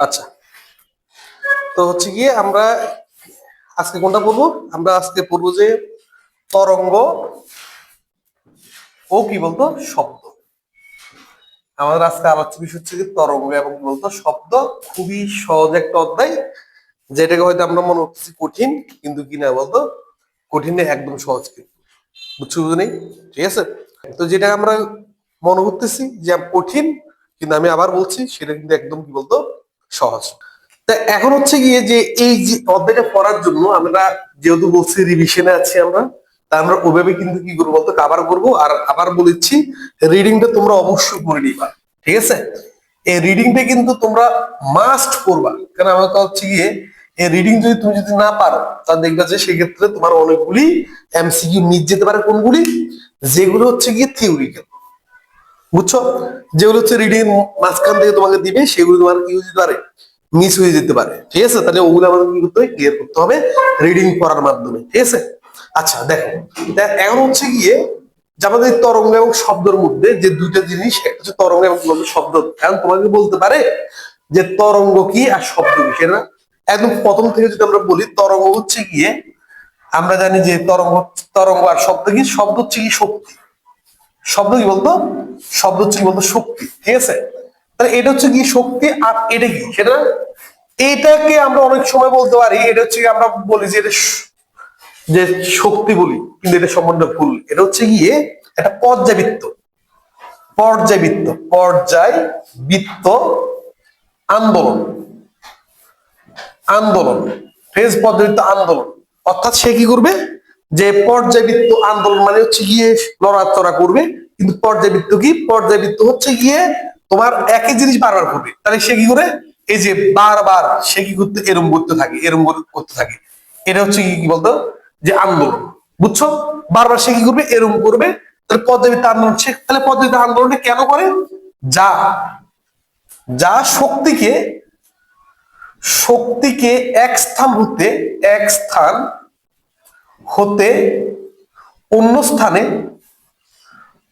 আচ্ছা, তো হচ্ছে গিয়ে আমরা আজকে কোনটা পড়বো? আমরা আজকে পড়বো যে তরঙ্গ ও কি বলতো শব্দ। আমাদের আজকে আলোচ্য বিষয় হচ্ছে কি তরঙ্গ এবং কি বলতো শব্দ। খুবই সহজ একটা অধ্যায়, যেটাকে হয়তো আমরা মনে করতেছি কঠিন, কিন্তু কি না বলতো কঠিন না, একদম সহজ। কিন্তু বুঝছো বুঝনি? ঠিক আছে, তো যেটা আমরা মনে করতেছি যে কঠিন, কিন্তু আমি আবার বলছি সেটা কিন্তু একদম কি বলতো সহজ। তা এখন হচ্ছে গিয়ে যে এই যে অধ্যায়টা পড়ার জন্য আমরা যেহেতু বলছি রিভিশনে আছি আমরা, তা আমরা ওভাবে কিন্তু কি করবো বলতো কাভার করবো। আর আবার বলেছি রিডিংটা তোমরা অবশ্যই করে নিবা, ঠিক আছে? এই রিডিংটা কিন্তু তোমরা মাস্ট করবা, কারণ আমার কথা হচ্ছে গিয়ে এই রিডিং যদি তুমি যদি না পারো, তা দেখবা যে সেক্ষেত্রে তোমার অনেকগুলি এমসিকিউ মিস যেতে পারে। কোনগুলি? যেগুলো হচ্ছে গিয়ে থিওরিক্যাল, বুঝছো? যেগুলো হচ্ছে রিডিং মাঝখান থেকে তোমাকে দিবে, সেগুলো তোমার কি হতে পারে, মিস হয়ে যেতে পারে। ঠিক আছে, তাহলে ওগুলো আমাদের কি করতে হবে, ক্লিয়ার করতে হবে রিডিং পড়ার মাধ্যমে। ঠিক আছে, আচ্ছা দেখো, এখন হচ্ছে গিয়ে যে আমাদের তরঙ্গ এবং শব্দের মধ্যে যে দুইটা জিনিস, একটা হচ্ছে তরঙ্গ এবং শব্দ। কারণ তোমাকে বলতে পারে যে তরঙ্গ কি আর শব্দ কি, সেটা একদম প্রথম থেকে যদি আমরা বলি, তরঙ্গ হচ্ছে গিয়ে আমরা জানি যে তরঙ্গ, তরঙ্গ আর শব্দ কি, শব্দ হচ্ছে কি শক্তি। শব্দ কি বলতো, শব্দ হচ্ছে কি বলতো শক্তি। ঠিক আছে, তাহলে এটা হচ্ছে কি শক্তি, আর এটা কি সেটা, এটাকে আমরা অনেক সময় বলতে পারি এটা হচ্ছে কি, আমরা বলি যে এটা যে শক্তি বলি, কিন্তু এটা সম্পূর্ণ ভুল। এটা হচ্ছে গিয়ে একটা পর্যাবৃত্ত, পর্যাবৃত্ত, পর্যায়বৃত্ত আন্দোলন, আন্দোলন, ফেজ পর্যাবৃত্ত আন্দোলন। অর্থাৎ সে কি করবে, যে পর্যাবৃত্ত আন্দোলন মানে হচ্ছে গিয়ে লড়াচড়া করবে। কিন্তু পর্যাবৃত্ত কি, পর্যাবৃত্ত হচ্ছে গিয়ে তোমার একই জিনিস বারবার করবে। তাহলে সে কি করে, এই যে বারবার সে কি করতে, এরম করতে থাকে, এরম করতে থাকে। এটা হচ্ছে কি বলতো, যে আন্দোলন। বুঝছো? বারবার সে কি করবে, এরম করবে। তাহলে পর্যাবৃত্ত আন্দোলন। সে তাহলে পর্যাবৃত্ত আন্দোলনটা কেন করে? যা যা শক্তিকে, শক্তিকে এক স্থান হতে, এক স্থান হতে অন্য স্থানে,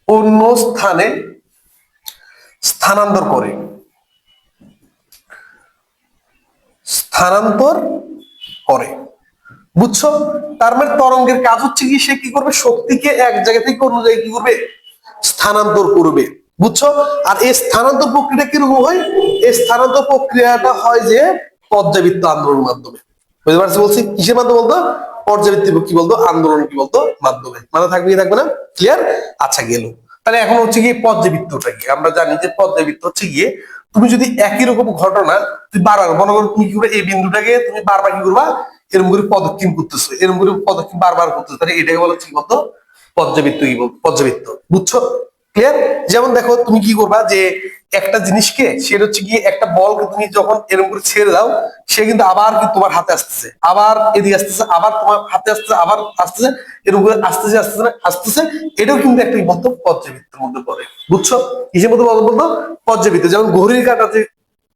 অন্য স্থানে স্থানান্তর করে, স্থানান্তর করে। বুঝছো? তার মানে তরঙ্গের কাজ হচ্ছে কি, সে কি করবে, শক্তিকে এক জায়গা থেকে অন্য জায়গায় কি করবে, স্থানান্তর করবে। বুঝছো? আর এই স্থানান্তর প্রক্রিয়া কিরকম হয়? এই স্থানান্তর প্রক্রিয়াটা হয় যে পর্যাবৃত্ত আন্দোলনের মাধ্যমে। বুঝতে পারছি বলছি কিসের মাধ্যমে বলতো, পর্যাবৃত্ত কি বলতো আন্দোলন কি বলতো মাধ্যমে। মানে থাকবে কি থাকবে না, ক্লিয়ার? আচ্ছা গেল। তাহলে এখন হচ্ছে গিয়ে পর্যাবৃত্তটা কি, আমরা জানি যে পর্যাবৃত্ত হচ্ছে গিয়ে তুমি যদি একই রকম ঘটনা তুমি বারবার মনে করো, তুমি কি করবে, এই বিন্দুটাকে তুমি বারবার কি করবা, এরকম করে পদক্ষেপ করতেছো, এরকম করে পদক্ষেপ বারবার করতেছো, তাহলে এটাকে বলা হচ্ছে কি বলতো পর্যাবৃত্ত, কি বলতো পর্যাবৃত্ত। বুঝছো? ক্লিয়ার? যেমন দেখো তুমি কি করবা, যে একটা জিনিসকে, সেটা হচ্ছে গিয়ে একটা বলকে তুমি যখন এরকম করে ছেড়ে দাও, সে কিন্তু আবার কিন্তু তোমার হাতে আসতেছে, আবার এদিকে আসতেছে, আবার তোমার হাতে আসতেছে, আবার আসতেছে, এরকম করে আসতেছে আসতেছে আসতেছে। এটাও কিন্তু একটা কি বলতো পর্যাবৃত্তের মধ্যে পড়ে। বুঝছো? কিসের মধ্যে বলতো পর্যাবৃত্ত। যেমন ঘড়ির কাঁটাতে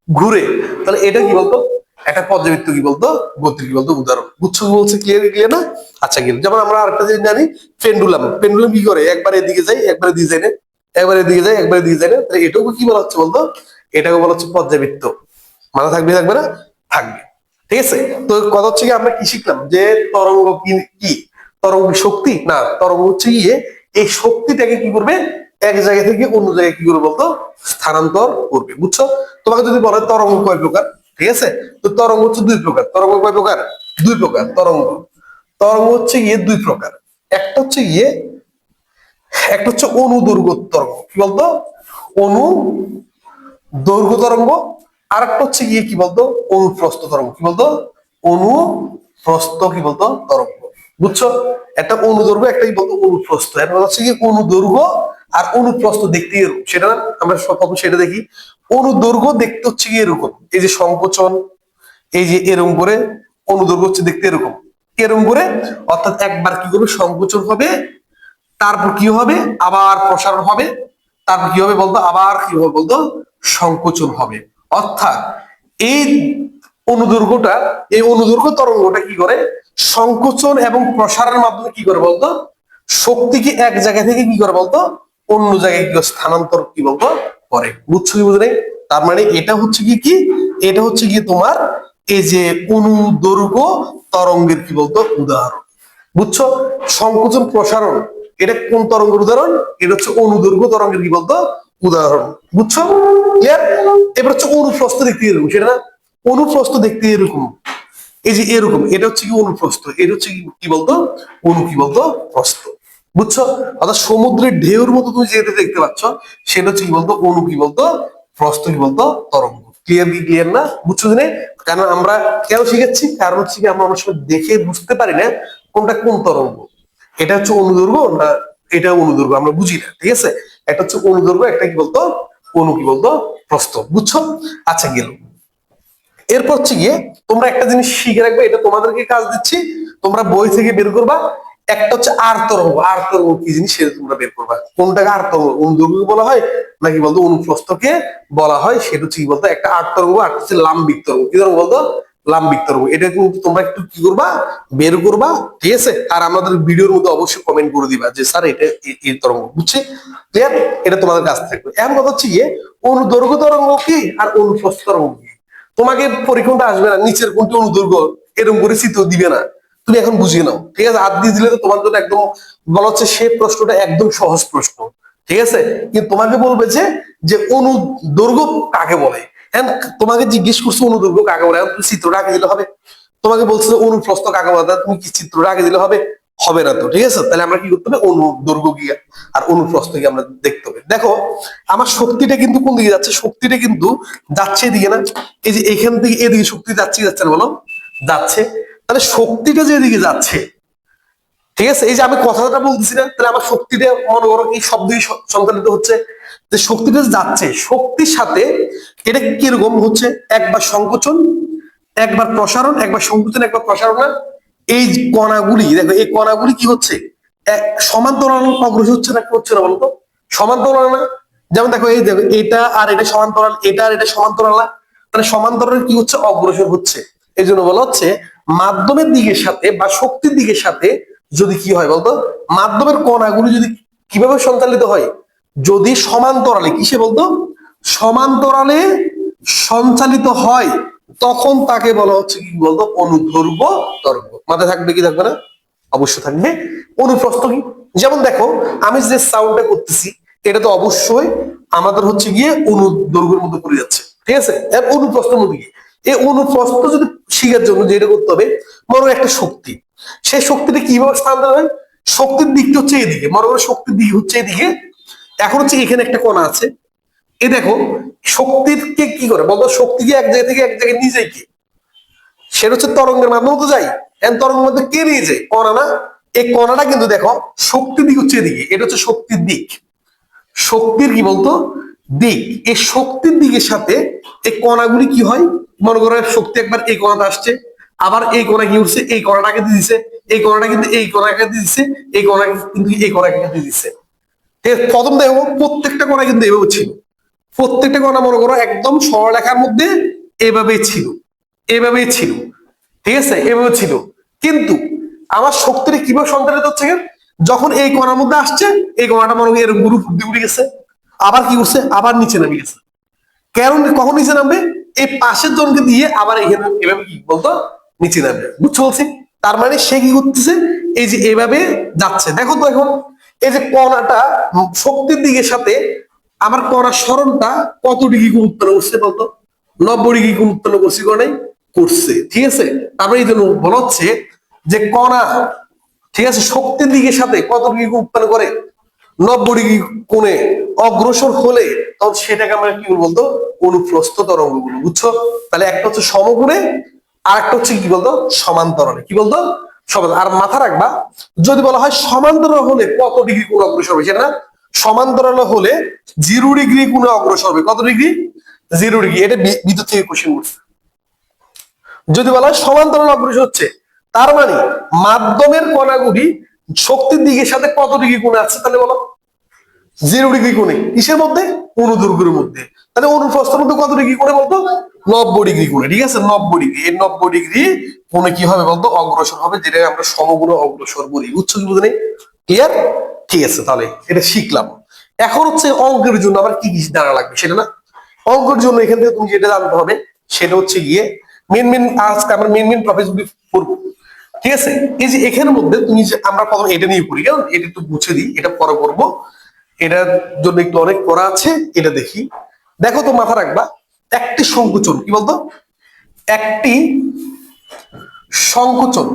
ঘুরে, তাহলে এটা কি বলতো একটা পর্যাবৃত্ত কি বলতো গতির কি বলতো উদাহরণ। বুঝছো কি বলছে, ক্লিয়ার ক্লিয়ার না? আচ্ছা গেল। যেমন আমরা আরেকটা জিনিস জানি, পেন্ডুলাম। পেন্ডুলাম কি করে, একবার এদিকে যায় একবার এদিকে যায় না, একবার এদিকে যায় একবার এদিকে যায় না। তাহলে এটাকে কি বলা হচ্ছে বলতো, এটাকে বলা হচ্ছে পর্যাবৃত্ত। মাথা থাকবে থাকবে না, থাকবে। ঠিক আছে, তো কথা হচ্ছে কি, আমরা কি শিখলাম, যে তরঙ্গ কি, কি তরঙ্গ শক্তি না, তরঙ্গ হচ্ছে গিয়ে এই শক্তিটাকে কি করবে, এক জায়গা থেকে অন্য জায়গায় কি করবে বলতো স্থানান্তর করবে। বুঝছো? তোমাকে যদি বলে তরঙ্গ কয় প্রকার, ঠিক আছে, তো তরঙ্গ হচ্ছে দুই প্রকার। তরঙ্গ কয় প্রকার? দুই প্রকার তরঙ্গ। তরঙ্গ হচ্ছে গিয়ে দুই প্রকার। একটা হচ্ছে গিয়ে, একটা হচ্ছে অনুদৈর্ঘ্য তরঙ্গ, কি বলতো অনুদৈর্ঘ্য তরঙ্গ। আর একটা হচ্ছে গিয়ে কি বলতো অনুপ্রস্থ তরঙ্গ, কি বলতো অনুপ্রস্থ কি বলতো তরঙ্গ। বুঝছো? একটা অনুদৈর্ঘ্য, একটা কি বলতো অনুপ্রস্থ। এটা হচ্ছে কি অনুদৈর্ঘ্য আর অনুপ্রস্থ দেখতে এরকম, সেটা আমরা প্রথম সেটা দেখি। অনুদৈর্ঘ্য দেখতে হচ্ছে কি এরকম, এই যে সংকোচন, এই যে এরকম করে। অনুদৈর্ঘ্য হচ্ছে দেখতে এরকম, এরকম করে। অর্থাৎ একবার কি করবে, সংকোচন হবে, তারপর কি হবে, আবার প্রসারণ হবে, তারপর কি হবে বলতো, আবার কি হবে বলতো সংকোচন হবে। অর্থাৎ এই অনুদৈর্ঘ্যটা, এই অনুদৈর্ঘ্য তরঙ্গটা কি করে, সংকোচন এবং প্রসারের মাধ্যমে কি করে বলতো শক্তিকে এক জায়গা থেকে কি করে বলতো অন্য জায়গায় কি স্থানান্তর কি বলতো করে। বুঝছো কি বুঝলে? তার মানে এটা হচ্ছে কি কি, এটা হচ্ছে কি তোমার এই যে অনুদৈর্ঘ্য তরঙ্গের কি বলতো উদাহরণ। বুঝছো? সংকোচন প্রসারণ এটা কোন তরঙ্গের উদাহরণ? এটা হচ্ছে অনুদৈর্ঘ্য তরঙ্গের কি বলতো উদাহরণ। বুঝছো? ক্লিয়ার? এবার হচ্ছে অনুপ্রস্থ দেখতে এরকম, সেটা না? অনুপ্রস্থ দেখতে এরকম, এই যে এরকম, এটা হচ্ছে কি অনুপ্রস্থ, এটা হচ্ছে কি বলতো অনু কি বলতো প্রস্থ। বুঝছো? অর্থাৎ সমুদ্রের ঢেউর মতো তুমি যেটা দেখতে পাচ্ছ সেটা হচ্ছে কি বলতো অনু কি বলতো প্রস্থ কি বলতো তরঙ্গ। ক্লিয়ার কি ক্লিয়ার না? বুঝছো দিনে? কারণ আমরা কেন শিখাচ্ছি, কারণ হচ্ছে কি আমরা অনেক সময় দেখে বুঝতে পারি না কোনটা কোন তরঙ্গ, এটা হচ্ছে অনুদৈর্ঘ্য না এটা অনুদৈর্ঘ্য আমরা বুঝি না। ঠিক আছে? একটা হচ্ছে অনুদৈর্ঘ্য, একটা কি বলতো অনু কি বলতো প্রস্থ। বুঝছো? আচ্ছা গেল। এরপর হচ্ছে গিয়ে তোমরা একটা জিনিস শিখে রাখবে, এটা তোমাদেরকে কাজ দিচ্ছি, তোমরা বই থেকে বের করবা। একটা হচ্ছে আর তরঙ্গ, আর তরঙ্গ কি জিনিস সেটা তোমরা বের করবা। কোনটাকে আর তরঙ্গ, অনুদৈর্ঘ্য বলা হয় নাকি বলতো অনুপ্রস্থকে বলা হয়, সেটা হচ্ছে কি বলতো একটা আর তরঙ্গ, আর হচ্ছে লাম্বিক তরঙ্গ। কি তরঙ্গ বলতো? লাম্বিক তরঙ্গ। এটা কিন্তু তোমরা একটু কি করবা বের করবা। ঠিক আছে? আর আমাদের ভিডিওর মধ্যে অবশ্যই কমেন্ট করে দিবা যে স্যার এটা এই তরঙ্গ। বুঝছি? ক্লিয়ার? এটা তোমাদের কাছে থাকবে। এমন কথা হচ্ছে গিয়ে অনুদৈর্ঘ্য তরঙ্গ কি আর অনুপ্রস্থ তরঙ্গ কি। তোমাকে পরীক্ষণটা আসবে না নিচের কোনটি অনুদৈর্ঘ্য এরকম করে চিত্র দিবে না, তুমি এখন বুঝিয়ে নাও। ঠিক আছে? হাত দিয়ে দিলে তো তোমার জন্য একদম বলা হচ্ছে সে প্রশ্নটা একদম সহজ প্রশ্ন। ঠিক আছে? কিন্তু তোমাকে বলবে যে অনুদৈর্ঘ্য কাকে বলে, হ্যাঁ তোমাকে জিজ্ঞেস করছে অনুদৈর্ঘ্য কাকে বলে, তুমি চিত্রটা আঁকে দিলে হবে? তোমাকে বলছে যে অনুপ্রস্থ কাকে বলে, তুমি কি চিত্রটা আঁকে দিলে হবে? হবে না তো। ঠিক আছে? তাহলে আমরা কি করতে হবে, অনুদৈর্ঘ্য কি আর অনুপ্রস্থ কি আমরা দেখতে হবে। দেখো আমার শক্তিটা কিন্তু কোন দিকে যাচ্ছে, শক্তিটা কিন্তু যাচ্ছে এদিকে না, এই যে এখান থেকে এদিকে শক্তি যাচ্ছে যাচ্ছে না বলো? যাচ্ছে। তাহলে শক্তিটা যেদিকে যাচ্ছে, ঠিক আছে, এই যে আমি কথাটা বলতেছি না, তাহলে আমার শক্তিটা মনে করো এই শব্দই সঞ্চালিত হচ্ছে, যে শক্তিটা যাচ্ছে শক্তির সাথে এটা কিরকম হচ্ছে, একবার সংকোচন একবার প্রসারণ, একবার সংকোচন একবার প্রসারণ না? এই কণাগুলি দেখো, এই কণাগুলি কি হচ্ছে এক সমান্তরাল অগ্রসর হচ্ছে না, হচ্ছে না বলতো? সমান্তরাল না? যেমন দেখো এই দেখো এটা আর এটা সমান্তরাল, এটা আর এটা সমান্তরাল না? তাহলে সমান্তরাল কি হচ্ছে অগ্রসর হচ্ছে। এই জন্য বলা হচ্ছে মাধ্যমের দিকের সাথে বা শক্তির দিকের সাথে যদি কি হয় বলতো, মাধ্যমের কণাগুলি যদি কিভাবে সঞ্চালিত হয়, যদি সমান্তরালে, কিসে বলতো সমান্তরালে সঞ্চালিত হয়, তখন তাকে বলা হচ্ছে কি বলতো অনুদৈর্ঘ্য তরঙ্গ। মাথায় থাকবে কি থাকবে না? অবশ্যই থাকবে। অনুপ্রস্থ কি, যেমন দেখো আমি যে সাউন্ডটা করতেছি এটা তো অবশ্যই আমাদের হচ্ছে গিয়ে অনুদৈর্ঘ্যের মধ্যে পড়ে যাচ্ছে। ঠিক আছে? এর অনুপ্রস্থের মধ্যে কি, এই অনুপ্রস্থ যদি শিখার জন্য যেটা করতে হবে, মনে করো একটা শক্তি, সেই শক্তিটা কিভাবে স্থানান্তর হয়, শক্তির দিকটা হচ্ছে এদিকে, মনে করো শক্তির দিক হচ্ছে এদিকে, এখন হচ্ছে এখানে একটা কণা আছে, এই দেখো শক্তিকে কি করে বলতো, শক্তিকে এক জায়গা থেকে এক জায়গায় নিয়ে যায় কি, সেটা হচ্ছে তরঙ্গের মাধ্যমে তো যায়। তরঙ্গের মধ্যে কে নিয়ে যায়, কণা না? এই কণাটা কিন্তু দেখো শক্তির দিক হচ্ছে এদিকে, এটা হচ্ছে শক্তির দিক, শক্তির কি বলতো দিক। এই শক্তির দিকের সাথে এই কণাগুলি কি হয়, মনে করো শক্তি একবার এই কণাতে আসছে, আবার এই কণা কি উঠছে এই কণাটাকে দিয়ে দিচ্ছে, এই কণাটা কিন্তু এই কণাকে দিয়ে দিচ্ছে, এই কণা কিন্তু এই কণাকে দিয়ে দিচ্ছে। প্রথম দেখো প্রত্যেকটা কণা কিন্তু এভাবে ছিল, প্রত্যেকটা কণা মনে করো একদম সরলরেখার মধ্যে এভাবেই ছিল, এভাবেই ছিল। ঠিক আছে? এভাবে ছিল। কিন্তু আমার শক্তিটা কিভাবে সঞ্চালিত হচ্ছে, যখন এই কণার মধ্যে আসছে এই কণাটা মনে হয় এরকম গুরু ফুট দিয়ে উঠে গেছে, আবার কি করছে আবার নিচে নামে গেছে। কারণ কখন নিচে নামবে, এই পাশের জনকে দিয়ে আবার এখানে এভাবে কি বলতো নিচে নামবে। বুঝছো বলছি? তার মানে সে কি করতেছে, এই যে এভাবে যাচ্ছে। দেখো তো এখন এই যে কণাটা শক্তির দিকের সাথে আমার কণার সরণটা কত ডিগ্রি কোণ উৎপন্ন করছে বলতো, 90 ডিগ্রি কোণ উৎপন্ন করছে কোণে করছে। ঠিক আছে? তারপরে এই জন্য বলা হচ্ছে যে কণা, ঠিক আছে, শক্তির দিকের সাথে কত ডিগ্রি কোণ উৎপন্ন করে, 90 ডিগ্রি কোণে অগ্রসর হলে তখন সেটাকে আমরা কি বলতো অনুপ্রস্থ তরঙ্গ বলবো। বুঝছো? তাহলে একটা হচ্ছে সমকোণে আর একটা হচ্ছে কি বলতো সমান্তরালে, কি বলতো সমান্তরাল। আর মাথা রাখবা যদি বলা হয় সমান্তরাল হলে কত ডিগ্রি কোণ অগ্রসর হবে, সেটা না, সমান্তরাল হলে 0 ডিগ্রি কোণে অগ্রসর হবে। কত ডিগ্রি? 0 ডিগ্রি। এটা বিদ্যুৎ থেকে কোশ্চেন করছে। যদি বলা হয় সমান্তরাল অগ্রসর হচ্ছে, তার মানে মাধ্যমের কণাগুলি শক্তির দিকের সাথে কত ডিগ্রি কোণে আছে, তাহলে বলো 0 ডিগ্রি কোণে। কিসের মধ্যে? অনুদৈর্ঘ্যের মধ্যে। তাহলে অনুপ্রস্থের মধ্যে কত ডিগ্রি কোণে বলতো, 90 ডিগ্রি কোণে। ঠিক আছে? 90 ডিগ্রি, এই 90 ডিগ্রি কোণে কি হবে বলতো অগ্রসর হবে, যেটাকে আমরা সমকোণ অগ্রসর বলি। বুঝছো কি বুঝলি? ক্লিয়ার? ঠিক আছে, তাহলে এটা শিখলাম। এখন হচ্ছে অঙ্কের জন্য আবার কি কি জানা লাগবে সেটা না, অঙ্কের জন্য এখান থেকে তুমি যেটা জানতে হবে সেটা হচ্ছে গিয়ে আজকে আমরা মেন টপিক পড়বো। ঠিক আছে, এই যে এখানের মধ্যে তুমি যে আমরা প্রথমে এটা নিয়ে পড়ি, কারণ এটা একটু বুঝে দিই, এটা পরে করবো, এটার জন্য একটু অনেক পড়া আছে। এটা দেখি, দেখো তো মাথা রাখবা, একটি সংকোচন, কি বলতো, একটি সংকোচন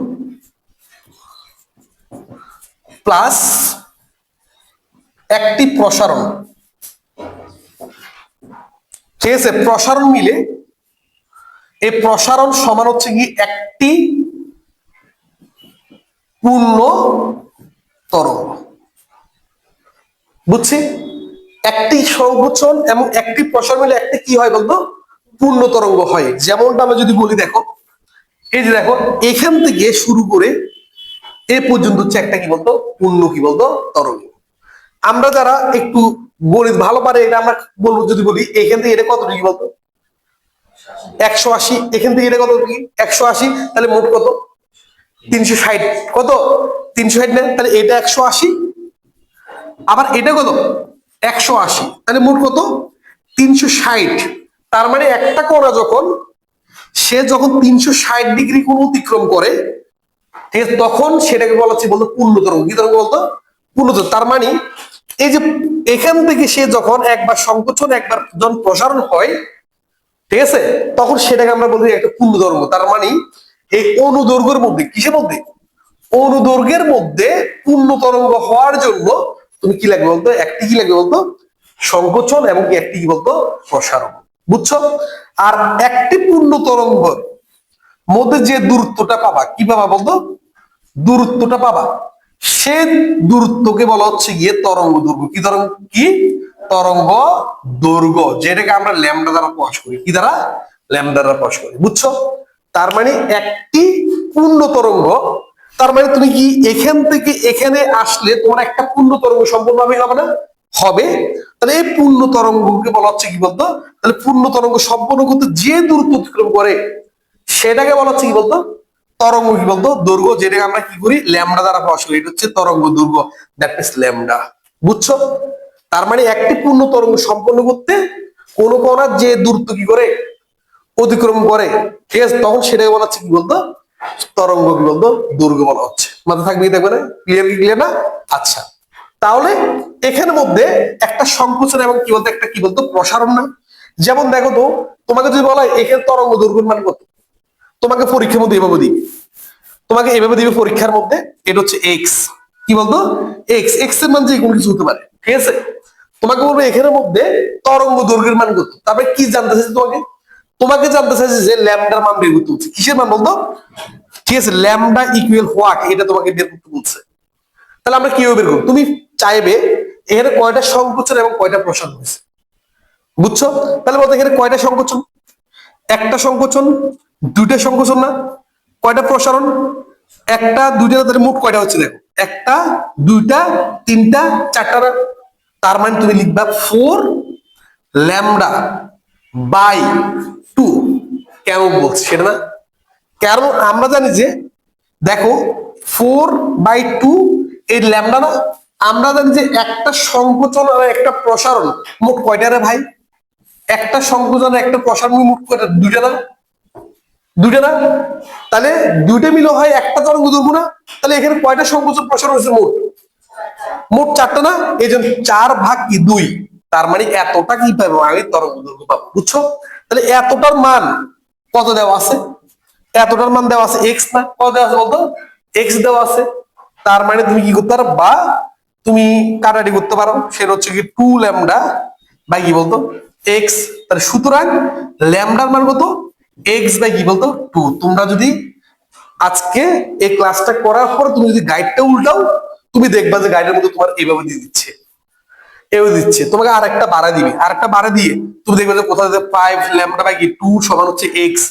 প্লাস একটি প্রসারণ, ঠিক আছে, প্রসারণ মিলে এই প্রসারণ সমান হচ্ছে কি একটি পূর্ণ তরঙ্গ। বুঝছি, একটি সংকোচন এবং একটি প্রসারণ মিলে একটি কি হয় বলতো, পূর্ণ তরঙ্গ হয়। যেমনটা আমরা যদি বলি, দেখো এই যে দেখো এখান থেকে শুরু করে এ পর্যন্ত হচ্ছে একটা কি বলতো, পূর্ণ কি বলতো তরঙ্গ। আমরা যারা একটু গণিত ভালো পারে এটা আমরা বলবো, যদি বলি এখান থেকে এটা কত ডিগ্রি বলতো, 180, এখান থেকে এটা কত ডিগ্রি 180, তাহলে মোট কত 360, কত 360 না, তাহলে এটা 180, আবার এটা কত 180, তাহলে মোট কত 360। তার মানে একটা কণা যখন সে যখন 360 ডিগ্রি কোণ অতিক্রম করে, ঠিক আছে, তখন সেটাকে বলা হচ্ছে বলতো পূর্ণ তরঙ্গ। কি তরঙ্গ বলতো, পূর্ণ তরঙ্গ। তার মানে এই যে এখান থেকে সে যখন একবার সংকোচন একবার যখন প্রসারণ হয়, ঠিক আছে, তখন সেটাকে আমরা বলতে একটা পূর্ণ তরঙ্গ। তার মানে এই অনুদৈর্ঘ্যের মধ্যে, কিসের মধ্যে, অনুদৈর্ঘ্যের মধ্যে পূর্ণ তরঙ্গ হওয়ার জন্য তুমি কি লাগবে বলতো, একটি কি লাগবে বলতো সংকোচন এবং একটি কি বলতো প্রসারণ। বুঝছো? আর একটি পূর্ণ তরঙ্গের মধ্যে যে দূরত্বটা পাবা, কি পাবা বলতো, দূরত্বটা পাবা, সে দূরত্বকে বলা হচ্ছে গিয়ে তরঙ্গ দৈর্ঘ্য। কি তরঙ্গ, কি তরঙ্গ দৈর্ঘ্য, যেটাকে আমরা ল্যামডা দ্বারা প্রকাশ করি। কি দ্বারা, ল্যামডা দ্বারা প্রকাশ করি। বুঝছো? তার মানে একটি পূর্ণ তরঙ্গ, তার মানে তুমি কি এখান থেকে এখানে আসলে তোমার একটা পূর্ণ তরঙ্গ সম্পূর্ণভাবে হবে না, হবে। তাহলে এই পূর্ণ তরঙ্গকে বলা হচ্ছে কি বলতো, তাহলে পূর্ণ তরঙ্গ সম্পূর্ণ করতে যে দূরত্ব অতিক্রম করে সেটাকে বলা হচ্ছে কি বলতো তরঙ্গ, কি বলতো দৈর্ঘ্য, যেটাকে আমরা কি করি ল্যামডা দ্বারা প্রকাশ করি। এটা হচ্ছে তরঙ্গ দৈর্ঘ্য, দ্যাট মিন্স ল্যামডা। বুঝছো? তার মানে একটি পূর্ণ তরঙ্গ সম্পন্ন করতে কোন কণার যে দূরত্ব কি করে অতিক্রম করে, ঠিক আছে, তখন সেটাকে বলা হচ্ছে কি বলতো তরঙ্গ, কি বলতো দৈর্ঘ্য বলা হচ্ছে। মাথা থাকবে, দেখবে না, ক্লিয়ার কি ক্লিয়ার না? আচ্ছা, তাহলে এখানের মধ্যে একটা সংকোচন এবং কি বলতো একটা কি বলতো প্রসারণ না। যেমন দেখো তো, তোমাকে যদি বলা হয় এখানে তরঙ্গ দৈর্ঘ্য মান কত, তোমাকে পরীক্ষার মধ্যে এভাবে দিবে, তোমাকে এভাবে দিবে পরীক্ষার মধ্যে, এটা হচ্ছে এক্স, কি বলতো এক্স, এক্স এর মান যে কোনো কিছু হতে পারে, ঠিক আছে। তোমাকে বলবে এখানের মধ্যে তরঙ্গ দৈর্ঘ্যের মান কত, তারপরে কি জানতে চাইছে তোমাকে, তোমাকে জানতে চাইছে যে ল্যামডার মান বের করতে বলছে। কিসের মান বলতো, ঠিক আছে, ল্যামডা ইকুয়াল হোয়াট, এটা তোমাকে বের করতে বলছে। তাহলে আমরা কিভাবে বের করবো, তুমি চাইবে এখানে কয়টা সংকোচন এবং কয়টা প্রসারণ হয়েছে। বুঝছো? তাহলে বলতো এখানে কয়টা সংকোচন, একটা সংকোচন, দুইটা সংকোচন না, কয়টা প্রসারণ, একটা দুইটা, তাহলে মোট কয়টা হচ্ছে দেখো, একটা দুইটা তিনটা চারটা না? তার মানে তুমি লিখবা 4 ল্যামডা বাই 2। কেন বলছি সেটা না, কারণ আমরা জানি যে দেখো 4/2 এই ল্যামডা না, আমরা জানি যে একটা সংকোচন আর একটা প্রসারণ মোট কয়টা রে ভাই, একটা সংকোচন একটা প্রসারণ মোট কয়টা, দুইটা না, দুইটা না, তাহলে দুইটা মিলে হয় একটা তরঙ্গ দৈর্ঘ্য না। তাহলে এখানে কয়টা সংকোচন প্রসারণ হয়েছে মোট, মোট চারটা না, এই জন্য 4/2। তার মানে এতটা কি পাবো আমি তরঙ্গ দৈর্ঘ্য পাবো। বুঝছো? তাহলে এতটার মান কত দেওয়া আছে, এতটার মান দেওয়া আছে এক্স না, কত দেওয়া আছে বলতো এক্স দেওয়া আছে। তার মানে তুমি কি করতে পারো, বা তুমি কাটাটি করতে পারো, সেটা হচ্ছে কি 2 ল্যামডা বাই কি বলতো এক্স। তাহলে সুতরাং ল্যামডার মান কত, এক্স বাই কি বলতো 2। তোমরা যদি আজকে এই ক্লাসটা করার পর তুমি যদি গাইডটা উল্টাও, তুমি দেখবা যে গাইডের মধ্যে তোমার এইভাবে দিয়ে দিচ্ছে, এভাবে দিচ্ছে, তোমাকে আর একটা বাড়া দিবে, আর একটা বাড়া দিয়ে তুমি দেখবে যে কোথাও 5 ল্যামডা বাই কি 2 সমান হচ্ছে এক্স,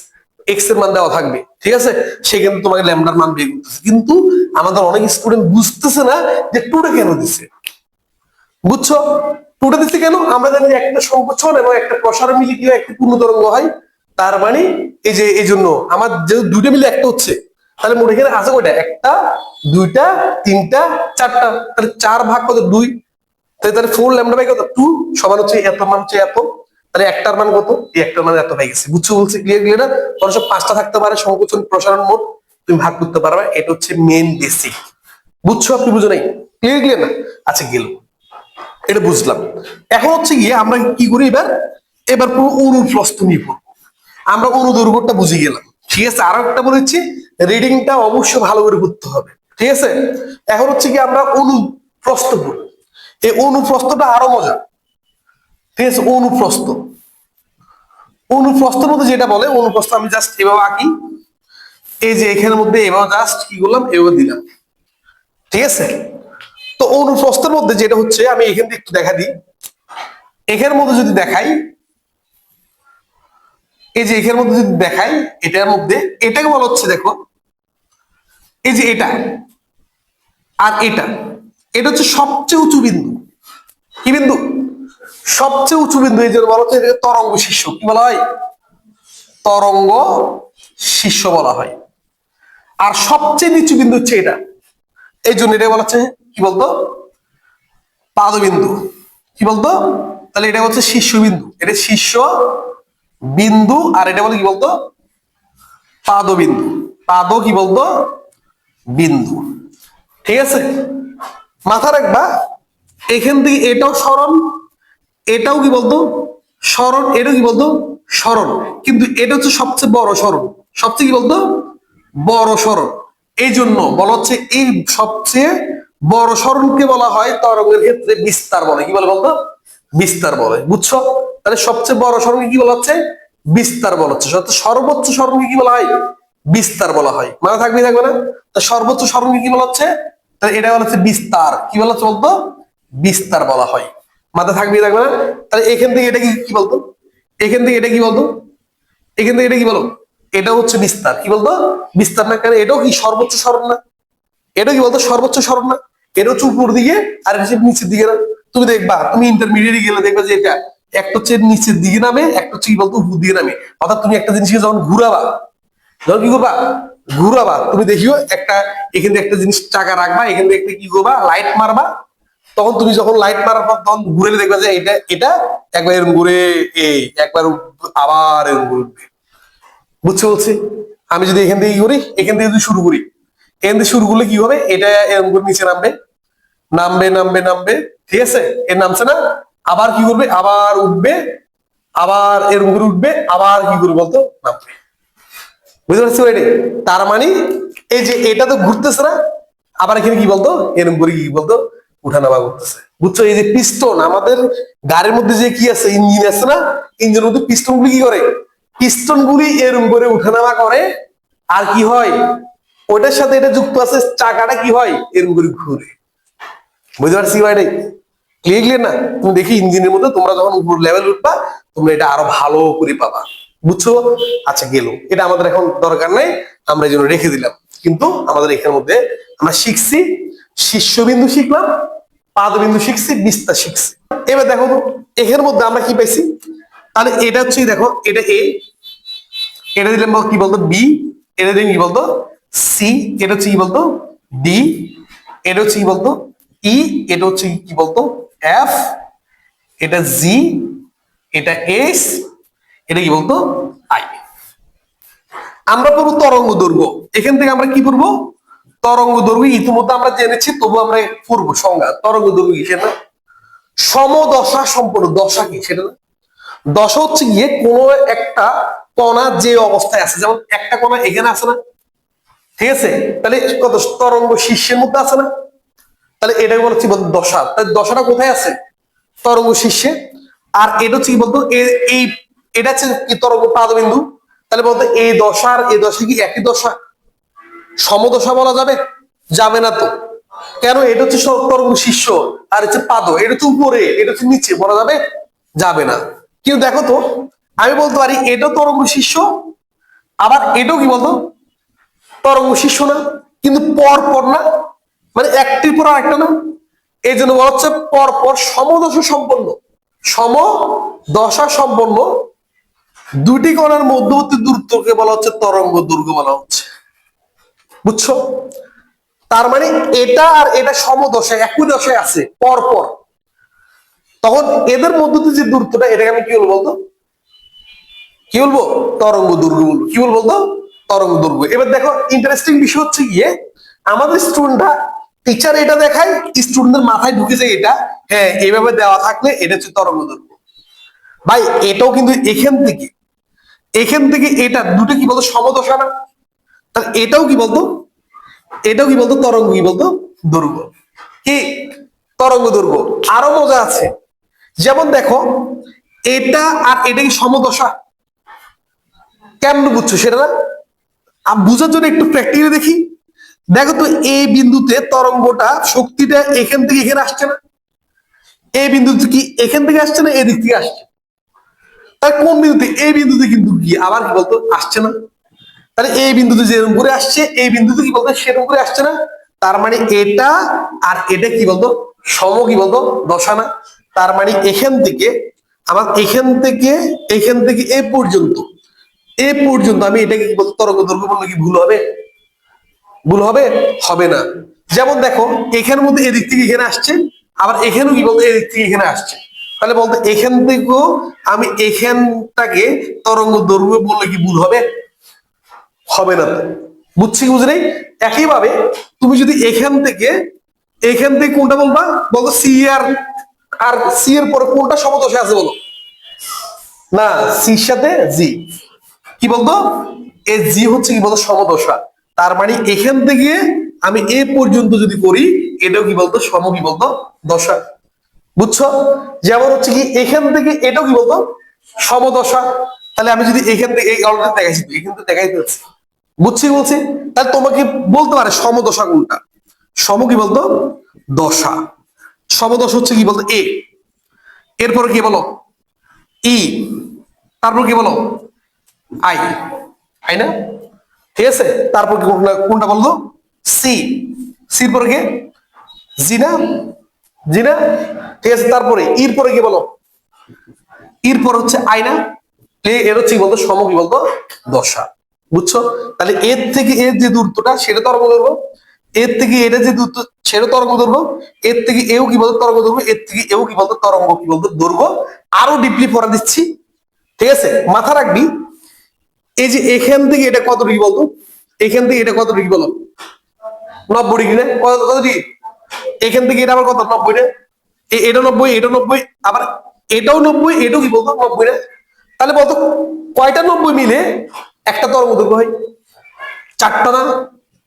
এক্স এর মান দেওয়া থাকবে, ঠিক আছে। সেখানে তোমাকে ল্যামডার মান বের করতেছে, কিন্তু আমাদের অনেক স্টুডেন্ট বুঝতেছে না যে টুটা কেন দিচ্ছে। বুঝছো? টুটা দিচ্ছে কেন, আমরা জানি যে একটা সংকোচন এবং একটা প্রসারণ মিলে কি একটা পূর্ণ তরঙ্গ হয়। তার মানে এই যে এই জন্য আমার যে দুইটা মিলে একটা হচ্ছে, তাহলে মোট এখানে আছে কয়টা, একটা দুইটা তিনটা চারটা, তাহলে 4 ভাগ কত 2, তাহলে 4 ল্যামডা বাই কত 2 সমান হচ্ছে এত, মান হচ্ছে এত। তাহলে একটার মান কত? এই একটার মান এত হয়ে গেছে। বুঝছো বলছি? ক্লিয়ার ক্লিয়ার না? অবশ্য 5টা থাকতে পারে সংকোচন প্রসারণ মোট, তুমি ভাগ করতে পারবে। এটা হচ্ছে মেইন বেসিক। বুঝছো? আপনি বুঝো নাই? ক্লিয়ার ক্লিয়ার না? আচ্ছা গেল, এটা বুঝলাম। এখন হচ্ছে গিয়ে আমরা কি করি এবার, এবার পুরো অনুপ্রস্থ নিয়ে পড়বো। আমরা অনুদৈর্ঘ্যটা বুঝে গেলাম, ঠিক আছে। আরো একটা বলেছি, রিডিংটা অবশ্যই ভালো করে করতে হবে, ঠিক আছে। এখন হচ্ছে কি আমরা অনুপ্রস্থ পড়ব। এই অনুপ্রস্থটা আরো মজা, ঠিক আছে। অনুপ্রস্থ, অনুপ্রস্থের মধ্যে যেটা বলে, অনুপ্রস্থ আমি জাস্ট এভাবে আঁকি, এই যে এখানের মধ্যে এভাবে জাস্ট কি করলাম, এভাবে দিলাম, ঠিক আছে। তো অনুপ্রস্থের মধ্যে যেটা হচ্ছে, আমি এখান থেকে একটু দেখা দিই। এখানের মধ্যে যদি দেখাই, এই যে এখানের মধ্যে যদি দেখাই, এটার মধ্যে এটাকে বলা হচ্ছে, দেখো এই যে এটা আর এটা, এটা হচ্ছে সবচেয়ে উঁচু বিন্দু। কি বিন্দু? সবচেয়ে উঁচু বিন্দু। এই জন্য বলা হচ্ছে এটাকে তরঙ্গ শীর্ষ। কি বলা হয়? তরঙ্গ শীর্ষ বলা হয়। আর সবচেয়ে নিচু বিন্দু হচ্ছে এটা, এই জন্য এটা বলা হচ্ছে কি বলতো, পাদবিন্দু। কি বলতো? তাহলে এটা হচ্ছে শীর্ষ বিন্দু, এটা শীর্ষ বিন্দু। আর এটা বলে কি বলতো, পাদবিন্দু। পাদ কি বলতো, বিন্দু, ঠিক আছে। মাথা রাখবা, এখান থেকে এটাও সরণ, এটাও কি বলতো সরণ, এটাও কি বলতো সরণ, কিন্তু এটা হচ্ছে সবচেয়ে বড় সরণ, সবচেয়ে কি বলতো বড় সরণ। এই জন্য বলা হচ্ছে এই সবচেয়ে বড় সরণকে বলা হয় তরঙ্গের ক্ষেত্রে বিস্তার বলে। কি বলে বলতো? বিস্তার বলে। বুঝছো? তাহলে সবচেয়ে বড় সরণকে কি বলা হচ্ছে? বিস্তার বলা হচ্ছে। সর্বোচ্চ সরণকে কি বলা হয়? বিস্তার বলা হয়। মানে থাকবে থাকবে না? তা সর্বোচ্চ সরণকে কি বলা হচ্ছে? তাহলে এটা বলা হচ্ছে বিস্তার। কি বলা হচ্ছে বলতো? বিস্তার বলা হয়। মাথা থাকবে থাকবে না? তাহলে এখান থেকে এটা কি বলতো, এখান থেকে এটা কি বলতো, এখান থেকে এটা কি বলো, এটা হচ্ছে বিস্তার। কি বলতো? বিস্তার না? কারণ এটাও কি সর্বোচ্চ সরণ না? এটা কি বলতো সর্বোচ্চ সরণ না? এটা হচ্ছে উপর দিকে আর এটা হচ্ছে নিচের দিকে না? তুমি দেখবা, তুমি ইন্টারমিডিয়েট গেলে দেখবা যে এটা একটা হচ্ছে নিচের দিকে নামে, একটা হচ্ছে কি বলতো উপর দিকে নামে। অর্থাৎ তুমি একটা জিনিসকে যখন ঘুরাবা, যখন কি করবা, ঘুরাবা, তুমি দেখিও একটা এখান থেকে একটা জিনিস চাকা রাখবা, এখান থেকে একটা কি করবা, লাইট মারবা, তখন তুমি যখন লাইট মারার পর তখন ঘুরে দেখবা যে এটা এটা একবার এরকম ঘুরে, এই একবার আবার এরকম ঘুরে উঠবে। বুঝছো বলছি? আমি যদি এখান থেকে কি করি, এখান থেকে যদি শুরু করি, এখান থেকে শুরু করলে কি হবে, এটা এরকম করে নিচে নামবে, নামবে নামবে নামবে, ঠিক আছে। এর নামছে না, আবার কি করবে, আবার উঠবে, আবার এরকম করে উঠবে, আবার কি করবে বলতো, নামবে। বুঝতে পারছি ভাই? তার মানে এই যে এটা তো ঘুরতেছে না, আবার এখানে কি বলতো এরকম করে কি বলতো উঠানামা করতেছে। বুঝছো? এই যে পিস্টন, আমাদের গাড়ির মধ্যে যে কি আছে, ইঞ্জিন আছে না, ইঞ্জিনের মধ্যে পিস্টন গুলি কি করে, পিস্টন গুলি এরকম করে উঠানামা করে। আর কি হয়, ওটার সাথে এটা যুক্ত আছে, চাকাটা কি হয় এরকম করে ঘুরে। বুঝতে পারছি ভাই? ক্লিয়ার ক্লিয়ার না? তুমি দেখি ইঞ্জিনের মধ্যে তোমরা যখন উপর লেভেল উঠবা, তোমরা এটা আরো ভালো করে পাবা। বুঝছো? আচ্ছা গেল, এটা আমাদের এখন দরকার নাই, আমরা এই জন্য রেখে দিলাম। কিন্তু আমাদের এখানের মধ্যে আমরা শিখছি, শীর্ষবিন্দু শিখলাম, পাদবিন্দু শিখছি, বিস্তার শিখছি। এবার দেখো তো এখানের মধ্যে আমরা কি পাইছি। তাহলে এটা হচ্ছে দেখো, এটা এ, এটা দিলাম কি বলতো বি, এটা দিলাম কি বলতো সি, এটা হচ্ছে কি বলতো ডি, এটা হচ্ছে কি বলতো ই, এটা হচ্ছে কি বলতো এফ, এটা জি, এটা এস, এটা কি বলতো আই। আমরা পড়বো তরঙ্গ দৈর্ঘ্য। এখান থেকে আমরা কি পড়বো, তরঙ্গ দৈর্ঘ্য ইতিমধ্যে আমরা জেনেছি, তবু আমরা পড়বো সংজ্ঞা। তরঙ্গ দৈর্ঘ্য কি সেটা, সমদশা সম্পন্ন। দশা কি সেটা না? দশা হচ্ছে গিয়ে কোন একটা কণা যে অবস্থায় আছে, যেমন একটা কণা এখানে আছে না, ঠিক আছে, তাহলে কত তরঙ্গ শীর্ষের মধ্যে আছে না, তাহলে এটাকে বলছি বলতো দশা। তাহলে দশাটা কোথায় আছে, তরঙ্গ শীর্ষে। আর এটা হচ্ছে কি বলতো এই এটা হচ্ছে কি তরঙ্গ পাদবিন্দু। তাহলে বলতো এই দশা আর এই দশা কি একই দশা, সমদশা বলা যাবে? যাবে না তো। কেন? এটা হচ্ছে তরঙ্গ শীর্ষ, আর হচ্ছে পাদ, এটা হচ্ছে উপরে, এটা হচ্ছে নিচে, বলা যাবে? যাবে না। কিন্তু দেখো তো, আমি বলতে পারি এটাও তরঙ্গ শীর্ষ, আবার এটাও কি বলতো তরঙ্গ শীর্ষ না, কিন্তু পর পর না, মানে একটির পর আরেকটা না। এই জন্য বলা হচ্ছে পরপর সমদশা সম্পন্ন, সমদশা সম্পন্ন দুটি কণার মধ্যবর্তী দূরত্বকে বলা হচ্ছে তরঙ্গ দৈর্ঘ্য বলা হচ্ছে। বুঝছো? তার মানে এটা আর এটা সমদশায় একই দশায় আছে পরপর, তখন এদের মধ্যে যে দূরত্বটা এটাকে আমি কি বলবো বলতো, কি বলবো, তরঙ্গ দৈর্ঘ্য বলবো। কি বলবো বলতো, তরঙ্গ দৈর্ঘ্য। এবার দেখো ইন্টারেস্টিং বিষয় হচ্ছে গিয়ে আমাদের স্টুডেন্টরা, টিচার এটা দেখায়, স্টুডেন্টদের মাথায় ঢুকে যায় এটা, হ্যাঁ এইভাবে দেওয়া থাকলে এটা হচ্ছে তরঙ্গ দৈর্ঘ্য। ভাই এটাও কিন্তু এখান থেকে এটা দুটো কি বলতো, সমদশা না? তাহলে এটাও কি বলতো, এটাও কি বলতো, তরঙ্গ কি বলতো, দৈর্ঘ্য। কি, তরঙ্গ দৈর্ঘ্য। আরো মজা আছে, যেমন দেখো এটা আর এটা কি সমদশা? কেমন বুঝছো সেটা না? বুঝার জন্য একটু প্র্যাকটিক্যালি দেখি। দেখো তো এই বিন্দুতে তরঙ্গটা, শক্তিটা এখান থেকে এখানে আসছে না? এই বিন্দুতে কি এখান থেকে আসছে না এদিক থেকে আসছে? তাহলে কোন বিন্দুতে, এই বিন্দুতে কিন্তু কি আবার কি বলতো আসছে না? তাহলে এই বিন্দুতে যেরকম করে আসছে এই বিন্দুতে কি বলতো সেরকম করে আসছে না? তার মানে এটা আর এটা কি বলতো কি বলতো দশা না? তার মানে এখান থেকে আমার এখান থেকে এ পর্যন্ত আমি এটাকে কি বলতো তরঙ্গ দৈর্ঘ্য বললে কি ভুল হবে? ভুল হবে? হবে না। যেমন দেখো এখানের মধ্যে এদিক থেকে এখানে আসছে, আবার এখানেও কি বলতো এদিক থেকে এখানে আসছে। তাহলে বলতো এখান থেকেও আমি এখানটাকে তরঙ্গ দৈর্ঘ্য বললে কি ভুল হবে? হবে না। বুঝছি কি বুঝি নাই? একইভাবে তুমি যদি এখান থেকে কোনটা বলবা, বলতো সি আর সি এর পরে কোনটা সমদশায় আছে বলো? না, সির সাথে জি। কি বলতো, এই জি হচ্ছে কি বলতো সমদশা। তার মানে এখান থেকে আমি এ পর্যন্ত যদি করি এটাও কি বলতো কি বলতো দশা। বুঝছো? যেমন হচ্ছে কি এখান থেকে এটাও কি বলতো সমদশা। তাহলে আমি যদি এখান থেকে এই অলরেডি দেখাইছি, এখান থেকে দেখাইতে হচ্ছে। বুঝছি বলছি? তাহলে তোমাকে বলতে পারে সমদশা কোনটা। কি বলতো দশা। সমদশা হচ্ছে কি বলতো এ, এরপরে কি বলো ই, তারপর কি বলো আই, আই না? ঠিক আছে, তারপর কোনটা কোনটা বলতো সি, সির পরে কে জি না? জি না? ঠিক আছে, তারপরে ইর পরে কি বলো, ইর পর হচ্ছে আই না? এর হচ্ছে কি বলতো কি বলতো দশা। বুঝছো? তাহলে এর থেকে এর যে দূরত্বটা সেটা তরঙ্গ দৈর্ঘ্য, এর থেকে এটা যে দূরত্ব সেটা তরঙ্গ দৈর্ঘ্য, এর থেকে এও কি বলতো তরঙ্গ দৈর্ঘ্য, এর থেকে এও কি বলতো তরঙ্গ কি বলতো দৈর্ঘ্য। আরো ডিপলি পড়া দিচ্ছি, ঠিক আছে? মাথা রাখবি, এই যে এখান থেকে এটা কত ডিগ্রি বলতো, এখান থেকে এটা কত ডিগ্রি বলো, 90 ডিগ্রি না? কত কত ডিগ্রি? এখান থেকে এটা আবার কত, 90 না? এটা 90, এটা 90, আবার এটাও 90, এটাও কি বলতো 90 না? তাহলে বলতো কয়টা 90 মিলে একটা তরঙ্গ দৈর্ঘ্য হয়? চারটা না?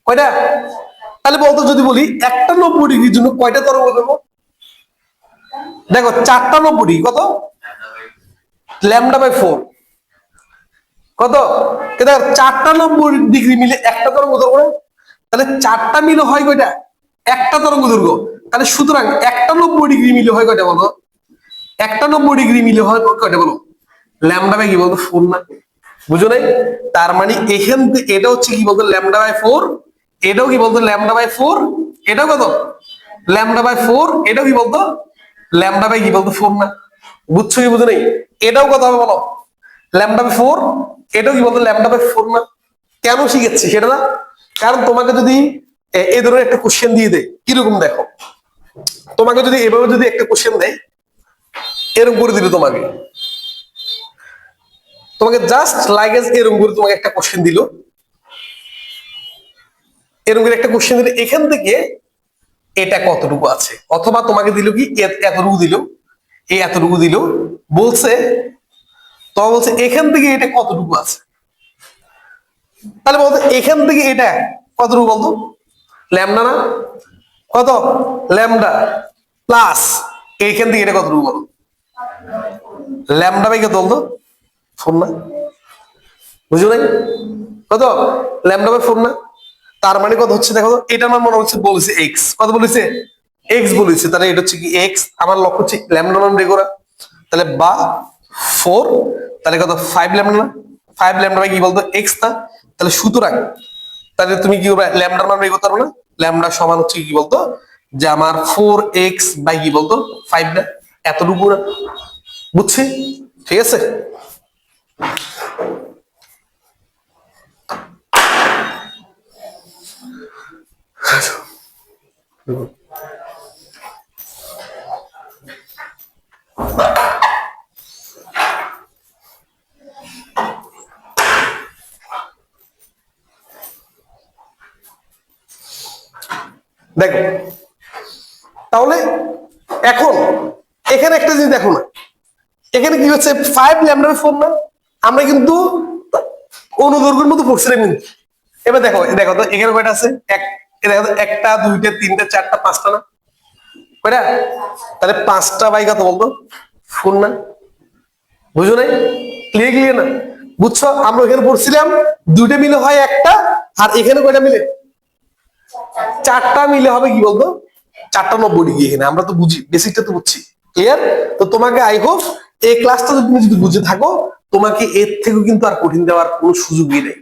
কয়টা? তাহলে বলতো যদি বলি একটা 90 ডিগ্রির জন্য কয়টা তরঙ্গ দৈর্ঘ্য? দেখো চারটা 90 ডিগ্রি কত, λ/4 কত? দেখো চারটা 90 ডিগ্রি মিলে একটা তরঙ্গ দৈর্ঘ্য না? তাহলে চারটা মিলে হয় কয়টা, একটা তরঙ্গ দৈর্ঘ্য। তাহলে সুতরাং একটা 90 ডিগ্রি মিলে হয় কয়টা বলো, একটা 90 ডিগ্রি মিলে হয় কয়টা বলো, λ/, কি বলতো 4 না? বুঝো নাই? তার মানে এখান থেকে এটা হচ্ছে কি বলতো λ/4, এটাও কি বলতো λ/4, এটাও কত λ/4, এটাও কি বলতো λ/, কি বলতো 4 না? বুঝছো কি বুঝো নাই? এটাও কত হবে বলো, λ/4, এটাও কি বলতো λ/4 না? কেন শিখেছি সেটা না? কারণ তোমাকে যদি এই ধরনের একটা কোশ্চেন দিয়ে দেয়, কিরকম দেখো, তোমাকে যদি এভাবে যদি একটা কোশ্চেন দেয়, এরকম করে দিল তোমাকে, জাস্ট লাইক এরকম করে তোমাকে একটা কোশ্চেন দিল, এরকম করে একটা কোশ্চেন দিলে এখান থেকে এটা কতটুকু আছে, অথবা তোমাকে দিল কি এতটুকু দিল, এই এতটুকু দিল, বলছে বলছে এখান থেকে এটা কতটুকু আছে। তাহলে বলতো এখান থেকে এটা কতটুকু বলতো, ল্যামডা না? কত, ল্যামডা প্লাস এইখান থেকে এটা কতটুকু বলো, λ/, কত বলতো 4 না? বুঝো নাই? কত, λ/4 না? তার মানে কত হচ্ছে দেখো, এটা আমার মনে হচ্ছে বলেছে এক্স, কত বলেছে এক্স বলেছে, তাহলে এটা হচ্ছে কি এক্স, আমার লক্ষ্য হচ্ছে ল্যামডা নাম রেগোরা, তাহলে বা 4, তাহলে কত 5 ল্যামডা না? 5 ল্যামডা কি বলতো এক্স না? তাহলে সুতরাং তাহলে তুমি কি করবে, ল্যামডার মান বের করতে পারবে না? ল্যামডা সমান হচ্ছে কি বলতো, যে আমার 4x/, কি বলতো 5 না? এতটুকু না? বুঝছি? ঠিক আছে। দেখো তাহলে এখন এখানে একটা জিনিস দেখো না, এখানে কি হচ্ছে 5λ/4 না, আমরা কিন্তু অনুদৈর্ঘ্যের মতো পড়ছিলাম কিন্তু। এবার দেখো দেখো তো এখানে কয়টা আছে, দেখো তো, একটা দুইটা তিনটা চারটা পাঁচটা না, কয়টা? তাহলে 5টা বাই কত বলতো? 4 না? বুঝো নাই? ক্লিয়ার না? বুঝছো? আমরা এখানে পড়ছিলাম দুইটা মিলে হয় একটা, আর এখানে কয়টা মিলে? 4টা মিলে হবে কি বলতো? 4টা 90 ডিগ্রি। এখানে আমরা তো বুঝি, বেসিকটা তো বুঝছি। ক্লিয়ার? তো তোমাকে আই হোপ এই ক্লাসটা তুমি যদি বুঝে থাকো, তোমাকে এর থেকেও কিন্তু আর কঠিন দেওয়ার কোনো সুযোগই নেই।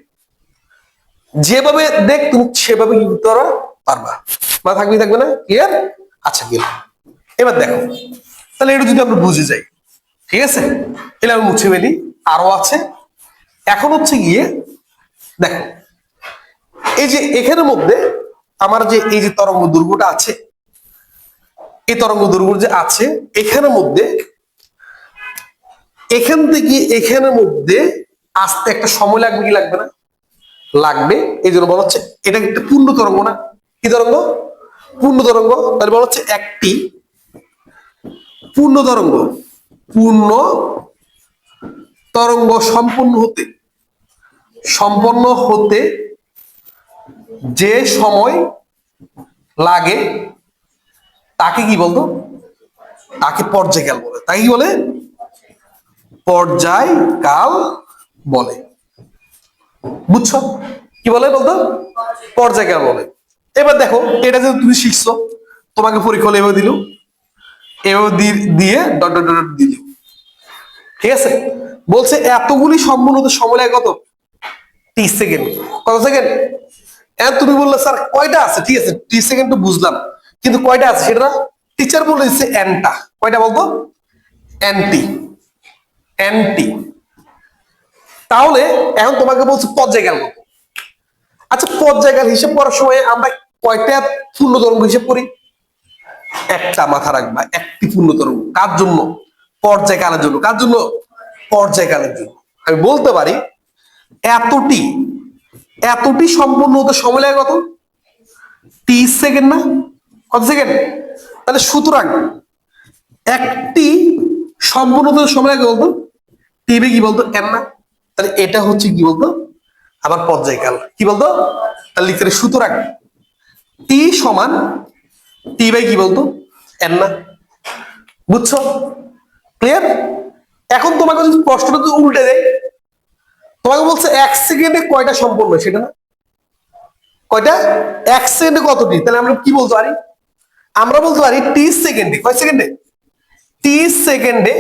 যেভাবে দেখ তুমি সেভাবে কি করতে পারবা, বা থাকবে না? ক্লিয়ার? আচ্ছা গেল। এবার দেখো তাহলে এটা যদি আমরা বুঝে যাই, ঠিক আছে, এলে আমি মুছে ফেলি, আরো আছে। এখন হচ্ছে গিয়ে দেখো এই যে এখানের মধ্যে আমার যে এই যে তরঙ্গ দৈর্ঘ্যটা আছে, এই তরঙ্গ দৈর্ঘ্য যে আছে এখানের মধ্যে, এখান থেকে এখানের মধ্যে আসতে একটা সময় লাগবে কি লাগবে না? লাগবে। এই জন্য বলা হচ্ছে এটা একটা পূর্ণ তরঙ্গ না? কি তরঙ্গ? পূর্ণ তরঙ্গ। তাহলে বলা হচ্ছে একটি পূর্ণ তরঙ্গ, পূর্ণ তরঙ্গ সম্পন্ন হতে যে সময় লাগে তাকে কি বলতো? তাকে পর্যায়কাল বলে। তাকে কি বলে? পর্যায়কাল বলে। বুঝছো? কি বলে বলতো? পর্যায়কাল বলে। এবার দেখো এটা যদি তুমি শিখছো, তোমাকে পরীক্ষা হলে এভাবে দিল, এভাবে দিয়ে ডট ডট ডট দিল, ঠিক আছে? বলছে এতগুলি সম্পূর্ণ হতে সময় লাগে কত? 30 সেকেন্ড। কত সেকেন্ড? তুমি বললে স্যার কয়টা আছে? ঠিক আছে 30 সেকেন্ড তো বুঝলাম, কিন্তু কয়টা আছে সেটা টিচার বলে দিচ্ছে এনটা। কয়টা বলতো? এনটি। এনটি। তাহলে এখন তোমাকে বলছে পর্যায়কাল কত। আচ্ছা পর্যায়কাল হিসেব করার সময় আমরা কয়টা পূর্ণ তরঙ্গ হিসেব করি? একটা। মাথা রাখবা, একটি পূর্ণ তরঙ্গ। কার জন্য? পর্যায়কালের জন্য। কার জন্য? পর্যায়কালের জন্য। আমি বলতে পারি এতটি এতটি সম্পূর্ণ হতে সময় লাগে কত? 30 সেকেন্ড না? কত সেকেন্ড? তাহলে সুতরাং একটি সম্পূর্ণ হতে সময় লাগে বলতো টিবে কি বলতো? এন না? তাহলে এটা হচ্ছে কি বলতো? আবার পর্যায়কাল। কি বলতো? তাহলে লিখতে পারি সুতরাং টি সমান টি বাই কি বলতো? এন না? বুঝছো? ক্লিয়ার? এখন তোমাকে যদি প্রশ্নটা যদি উল্টে দেয়, তোমাকে বলছে 1 সেকেন্ডে কয়টা সম্পূর্ণ, সেটা না? কয়টা? 1 সেকেন্ডে কতটি? তাহলে আমরা কি বলতে পারি? আমরা বলতে পারি 30 সেকেন্ডে। কয় সেকেন্ডে? 30 সেকেন্ডে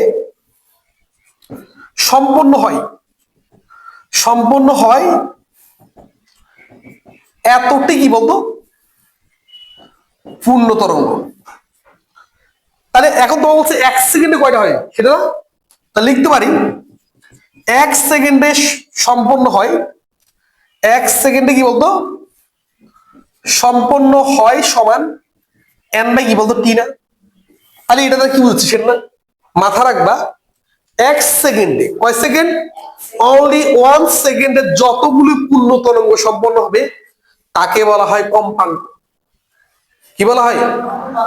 সম্পন্ন হয় এতটি কি বলতো? পূর্ণ তরঙ্গ। তাহলে এখন তোমাকে বলছে 1 সেকেন্ডে কয়টা হয়, সেটা না? তাহলে লিখতে পারি 1 সেকেন্ডে সম্পন্ন হয়, 1 সেকেন্ডে কি বলতো? সম্পন্ন হয় সমান এন বাই কি বলতো? টি না? তাহলে এটা কি বুঝছি সেটা না? মাথা রাখবা 1 সেকেন্ডে কয় সেকেন্ড? অনলি 1 সেকেন্ডে যতগুলো পূর্ণ তরঙ্গ সম্পন্ন হবে তাকে বলা হয় কম্পাঙ্ক। কি বলা হয়?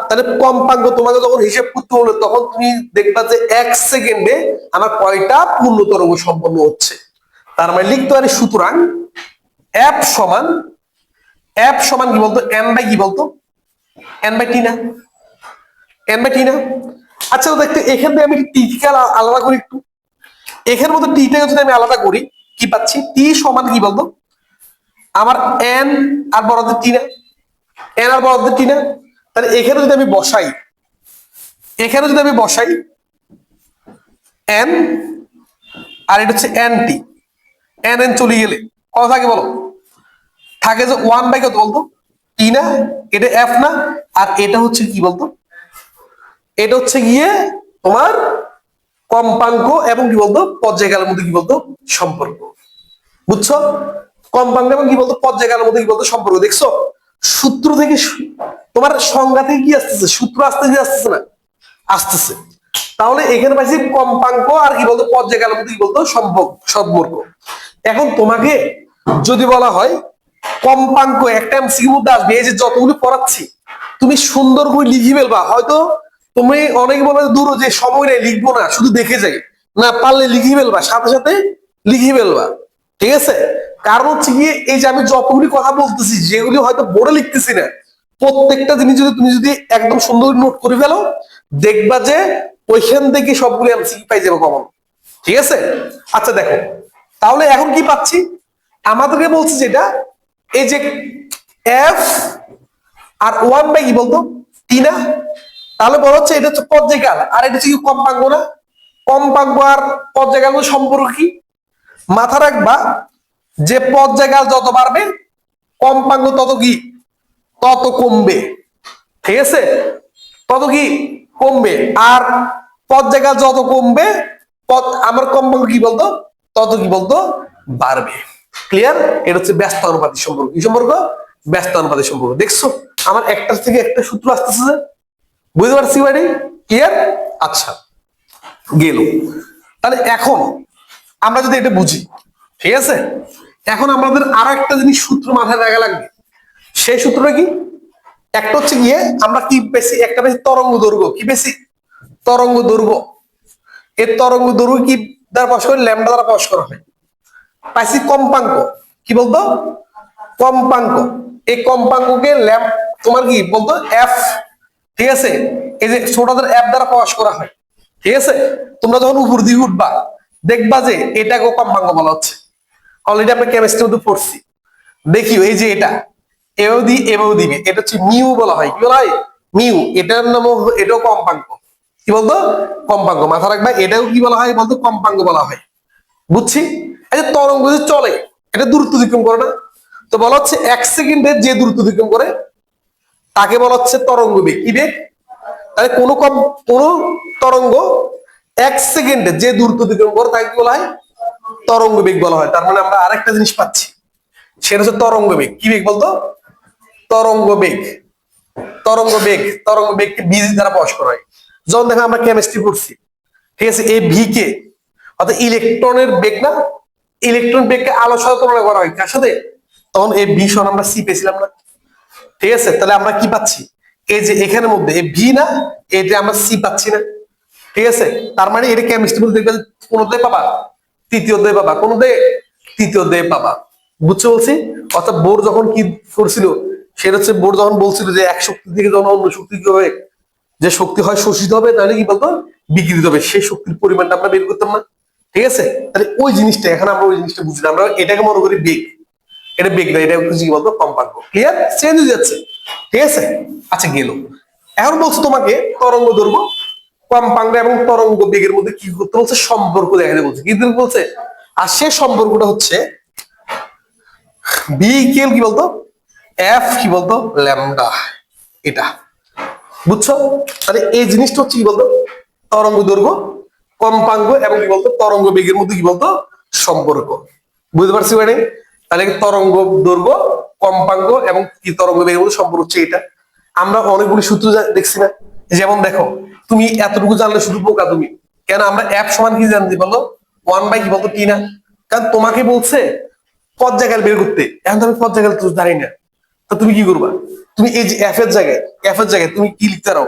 তাহলে কম্পাঙ্ক তোমাকে যখন হিসেব করতে হলো তখন তুমি দেখবা যে 1 সেকেন্ডে আমার কয়টা পূর্ণ তরঙ্গ সম্পন্ন হচ্ছে। তার মানে লিখতে পারি সুতরাং এফ সমান কি বলতো? এন বাই কি বলতো? এন বাই টি না? এন বাই টি না? আচ্ছা দেখতে এখান থেকে আমি টিকে আলাদা করি একটু। এখানের মধ্যে টিটাকে যদি আমি আলাদা করি কি পাচ্ছি? টি সমান কি বলতো? আমার এন আর বড়দের টি না? এন আর বড়দের টি না? তাহলে এখানে যদি আমি বসাই, এন আর এটা হচ্ছে এন টি, এন এন চলে গেলে কত থাকে বলো? থাকে যে 1 বাই কত বলতো? টি না? এটা এফ না? আর এটা হচ্ছে কি বলতো? এটা হচ্ছে গিয়ে তোমার কম্পাঙ্ক এবং কি বলতো? পর্যায়কালের মধ্যে কি বলতো? সম্পর্ক। বুঝছো? কম্পাঙ্ক এবং কি বলতো? পর্যায়কালের মধ্যে কি বলতো? সম্পর্ক। দেখছো সূত্র থেকে তোমার সংজ্ঞা থেকে কি আসতেছে? সূত্র আসতেছে না? আসতেছে। তাহলে এখানে পাইছি কম্পাঙ্ক আর কি বলতো? পর্যায়কালের মধ্যে কি বলতো? সম্পর্ক। এখন তোমাকে যদি বলা হয় কম্পাঙ্ক, একটা এমসিকিউর মধ্যে আসবে এই যে যতগুলো পড়াচ্ছি তুমি সুন্দর করে লিখি ফেলবা। হয়তো তুমি অনেক বলে দূর যে সময় নেই লিখবো না, শুধু দেখে যাই, না পারলে লিখি ফেলবা, সাথে সাথে লিখি ফেলবা। ঠিক আছে? কারণ হচ্ছে গিয়ে এই যে আমি যতগুলি কথা বলতেছি, যেগুলি হয়তো বোর্ডে লিখতেছি না, প্রত্যেকটা জিনিস যদি তুমি যদি একদম সুন্দর নোট করে ফেলো, দেখবা যে ওইখান থেকে সবগুলি এমসিকিউ পাই যাবে কমন। ঠিক আছে? আচ্ছা দেখো, তাহলে এখন কি পাচ্ছি? আমাদেরকে বলছে যেটা এই যে এফ আর ওয়ান বাই কি বলতো টি না, তাহলে বলা হচ্ছে এটা হচ্ছে পর্যায়কাল, আর এটা হচ্ছে কি কম্পাঙ্ক না। কম্পাঙ্ক আর পর্যায়কাল সম্পর্ক কি? মাথা রাখবা যে পর্যায়কাল যত বাড়বে কম্পাঙ্ক তত কি, তত কমবে। ঠিক আছে? তত কি কমবে। আর পর্যায়কাল যত কমবে আমার কম্পাঙ্ক কি বলতো, তত কি বলতো বাড়বে। ক্লিয়ার? এটা হচ্ছে ব্যস্ত অনুপাতিক সম্পর্ক। কি সম্পর্ক? ব্যস্ত অনুপাতিক সম্পর্ক। দেখছো আমার একটার থেকে একটা সূত্র আসতেছে, বুঝতে পারছি বাড়ি? ক্লিয়ার? আচ্ছা গেল। তাহলে এখন আমরা যদি এটা বুঝি, ঠিক আছে, এখন আমাদের আরো একটা জিনিস সূত্র মাথায় রাখা লাগবে। সেই সূত্রটা কি? একটা হচ্ছে গিয়ে আমরা কি পেয়েছি, একটা পেয়েছি তরঙ্গ দৈর্ঘ্য। কি পেয়েছি? তরঙ্গ দৈর্ঘ্য। এর তরঙ্গ দৈর্ঘ্য কি দ্বারা প্রকাশ করে? ল্যামডা দ্বারা প্রকাশ করা হয়। পাইছি কম্পাঙ্ক। কি বলতো? কম্পাঙ্ক। এই কম্পাঙ্ককে ল্যাম তোমার কি বলতো এফ। ঠিক আছে? এই যে ছোটদের এফ দ্বারা প্রকাশ করা হয়। ঠিক আছে? তোমরা যখন উপর দিকে উঠবা দেখবা যে এটাকে কম্পাঙ্ক বলা হচ্ছে। অলরেডি আমরা কেমিস্ট্রির মধ্যে পড়ছি। দেখিও এই যে এটা এও দি এও দিবে, এটা হচ্ছে মিউ বলা হয়। কি বলা হয়? মিউ। এটার নাম, এটাও কম্পাঙ্ক। কি বলতো? কম্পাঙ্ক। মাথা রাখবা এটাও কি বলা হয় বলতো? কম্পাঙ্ক বলা হয়। বুঝছি? এই যে তরঙ্গ যে চলে এটা দূরত্ব অতিক্রম করে না, তো বলা হচ্ছে 1 সেকেন্ডে যে দূরত্ব অতিক্রম করে তাকে বলা হচ্ছে তরঙ্গ বেগ। কি বেগ? তাহলে কোন তরঙ্গ 1 সেকেন্ডে যে দূরত্ব অতিক্রম করে তাকে কি বলা হয়? তরঙ্গ বেগ বলা হয়। তার মানে আমরা আরেকটা জিনিস পাচ্ছি, সেটা হচ্ছে তরঙ্গ বেগ। কি বেগ বলতো? তরঙ্গ বেগ। তরঙ্গ বেগ। তরঙ্গ বেগকে বি দ্বারা প্রকাশ করা হয়। যখন দেখো আমরা কেমিস্ট্রি পড়ছি, ঠিক আছে, এই ভি কে অর্থাৎ ইলেকট্রনের বেগ না, ইলেকট্রন বেগকে আলোর সাথে তুলনা করা হয়। কার সাথে? তখন এই ভি সমান আমরা সি পেয়েছিলাম না? ঠিক আছে? তাহলে আমরা কি পাচ্ছি? এই যে এখানের মধ্যে এই ভি না, এই যে আমরা সি পাচ্ছি না। ঠিক আছে? তার মানে এটা কেমিস্ট্রি বলতে দেখবে কোন অধ্যায় পাবা? তৃতীয় অধ্যায় পাবা। কোন অধ্যায়? তৃতীয় অধ্যায় পাবা। বুঝছো বলছি? অর্থাৎ বোর্ড যখন কি করছিল, সেটা হচ্ছে বোর্ড যখন বলছিল যে এক শক্তি থেকে যখন অন্য শক্তি কি হবে, যে শক্তি হয় শোষিত হবে তাহলে কি বলতো বিকৃত হবে, সেই শক্তির পরিমাণটা আমরা বের করতাম না? ঠিক আছে? তাহলে ওই জিনিসটা এখন আমরা ওই জিনিসটা বুঝি না, আমরা এটাকে মনে করি বেগ। এটা বেগ না, এটা কি বলতো কম্পাঙ্ক। ক্লিয়ার? চেঞ্জ হয়ে যাচ্ছে। ঠিক আছে? আচ্ছা গেল। এখন বলছো তোমাকে তরঙ্গ দৈর্ঘ্য, কম্পাঙ্ক এবং তরঙ্গ বেগের মধ্যে কি করতে বলছে? সম্পর্ক দেখাতে বলছে। কি বলছে? আর সে সম্পর্কটা হচ্ছে বি ইকুয়াল কি বলতো এফ কি বলতো ল্যামডা। এটা বুঝছো? তাহলে এই জিনিসটা হচ্ছে কি বলতো তরঙ্গ দৈর্ঘ্য, কম্পাঙ্ক এবং কি বলতো তরঙ্গ বেগের মধ্যে কি বলতো সম্পর্ক। বুঝতে পারছি মানে? তাহলে তরঙ্গ দৈর্ঘ্য, কম্পাঙ্ক এবং কি তরঙ্গ বেগের মধ্যে সম্পর্ক হচ্ছে এটা। আমরা অনেকগুলি সূত্র দেখছি না? যেমন দেখো, তুমি এতটুকু জানলে শুধু বোকা তুমি। কেন? আমরা এফ সমান কি জানতে বলো? ওয়ান বাই কি বলতো টি না? কারণ তোমাকে বলছে পর্যায়কাল বের করতে, এখন তো আমি পর্যায়কাল তো জানি না, তো তুমি কি করবা? তুমি এই যে এফ এর জায়গায় তুমি কি লিখতে পারো?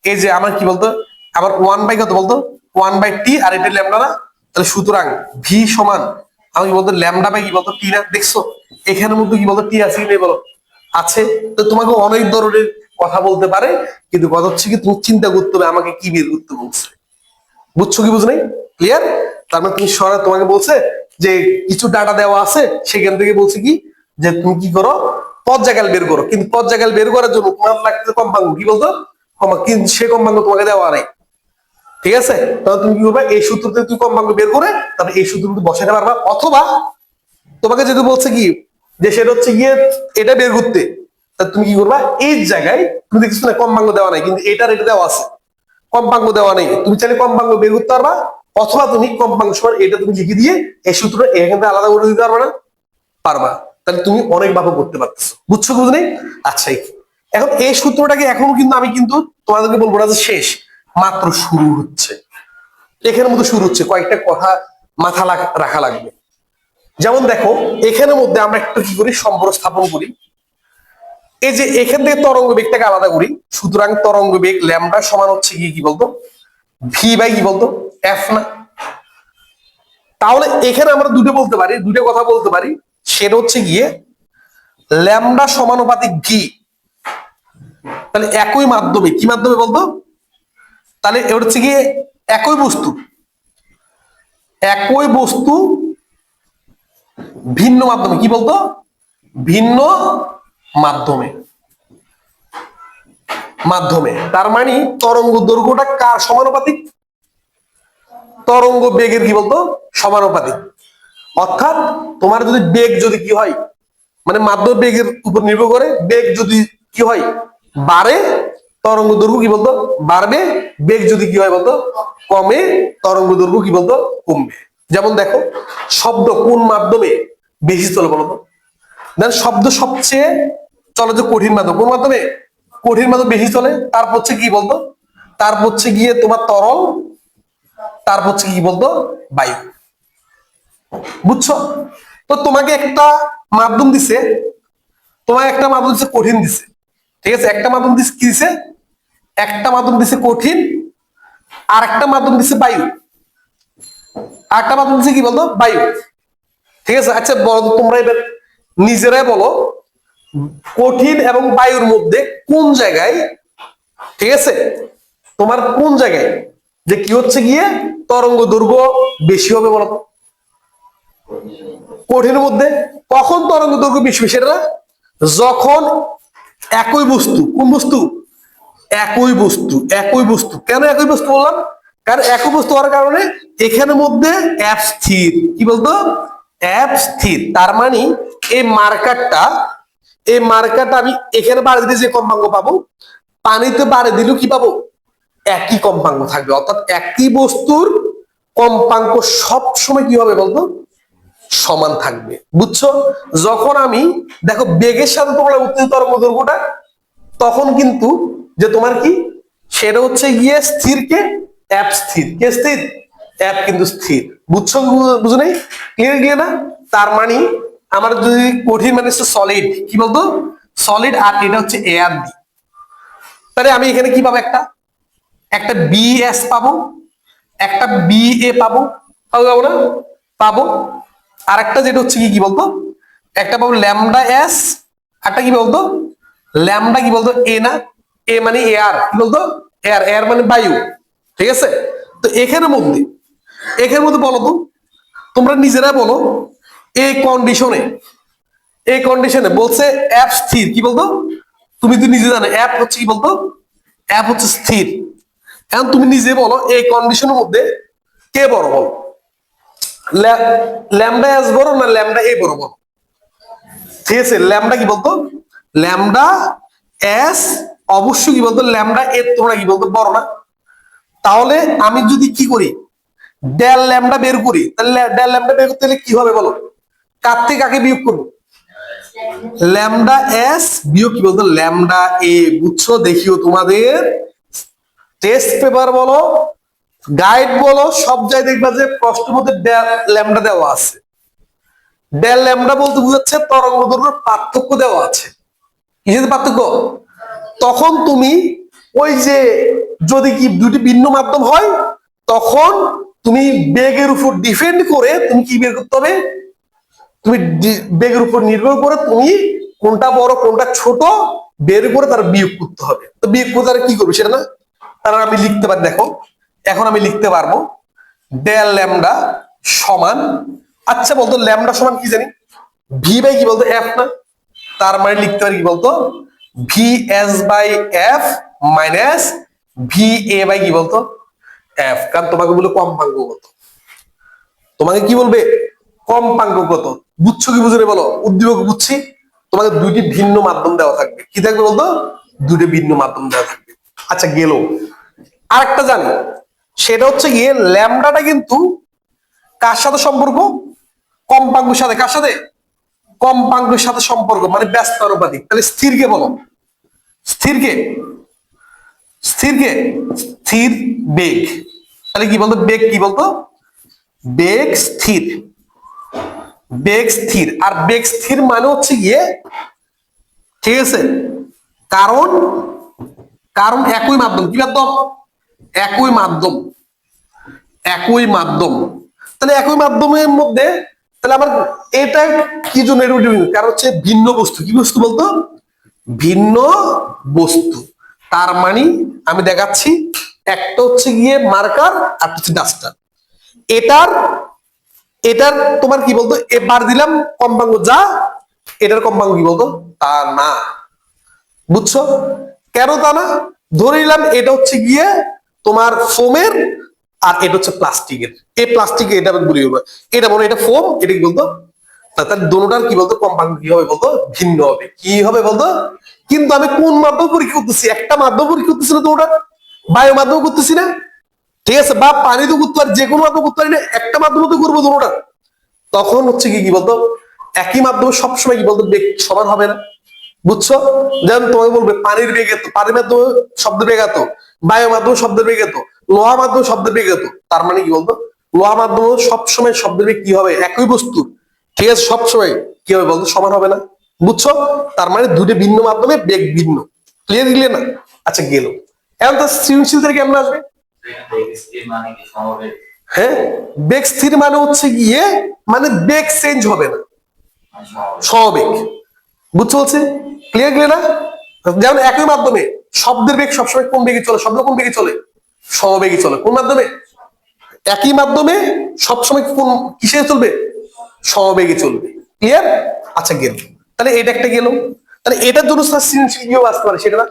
এই যে আমার কি বলতো, আমার ওয়ান বাই কত বলতো? ওয়ান বাই টি, আর এটা ল্যামডা না? তাহলে সুতরাং ভি সমান আমি কি বলতো ল্যামডা বাই কি বলতো টি না? দেখছো এখানের মধ্যে কি বলতো টি আছে কি নেই বলো? আছে। তো তোমাকে অনেক ধরনের কথা বলতে পারে, কিন্তু কথা হচ্ছে কি তুমি চিন্তা করতে হবে আমাকে কি বের করতে বলছে। বুঝছো কি বুঝ নাই? ক্লিয়ার? তার মানে তুমি সরাসরি তোমাকে বলছে যে কিছু ডাটা দেওয়া আছে, সেখান থেকে বলছে কি যে তুমি কি করো পর্যায়কাল বের করো, কিন্তু পর্যায়কাল বের করার জন্য তোমার লাগতে কম্পাঙ্ক। কি বলতো? কিন্তু সে কম্পাঙ্ক তোমাকে দেওয়া নাই। ঠিক আছে? তাহলে তুমি কি করবে? এই সূত্র থেকে তুমি কম্পাঙ্ক বের করে তারপরে এই সূত্র কিন্তু বসাতে পারবা। অথবা তোমাকে যদি বলছে কি যে সেটা হচ্ছে গিয়ে এটা বের করতে, তা তুমি কি করবা? এই জায়গায় তুমি দেখছো না কম্পাঙ্ক দেওয়া নাই, কিন্তু এটার এটা দেওয়া আছে, কম্পাঙ্ক দেওয়া নেই, তুমি চাইলে কম্পাঙ্ক বের করতে পারবা। অথবা তুমি কম্পাঙ্ক সমান এটা তুমি লিখে দিয়ে এই সূত্র এখান থেকে আলাদা করে দিতে পারবা না? পারবা। তাহলে তুমি অনেক ভাবে করতে পারতেছো। বুঝছো বুঝ নেই? আচ্ছা এখন এই সূত্রটাকে এখনো কিন্তু আমি কিন্তু তোমাদেরকে বলবো না যে শেষ, মাত্র শুরু হচ্ছে। এখানের মধ্যে শুরু হচ্ছে, কয়েকটা কথা মাথা রাখা লাগবে। যেমন দেখো এখানের মধ্যে আমরা একটা কি করি সম্পর্ক স্থাপন করি। এই যে এখান থেকে তরঙ্গ বেগটাকে আলাদা করি, সুতরাং তরঙ্গ বেগ ল্যামডা সমান হচ্ছে কি বলতো ভি বাই কি বলতো এফ না। তাহলে এখানে আমরা দুটো বলতে পারি, দুটো কথা বলতে পারি, সেটা হচ্ছে গিয়ে ল্যামডা সমানুপাতিক ভি। তাহলে একই মাধ্যমে, কি মাধ্যমে বলতো, তাহলে এটা হচ্ছে গিয়ে একই বস্তু, একই বস্তু ভিন্ন মাধ্যমে, কি বলতো ভিন্ন মাধ্যমে, মাধ্যমে তার মানে তরঙ্গ দৈর্ঘ্যটা কার সমানুপাতিক, তরঙ্গ বেগের কি বলতো সমানুপাতিক। অর্থাৎ তোমার যদি বেগ যদি কি হয়, মানে মাধ্যম বেগের উপর নির্ভর করে, বেগ যদি কি হয় বাড়ে, তরঙ্গ দৈর্ঘ্য কি বলতো বাড়বে, বেগ যদি কি হয় বলতো কমে, তরঙ্গ দৈর্ঘ্য কি বলতো কমবে। যেমন দেখো শব্দ কোন মাধ্যমে বেশি চলে বলতো, দেন শব্দ সবচেয়ে চলে যে কঠিন মাধ্যম, কোন মাধ্যমে কঠিন মাধ্যম বেশি চলে, তারপর হচ্ছে কি বলতো, তারপর হচ্ছে গিয়ে তোমার তরল, তারপর হচ্ছে কি বলতো বায়ু। বুঝছো? তো তোমাকে একটা মাধ্যম দিছে, তোমার একটা মাধ্যম দিছে কঠিন দিছে, ঠিক আছে, একটা মাধ্যম দিছে কি দিছে, একটা মাধ্যম দিছে কঠিন, আর একটা মাধ্যম দিছে বায়ু, আর একটা মাধ্যম দিছে কি বলতো বায়ু। ঠিক আছে, আচ্ছা বলো তো তোমরা এবার নিজেরাই বলো, কঠিন এবং বায়ুর মধ্যে কোন জায়গায়, ঠিক আছে, তোমার কোন জায়গায় যে কি হচ্ছে গিয়ে তরঙ্গ দৈর্ঘ্য বেশি হবে বলো তো? কঠিনের মধ্যে। কখন তরঙ্গ দৈর্ঘ্য বেশি হবে সেটা, যখন একই বস্তু, কোন বস্তু, একই বস্তু, একই বস্তু, কেন একই বস্তু বললাম, কারণ একই বস্তু হওয়ার কারণে এখানের মধ্যে এফ স্থির, কি বলতো এফ স্থির। তার মানে এই মার্কারটা, এই মার্কারটা আমি এখানে বাড়ি দিলে যে কম্পাঙ্ক পাবো, পানিতে বাড়ি দিলেও কি পাবো একই কম্পাঙ্ক থাকবে। অর্থাৎ একই বস্তুর কম্পাঙ্ক সব সময় কি হবে বলতো সমান থাকবে। বুঝছো? যখন আমি দেখো বেগের সাথে তোমরা উত্তেজিত তরঙ্গ দৈর্ঘ্যটা, তখন কিন্তু যে তোমার কি সেটা হচ্ছে গিয়ে স্থির, কে এফ স্থির, কে স্থির এফ কিন্তু স্থির। বুঝছো? বুঝো নাই? ক্লিয়ার ক্লিয়ার না? তার মানে আমার যদি কঠিন মানে সলিড, কি বলতো সলিড, আর এটা হচ্ছে এয়ার দি, তাহলে আমি এখানে কি পাবো, একটা একটা বিএস পাবো, একটা বি এ পাবো, পাবো না পাবো, আর একটা যেটা হচ্ছে কি বলতো, একটা পাবো ল্যামডা এস, একটা কি বলতো ল্যামডা কি বলতো এ না, এ মানে এয়ার, কি বলতো এয়ার, এয়ার মানে বায়ু। ঠিক আছে, তো এখানের মধ্যে, এখানের মধ্যে বলো তো, তোমরা নিজেরা বলো, এই কন্ডিশনে, এই কন্ডিশনে বলছে অ্যাপ স্থির, কি বলতো তুমি তো নিজে জানো অ্যাপ হচ্ছে কি বলতো, অ্যাপ হচ্ছে স্থির। এখন তুমি নিজে বলো এই কন্ডিশনের মধ্যে কে বড় বলো, ল্যামডা এস বড় না ল্যামডা এ বড় বলো? ঠিক আছে, ল্যামডা কি বলতো ল্যামডা এস, অবশ্যই কি বলতো ল্যামডা এর তোমরা কি বলতো বড় না। তাহলে আমি যদি কি করি ডেল ল্যামডা বের করি, তাহলে ডেল ল্যামডা বের করতে কি হবে বলো, কার থেকে কাকে বিয়োগ করবো, ল্যামডা এস বিয়োগ কি বলতো ল্যামডা এ। বুঝছো? দেখিও তোমাদের টেস্ট পেপার বলো, গাইড বলো, সব জায়গায় দেখবা যে প্রশ্নের মধ্যে ল্যামডা দেওয়া আছে। ডেল ল্যামডা বলতে বুঝাচ্ছে তরঙ্গ দৈর্ঘ্যের পার্থক্য দেওয়া আছে। কিসের পার্থক্য? তখন তুমি ওই যে যদি কি দুটি ভিন্ন মাধ্যম হয়, তখন তুমি বেগের উপর ডিপেন্ড করে তুমি কি বের করতে হবে, তুমি বেগের উপর নির্ভর করে তুমি কোনটা বড় কোনটা ছোট বের করে তার বিয়োগ করতে হবে। তো বিয়োগ করে তারা কি করবে সেটা না, তারা আমি লিখতে পারি, দেখো এখন আমি লিখতে পারবো ডেল ল্যামডা সমান, আচ্ছা বলতো ল্যামডা সমান কি জানি ভি বাই কি বলতো এফ না, তার মানে লিখতে পারি কি বলতো V S by F minus V A by কি বলতো এফ। কারণ তোমাকে বলে কম্পাঙ্ক কত, তোমাকে কি বলবে কম্পাঙ্ক কত। বুঝছো কি বুঝে বলো, উদ্দীপক বুঝছি। তোমাকে দুইটি ভিন্ন মাধ্যম দেওয়া থাকবে, কি থাকবে বলতো দুইটি ভিন্ন মাধ্যম দেওয়া থাকবে। আচ্ছা গেল, আরেকটা জানি, সেটা হচ্ছে গিয়ে ল্যামডাটা কিন্তু কার সাথে সম্পর্ক, কম্পাঙ্কের সাথে, কার সাথে কম্পাঙ্কের সাথে সম্পর্ক, মানে ব্যস্ত আনুপাতিক। তাহলে স্থিরকে বলো, স্থিরকে, স্থিরকে স্থির বেগ, তাহলে কি বলতো বেগ কি বলতো বেগ স্থির, বেগ স্থির। আর বেগ স্থির মানে হচ্ছে গিয়ে, ঠিক আছে, কারণ কারণ একই মাধ্যম, কি মাধ্যম? একই মাধ্যম, একই মাধ্যম। তাহলে একই মাধ্যমের মধ্যে তাহলে আমার এটা কি জন্য কারণ হচ্ছে ভিন্ন বস্তু। কি বস্তু বলতো? ভিন্ন বস্তু। তার মানে আমি দেখাচ্ছি, একটা হচ্ছে গিয়ে মার্কার আর হচ্ছে ডাস্টার। এটার এটার তোমার কি বলতো, এবার দিলাম কম্পাঙ্গ যা, এটার কম্পাঙ্গ কি বলতো তা না। বুঝছো? কেন তা না? ধরে নিলাম এটা হচ্ছে গিয়ে তোমার ফোমের আর এটা হচ্ছে প্লাস্টিকের। এই প্লাস্টিকের এটা বলি, এটা মনে এটা ফোম, এটা কি বলতো, তার দোনোটার কি বলতো কম্পাঙ্গ কি হবে বলতো ভিন্ন হবে। কি হবে বলতো? কিন্তু আমি কোন মাধ্যম পরীক্ষা করতেছি? একটা মাধ্যম পরীক্ষা করতেছি না তো, ওটা বায়ু মাধ্যম করতেছি না, ঠিক আছে? বা পানি তো করতে পারি, যে কোনো মাধ্যম করতে পারি না, একটা মাধ্যম তো করবো দোনোটা। তখন হচ্ছে কি বলতো, একই মাধ্যমে সবসময় কি বলতো বেগ সমান হবে না। বুঝছো? যেমন তোমাকে বলবে পানির বেগ এত, পানির মাধ্যমে শব্দের বেগ এত, বায়ু মাধ্যমে শব্দের বেগ এত, লোহা মাধ্যমে শব্দের বেগ এত। তার মানে কি বলতো, লোহা মাধ্যমে সবসময় শব্দের বেগ কি হবে? একই বস্তু, ঠিক আছে, সবসময় কি হবে বলতো সমান হবে না। বুঝছো? তার মানে দুটো ভিন্ন মাধ্যমে বেগ ভিন্ন। ক্লিয়ার দিলে না? আচ্ছা গেল। এখন তো সৃজনশীল থেকে কেমন আসবে? হ্যাঁ, বেগ স্থির মানে হচ্ছে গিয়ে মানে বেগ চেঞ্জ হবে না, স্বাভাবিক। বুঝতে বলছি? ক্লিয়ার ক্লিয়ার না? যেমন একই মাধ্যমে শব্দের বেগ সবসময় কোন বেগে চলে? শব্দ কোন বেগে চলে? সমবেগে চলে। কোন মাধ্যমে? একই মাধ্যমে সবসময় কোন কিসে চলবে? সমবেগে চলবে। ক্লিয়ার? আচ্ছা গেল। তাহলে এটা একটা গেল। তাহলে এটার জন্য সৃজনশীল কিভাবে আসতে পারে সেটা না?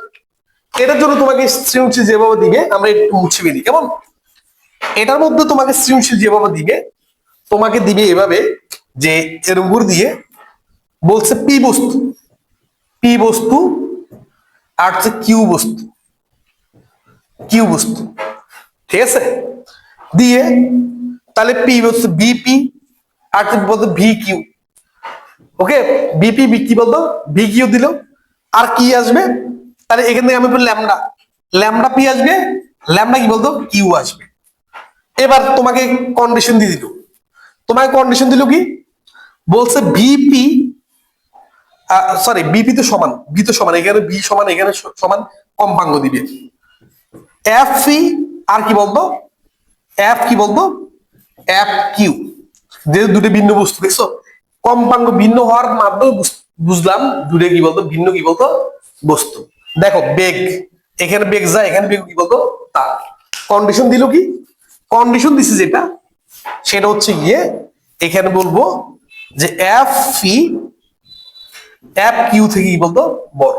এটার জন্য তোমাকে সৃজনশীল যেভাবে দিবে আমরা একটু মুছে ফেলি, কেমন? এটার মধ্যে তোমাকে সৃজনশীল যেভাবে দিবে, তোমাকে দিবে এভাবে যে এরকম করে দিয়ে বলছে পি বস্তু, পি বস্তু আর হচ্ছে কিউ বস্তু, কিউ বস্তু, ঠিক আছে? দিয়ে তাহলে পি বস্তু বিপি আর বলতো ভি কিউ। ওকে, বিপি বি কি বলতো ভি কিউ দিল। আর কি আসবে? তাহলে এখান থেকে আমি বলি ল্যামডা, ল্যামডা পি আসবে, ল্যামডা কি বলতো কিউ আসবে। এবার তোমাকে কন্ডিশন দিয়ে দিল, তোমাকে কন্ডিশন দিল কি? বলছে ভিপি, সরি বিপি তো সমান, বি তো সমান, এখানে বি সমান, এখানে সমান, কম্পাঙ্গ দিবে এফ পি আর কি বলতো এফ কি বলতো এফ কিউ। যেহেতু দুটো ভিন্ন বস্তু, দেখছো কম্পাঙ্গ ভিন্ন হওয়ার মাধ্যমে বুঝলাম দুটো কি বলতো ভিন্ন কি বলতো বস্তু। দেখো বেগ, এখানে বেগ যায়, এখানে বেগ কি বলতো তা। কন্ডিশন দিল কি? কন্ডিশন দিছে যেটা, সেটা হচ্ছে গিয়ে এখানে বলবো যে এফ পি এফ কিউ থেকে কি বলতো বড়,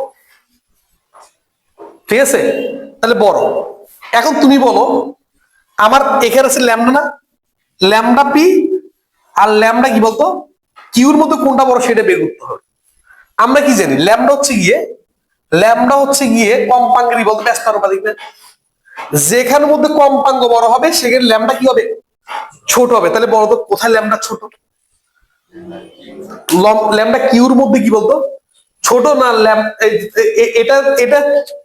ঠিক আছে? তাহলে বড়। এখন তুমি বলো আমার এখানে আছে ল্যামডা না, ল্যামডা পি আর ল্যামডা কি বলতো কিউর মধ্যে কোনটা বড় সেটা বের করতে হবে। আমরা কি জানি ল্যামডা হচ্ছে গিয়ে কম্পাঙ্গেরই বলতো ব্যস্তানুপাতিক না? যেখানের মধ্যে কম্পাঙ্গ বড় হবে সেখানে ল্যামডা কি হবে ছোট হবে। তাহলে বড় তো কোথায় ল্যামডা ছোট? ল্যামডা কিউর মধ্যে কি বলতো ছোট না? এটা এটা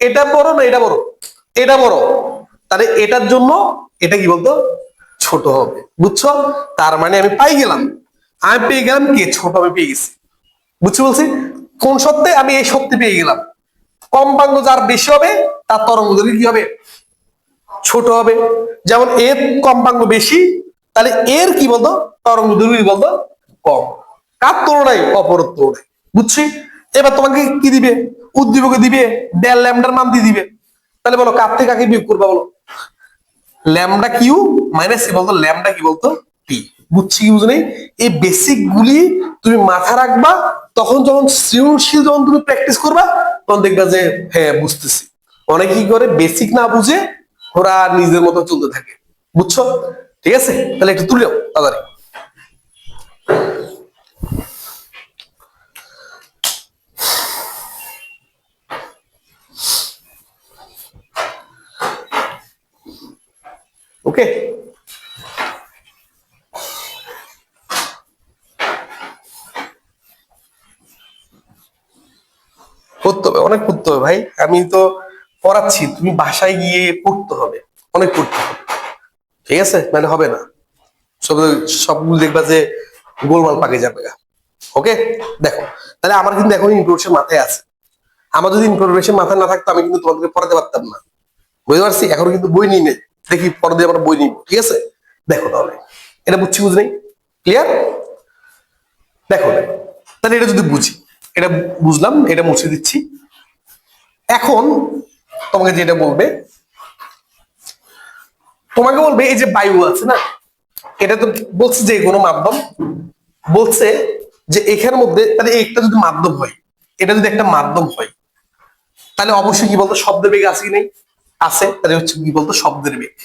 এটা বড় না এটা বড়? এটা বড়। তাহলে এটার জন্য এটা কি বলতো ছোট হবে। বুঝছো? তার মানে আমি পাই গেলাম, আমি পেয়ে গেলাম কি ছোট, আমি পেয়ে গেছি। বুঝছি বলছি? কোন সত্যে? আমি এই সত্যি পেয়ে গেলাম। কম্পাঙ্গ যার বেশি হবে তার তরঙ্গ দৈর্ঘ্য কি হবে ছোট হবে। যেমন এর কম্পাঙ্গ বেশি, তাহলে এর কি বলতো তরঙ্গ দৈর্ঘ্য কি বলতো কম। কার তুলনায়? অপরের তুলনায়। বুঝছি? এবার তোমাকে কি দিবে? উদ্দীপকে দিবে ডেল ল্যামডার মান দিয়ে দিবে। তাহলে বলো কার থেকে কাকে বিয়োগ করবা বলো? ল্যামডা কিউ মাইনাস কি বলতো ল্যামডা কি বলতো পি। বুঝছি কি বুঝ নেই? এই বেসিক গুলি তুমি মাথা রাখবা, তখন যখন সৃজনশীল যখন তুমি প্র্যাকটিস করবা তখন দেখবা যে হ্যাঁ বুঝতেছি। অনেকে কি করে বেসিক না বুঝে ওরা নিজের মতো চলতে থাকে। বুঝছো? ঠিক আছে, তাহলে একটু তুলেও তাড়াতাড়ি। ওকে, করতে হবে, অনেক করতে হবে ভাই। আমি তো পড়াচ্ছি, তুমি বাসায় গিয়ে পড়তে হবে, অনেক পড়তে হবে, ঠিক আছে? মানে হবে না, সব সবগুলো দেখবা যে গোলমাল পাকে যাবে। ওকে, দেখো তাহলে আমার কিন্তু এখন ইন্ট্রোডাকশন মাথায় আছে। আমার যদি ইনফরমেশন মাথায় না থাকতো আমি কিন্তু তোমাদেরকে পড়াতে পারতাম না। বুঝতে পারছি? এখন কিন্তু বই নিয়ে নেই, দেখি পরে দিয়ে আমরা বই নিব। ঠিক আছে, দেখো তাহলে এটা বুঝছি বুঝ নেই, ক্লিয়ার? দেখো তাহলে এটা যদি বুঝি, এটা বুঝলাম, এটা মুছে দিচ্ছি। এখন তোমাকে যেটা বলবে, তোমাকে বলবে এই যে বায়ু আছে না, এটা তো বলছে যে কোনো মাধ্যম, বলছে যে এখানের মধ্যে তাহলে একটা যদি মাধ্যম হয়, এটা যদি একটা মাধ্যম হয়, তাহলে অবশ্যই কি বলতো শব্দের বেগ আছে কি নেই? আছে। তাহলে হচ্ছে কি বলতো শব্দের বেগ,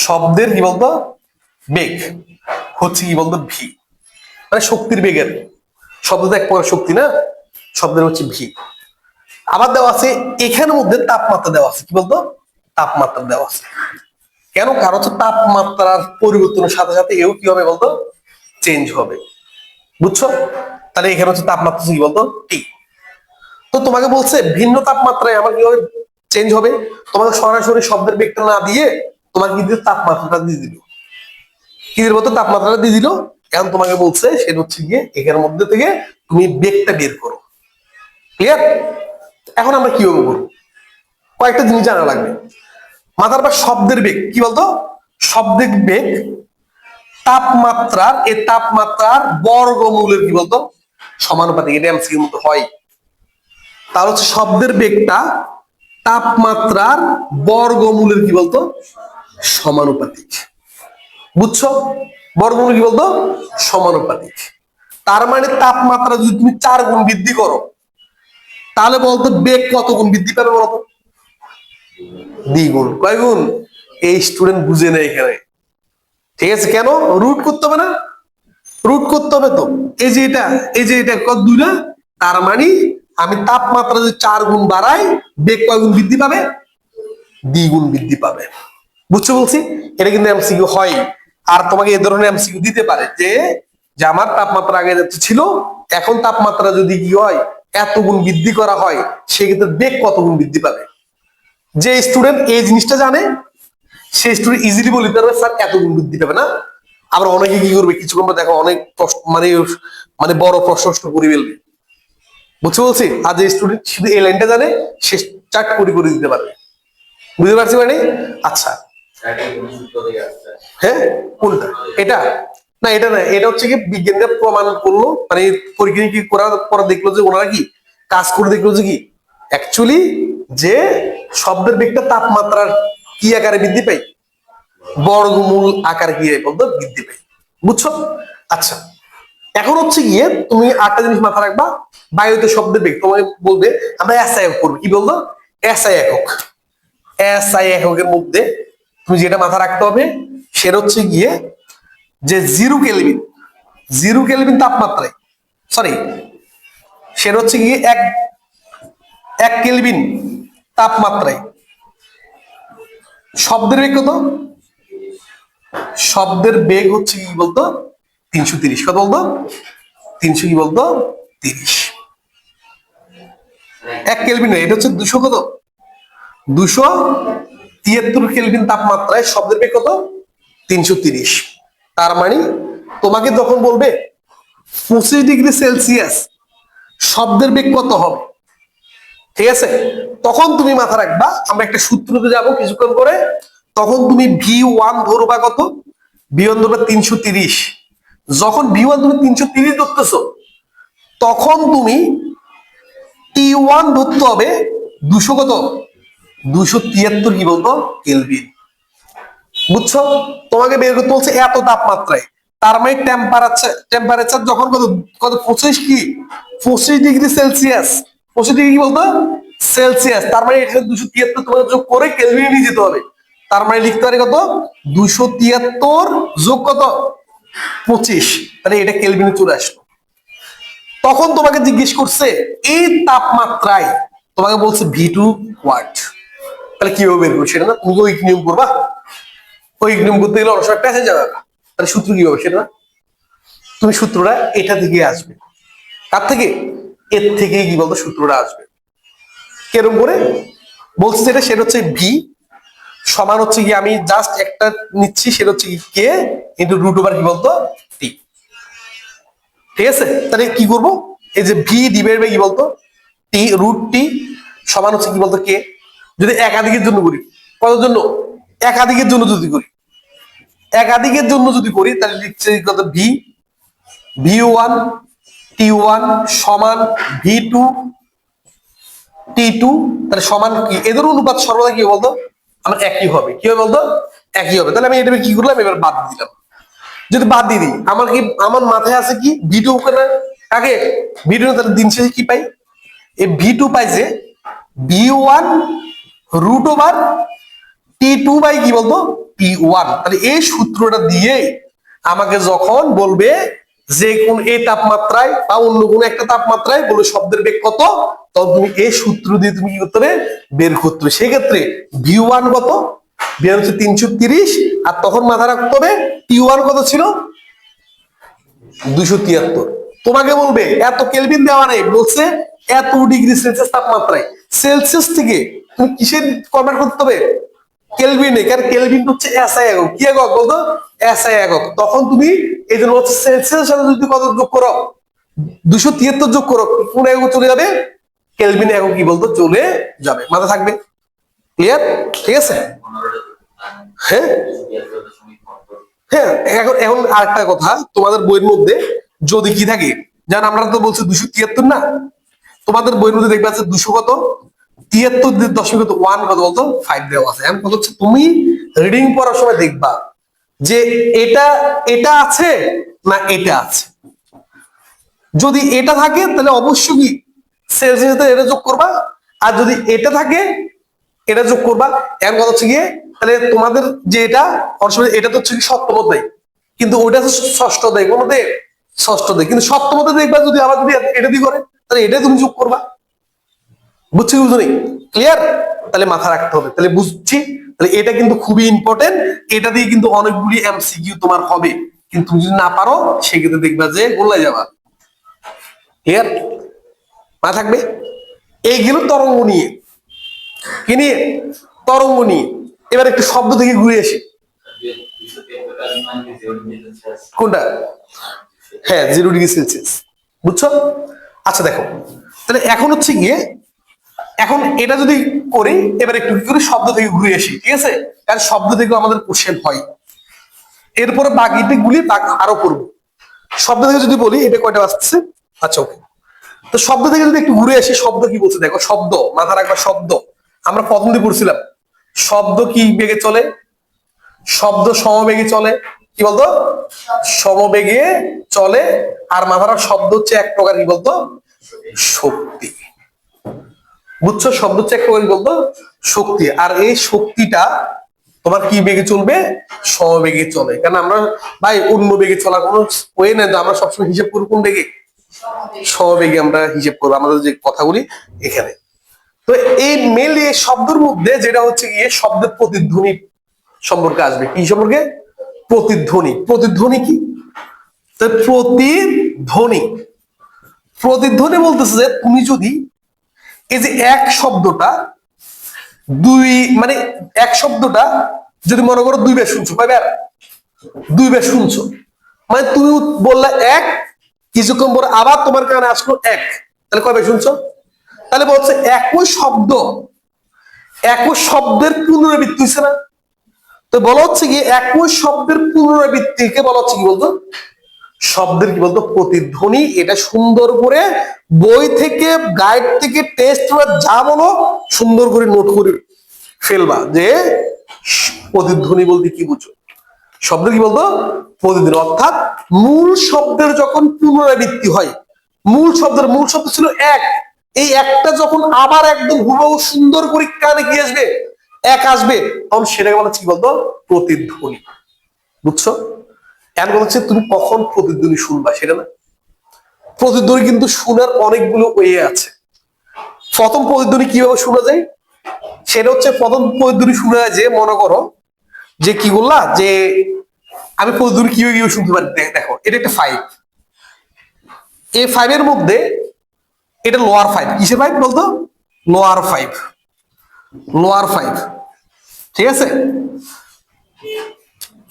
শব্দের কি বলতো বেগ হচ্ছে কি বলতো ভি, মানে শক্তির বেগের। শব্দ তো এক প্রকার শক্তি না, শব্দের হচ্ছে ভি। আবার দেওয়া আছে এখানের মধ্যে তাপমাত্রা দেওয়া আছে, কি বলতো তাপমাত্রা দেওয়া আছে। কেন? কারণ হচ্ছে তাপমাত্রার পরিবর্তনের সাথে সাথে এও কি হবে বলতো চেঞ্জ হবে। বুঝছো? তাহলে এখানে হচ্ছে তাপমাত্রা কি বলতো টি। তো তোমাকে বলছে ভিন্ন তাপমাত্রায় আমার কি হবে চেঞ্জ হবে। তোমাকে সরাসরি শব্দের বেগটা না দিয়ে তোমাকে কিন্তু তাপমাত্রাটা দিয়ে দিল, কি দিল বলতো তাপমাত্রাটা দিয়ে দিল। এখন তোমাকে বলছে সেটা হচ্ছে গিয়ে এখানের মধ্যে থেকে তুমি বেগটা বের করো। ক্লিয়ার? এখন আমরা কিভাবে করবো? কয়েকটা জিনিস জানা লাগবে। মাথার পর শব্দের বেগ কি বলতো, শব্দের বেগ তাপমাত্রার, এই তাপমাত্রার বর্গমূলের কি বলতো সমানুপাতিক। এটা এমসিকিউর মতো হয়। তাহলে হচ্ছে শব্দের বেগটা তাপমাত্রার বর্গমূলের কি বলতো সমানুপাতিক। বুঝছো? বর্গমূল কি বলতো সমানুপাতিক। তার মানে তাপমাত্রা যদি তুমি 4 গুণ বৃদ্ধি করো, তাহলে বলতো বেগ কত গুণ বৃদ্ধি পাবে বলতো? দ্বিগুণ। কয় গুণ? এই স্টুডেন্ট বুঝে নেয় এখানে। ঠিক আছে, কেন? রুট করতে হবে না? রুট করতে হবে তো। এই যে এটা, এই যে এটা কত 2 না, তার মানে আমি তাপমাত্রা যদি 4 গুণ বাড়াই, বেগ কয় গুণ বৃদ্ধি পাবে? দ্বিগুণ বৃদ্ধি পাবে। বুঝছো বলছি? এটা কিন্তু এমসিকিউ হয়। আর তোমাকে এই ধরনের এমসিকিউ দিতে পারে যে যে আমার তাপমাত্রা আগে যাচ্ছে ছিল, এখন তাপমাত্রা যদি কি হয় এত গুণ বৃদ্ধি করা হয়, সেক্ষেত্রে বেগ কত গুণ বৃদ্ধি পাবে। যে স্টুডেন্ট এই জিনিসটা জানে সেই স্টুডেন্ট ইজিলি বলতে পারবে স্যার এত গুণ বৃদ্ধি পাবে না। আবার অনেকে কি করবে কিছুক্ষণ পর দেখো অনেক মানে মানে বড় প্রশ্ন করে ফেলবে। বুঝতে বলছি? আর যে স্টুডেন্ট শুধু এই লাইনটা জানে সে চার্ট করে দিতে পারবে। বুঝতে পারছি মানে? আচ্ছা, হ্যাঁ কোনটা? এটা না, এটা না, এটা হচ্ছে কি বিজ্ঞানীরা প্রমাণ করলো, মানে পরীক্ষা কি করার পর দেখলো যে ওনারা কি কাজ করে দেখলো যে কি অ্যাকচুয়ালি যে শব্দের বেগটা তাপমাত্রার কি আকারে বৃদ্ধি পায়, বর্গমূল আকারে কি বলতো বৃদ্ধি পায়। বুঝছো? আচ্ছা, এখন হচ্ছে গিয়ে তুমি আটটা জিনিস মাথা রাখবা। বায়ুতে শব্দের বেগ তোমাকে বলবে আমরা এসআই একক করবো, কি বলবো এসআই একক। এসআই এককের মধ্যে তুমি যেটা মাথা রাখতে হবে সেটা হচ্ছে গিয়ে যে 0 কেলভিন, 0 কেলভিন তাপমাত্রায়, সরি সেটা হচ্ছে গিয়ে 1 কেলভিন তাপমাত্রায় শব্দের বেগ কত? শব্দের বেগ হচ্ছে কি বলতো 330। কত বলতো? 300 কি বলতো 30। 1 কেলভিন এটা হচ্ছে 200 কত 273 কেলভিন তাপমাত্রায় শব্দের বেগ কত 330। তার মানে তোমাকে যখন বলবে 25 ডিগ্রি সেলসিয়াস শব্দের বেগ কত হবে, ঠিক আছে, তখন তুমি মাথা রাখবা আমরা একটা সূত্রতে যাব কিছুক্ষণ করে। তখন তুমি V1 ধরবা কত? V1 ধরবা 330। যখন V1 তুমি 330 ধরতেছো, তখন তুমি T1 ধরতে হবে 200 কত 273 কি বলতো কেলভিন। বুঝছো? তোমাকে বের করতে বলছে এত তাপমাত্রায়। তার মানে টেম্পারেচার যখন কত কত 25 কি 25 ডিগ্রি সেলসিয়াস, 25 ডিগ্রি কি বলতো সেলসিয়াস। তার মানে এখানে 273 তোমাকে যোগ করে কেলভিনে নিয়ে যেতে হবে। তার মানে লিখতে পারি কত 273 যোগ কত 25, তাহলে এটা কেলভিনে চলে আসলো। তখন তোমাকে জিজ্ঞেস করছে এই তাপমাত্রায়, তোমাকে বলছে V2 ওয়াট। তাহলে কিভাবে বের করবে সেটা না, তুমি ওই নিয়ম করবা। ওই নিয়ম করতে গেলে অনেক সময় প্যাসেজ যাবে। তাহলে সূত্র কি হবে সেটা? তুমি সূত্রটা এটা থেকে আসবে। কার থেকে? এর থেকে কি বলতো সূত্রটা আসবে। কেরম করে বলছে যেটা সেটা হচ্ছে ভি সমান হচ্ছে কি আমি জাস্ট একটা নিচ্ছি সেটা হচ্ছে কি কে ইন্টু রুট ওভার কি বলতো টি। ঠিক আছে, তাহলে কি করবো এই যে ভি ডিভাইড বাই কি বলতো টি রুট টি সমান হচ্ছে কি বলতো কে। যদি একাধিকের জন্য করি, কত জন্য? একাধিকের জন্য যদি করি, একাধিকের জন্য যদি করি তাহলে লিখছে কত ভি ভি1 টি1 সমান ভি2 টি2, তাহলে সমান কি এদের অনুপাত সর্বদা কি বলতো আমার একই হবে। কি হবে বলতো? একই হবে। তাহলে আমি এটা কি করলাম, এবার বাদ দিলাম। যদি বাদ দিয়ে দিই আমার কি, আমার মাথায় আছে কি ভি2 করে আগে ভি2, তাহলে দিন শেষে কি পাই? এই ভি2 পাই যে ভি1 রুট ওভার টি2 বাই কি বলতো টি1। তাহলে এই সূত্রটা দিয়ে আমাকে যখন বলবে যে কোন এই তাপমাত্রায় বা অন্য কোনো একটা তাপমাত্রায় বলে শব্দের বেগ কত, তখন তুমি এই সূত্র দিয়ে তুমি কি করতে হবে, বের করতে হবে। সেক্ষেত্রে ভি1 কত, ভি1 হচ্ছে 330, আর তখন মাথা রাখতে হবে টি1 কত ছিল 273। তোমাকে বলবে এত কেলভিন দেওয়া নেই, বলছে এত ডিগ্রি সেলসিয়াস তাপমাত্রায়, সেলসিয়াস থেকে তুমি কিসের কনভার্ট করতে হবে, কেলভিনে। কারণ কেলভিন হচ্ছে এসআই একক। কি একক বলতো? এসআই একক। তখন তুমি এই জন্য হচ্ছে সেলসিয়াসের সাথে যদি কত যোগ করো, 273 যোগ করো, কোন একক চলে যাবে, কেলভিন একক কি বলতো চলে যাবে। মাথা থাকবে? ক্লিয়ার? ঠিক আছে। হ্যাঁ হ্যাঁ, এখন এখন আরেকটা কথা, তোমাদের বইয়ের মধ্যে যদি কি থাকে জান, আমরা তো বলছি 273 না, তোমাদের বইয়ের মধ্যে দেখবে আছে 200 কত 73.1 কত বলতো 5 দেওয়া আছে। এখন কত হচ্ছে, তুমি রিডিং পড়ার সময় দেখবা যে এটা এটা আছে না এটা আছে। যদি এটা থাকে তাহলে অবশ্যই কি সেলসিয়াস সাথে এটা যোগ করবা, আর যদি এটা থাকে এটা যোগ করবা। এখন কথা হচ্ছে গিয়ে তাহলে তোমাদের যে এটা এটা তো হচ্ছে কি সপ্তম অধ্যায়, কিন্তু ওটা হচ্ছে ষষ্ঠ অধ্যায়, কোনতে ষষ্ঠ অধ্যায়, কিন্তু সপ্তম অধ্যায় দেখবা যদি আবার যদি এটা দিয়ে করে তাহলে এটাই তুমি যোগ করবা। বুঝছি বুঝলি? ক্লিয়ার? তাহলে মাথা রাখতে হবে। তাহলে বুঝছি, তাহলে এটা কিন্তু খুবই ইম্পর্টেন্ট। এটা দিয়ে কিন্তু অনেকগুলি এমসিকিউ তোমার হবে, কিন্তু তুমি যদি না পারো সেক্ষেত্রে দেখবা যে গোল্লায় যাবা। ক্লিয়ার? মাথা থাকবে। এইগুলো তরঙ্গ নিয়ে, কি নিয়ে? তরঙ্গ নিয়ে। এবার একটু শব্দ থেকে ঘুরে আসি। কোনটা? হ্যাঁ, 0°C। বুঝছো? আচ্ছা দেখো, তাহলে এখন হচ্ছে গিয়ে, এখন এটা যদি করি, এবার একটু কি করি শব্দ থেকে ঘুরে আসি। ঠিক আছে? কারণ শব্দ থেকে আমাদের কোশ্চেন হয়, এরপরে বাকিটি গুলি আরো করবো। শব্দ থেকে যদি বলি, এটা কয়টা আসছে? আচ্ছা ওকে, তো শব্দ থেকে যদি একটু ঘুরে আসি, শব্দ কি বলছে দেখো। শব্দ মাথা রাখবা, শব্দ আমরা প্রথম দিয়ে পড়ছিলাম, শব্দ কি বেগে চলে? শব্দ সমবেগে চলে। কি বলতো? সমবেগে চলে। আর মাথার শব্দ হচ্ছে এক প্রকার কি বলতো শক্তি। বুঝছো? শব্দ হচ্ছে এক প্রকার কি বলতো শক্তি। আর এই শক্তিটা তোমার কি বেগে চলবে? সমবেগে চলে। কারণ আমরা ভাই অন্য বেগে চলার কোনো ওয়ে নেই, আমরা সবসময় হিসেব করবো কোন বেগে, সমবেগে আমরা হিসেব করবো আমাদের যে কথাগুলি এখানে। তো এই মেনলি এই শব্দের মধ্যে যেটা হচ্ছে গিয়ে শব্দের প্রতিধ্বনি সম্পর্কে আসবে। কি সম্পর্কে? প্রতিধ্বনি। প্রতিধ্বনি কি? প্রতিধ্বনি, প্রতিধ্বনি বলতেছে যে তুমি যদি এই যে এক শব্দটা দুই, মানে এক শব্দটা যদি মনে করো 2 বার শুনছো, কয়বার? 2 বার শুনছো, মানে তুমি বললা এক, কিছুক্ষণ পরে আবার তোমার কানে আসলো এক, তাহলে কয়বার শুনছো? তাহলে বলছে একই শব্দ, একই শব্দের পুনরাবৃত্তি হচ্ছে না? তো বলা হচ্ছে কি একই শব্দের পুনরাবৃত্তিকে বলা হচ্ছে কি বলতো শব্দের কি বলতো প্রতিধ্বনি। এটা সুন্দর করে বই থেকে, গাইড থেকে, টেস্ট যা বলো সুন্দর করে নোট করে ফেলবা যে প্রতিধ্বনি বলতে কি বুঝো। শব্দ কি বলতো প্রতিধ্বনি, অর্থাৎ মূল শব্দের যখন পুনরাবৃত্তি হয়। মূল শব্দ ছিল এক, এই একটা যখন আবার একদম হুবহু সুন্দর করে কানে কি আসবে, এক আসবে, তখন সেটাকে বলা হচ্ছে কি বলতো প্রতিধ্বনি। বুঝছো? এখন হচ্ছে তুমি কখন প্রতিধ্বনি শুনবা সেটা না। প্রতিধ্বনি কিন্তু শোনার অনেকগুলো ওয়ে আছে। প্রথম প্রতিধ্বনি কিভাবে শোনা যায় সেটা হচ্ছে, প্রথম প্রতিধ্বনি শোনা যায় যে মনে করো যে কি বললা যে আমি প্রতিধ্বনি কিভাবে শুনতে পারি। দেখো এটা একটা 5, এই 5 এর মধ্যে এটা লোয়ার 5। কিসের 5 বলতো? Lower 5, lower 5। ঠিক আছে?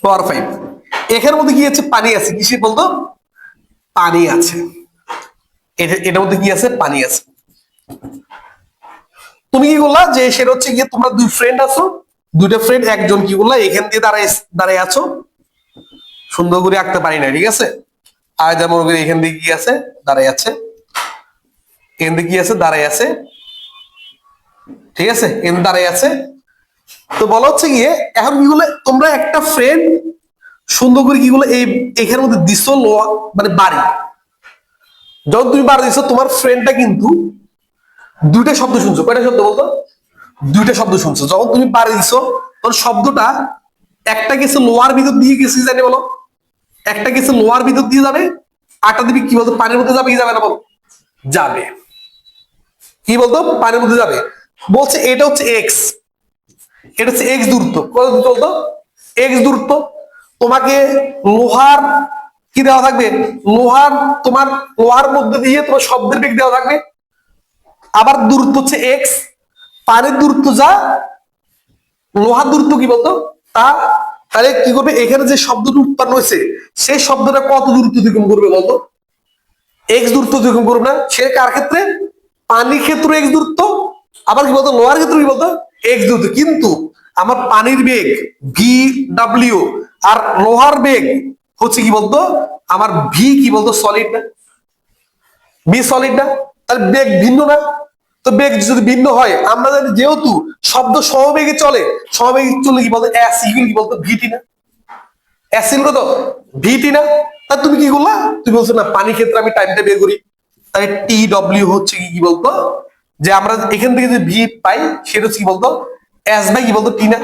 লোয়ার 5, এখানের মধ্যে কি আছে? পানি আছে। কিসে বলতো? পানি আছে। এটার মধ্যে কি আছে? পানি আছে। তুমি কি করলা যে সেটা হচ্ছে গিয়ে তোমরা দুই ফ্রেন্ড আছো, দুইটা ফ্রেন্ড, একজন কি করলা এখান দিয়ে দাঁড়ায় আছো, সুন্দর করে আঁকতে পারি না, ঠিক আছে। আর যেমন করে এখান দিয়ে কি আছে, দাঁড়ায় আছে, এখান দিয়ে কি আছে, দাঁড়ায় আছে, ঠিক আছে, এখানে দাঁড়ায় আছে। তো বলা হচ্ছে গিয়ে এখন কি বলে তোমরা একটা ফ্রেন্ড সুন্দর করে কি বলে এই এখানের মধ্যে দিছো মানে বাড়ি, যখন তুমি বাড়ি দিছো তোমার ফ্রেন্ডটা কিন্তু দুইটা শব্দ শুনছো। কয়টা শব্দ বলতো? দুইটা শব্দ শুনছো। যখন তুমি বাড়ি দিছো তখন শব্দটা একটা গেছে লোয়ার ভিতর দিয়ে গেছে, জানি বলো, একটা গেছে লোয়ার ভিতর দিয়ে যাবে, আটটা দিবি কি বলতো পানির মধ্যে যাবে কি যাবে না বলো? যাবে। কি বলতো? পানির মধ্যে যাবে। বলছে এটা হচ্ছে এক্স, এটা হচ্ছে এক্স দূরত্ব। কত দূরত্ব বলতো? এক্স দূরত্ব। তোমাকে লোহার কি দেওয়া থাকবে? লোহার, তোমার লোহার মধ্যে দিয়ে তোমার শব্দের বেগ দেওয়া থাকবে, আবার দূরত্ব হচ্ছে এক্স, পানির দূরত্ব যা, লোহার দূরত্ব কি বলতো তা। তাহলে কি করবে, এখানে যে শব্দটা উৎপন্ন হয়েছে সেই শব্দটা কত দূরত্ব অতিক্রম করবে বলতো? এক্স দূরত্ব অতিক্রম করবে না। সে কার ক্ষেত্রে? পানির ক্ষেত্রে এক্স দূরত্ব, আবার কি বলতো লোহার ক্ষেত্রে কি বলতো এক্স দূরত্ব। কিন্তু আমার পানির বেগ ভি ডাব্লিউ আর লোহার বেগ হচ্ছে কি বলতো আমার ভি কি বলতো সলিড না, বি সলিড না, তাহলে বেগ ভিন্ন না। তো বেগ যদি ভিন্ন হয় আমরা জানি যেহেতু শব্দ সমবেগে চলে, সমবেগে চলে কি বলতো এস ইকুয়াল কি বলতো ভিটি না, এস ইকুয়াল কত ভিটি না। তা তুমি কি করলা, তুমি বলছো না পানির ক্ষেত্রে আমি টাইমটা বের করি, তাহলে টি ডব্লিউ হচ্ছে কি বলতো যে আমরা এখান থেকে যে ভি পাই সেটা হচ্ছে কি বলতো এস বাই কি বলতো টি না।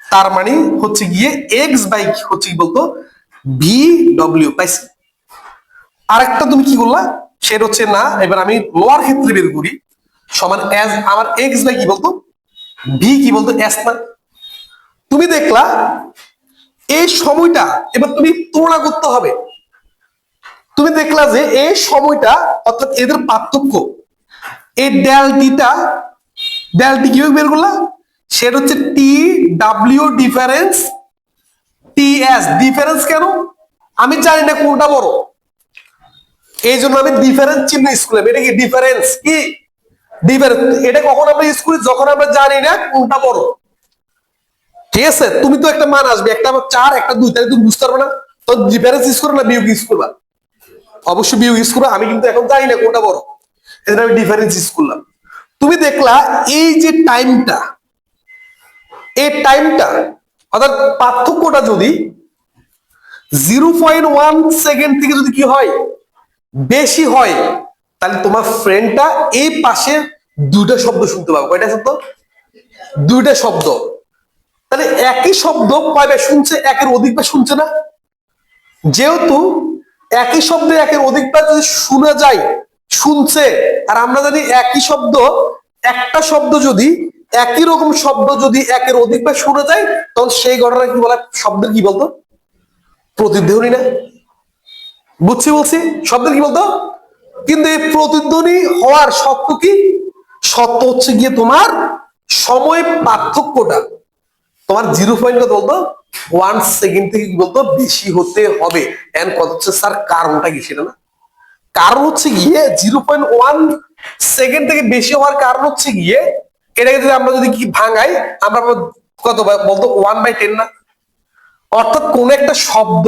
তার মানে হচ্ছে গিয়ে এক্স বাই হচ্ছে কি বলতো ভি ডব্লিউ পাইছি। আরেকটা তুমি কি করলা, সেটা হচ্ছে না এবার আমি লোয়ার ক্ষেত্রে বের করি, সমান এস আমার এক্স বাই কি বলতো ভি কি বলতো এস না। তুমি দেখলা এই সময়টা এবার তুমি তুলনা করতে হবে। তুমি দেখলা যে এই সময়টা অর্থাৎ এদের পার্থক্য, এই ডেল টি কিভাবে বের করলা, সেটা হচ্ছে T W difference T S. Difference কেন? আমি জানি না কোনটা বড়, এই জন্য আমি ডিফারেন্স চিহ্ন ইউজ করলাম। এটা কি ডিফারেন্স? কি ডিফারেন্স? এটা কখন আমরা ইউজ করি? যখন আমরা জানি না কোনটা বড়, ঠিক আছে। তুমি তো একটা মান আসবে, একটা 4 একটা 2, তাহলে তুমি বুঝতে পারবে না, তো ডিফারেন্স ইউজ করবে না বিয়োগ ইউজ করবা? অবশ্যই বিয়োগ ইউজ করবা। আমি কিন্তু এখন জানি না কোনটা বড়, এজন্য আমি ডিফারেন্স ইউজ করলাম। তুমি দেখলা এই যে টাইমটা, এই টাইমটা অর্থাৎ পার্থক্যটা যদি 0.1 সেকেন্ড থেকে যদি কি হয় বেশি হয়, তাহলে তোমার ফ্রেন্ডটা এই পাশে দুইটা শব্দ শুনতে পাবে। কয়টা শব্দ? দুইটা শব্দ। তাহলে একই শব্দ কয়বার শুনছে? একের অধিকবার শুনছে না। যেহেতু একই শব্দ একের অধিকবার যদি শোনা যায়, শুনছে, আর আমরা জানি একই শব্দ, একটা শব্দ যদি একই রকম শব্দ যদি একের অধিকবার শোনা যায় তখন সেই ঘটনা কি বলা, শব্দের কি বলতো প্রতিধ্বনি না। বুঝছি বলছি, শব্দের কি বলতো? কিন্তু এই প্রতিধ্বনি হওয়ার সত্য কি? সত্য হচ্ছে গিয়ে তোমার সময় পার্থক্যটা তোমার 0.1 সেকেন্ড থেকে কি বলতো বেশি হতে হবে। এন্ড কত হচ্ছে স্যার কারণটা কি সেটা না? কারণ হচ্ছে গিয়ে 0.1 সেকেন্ড থেকে বেশি হওয়ার কারণ হচ্ছে গিয়ে এটাকে যদি আমরা যদি কি ভাঙাই আমরা কত বলতো 1/10 না। অর্থাৎ কোন একটা শব্দ,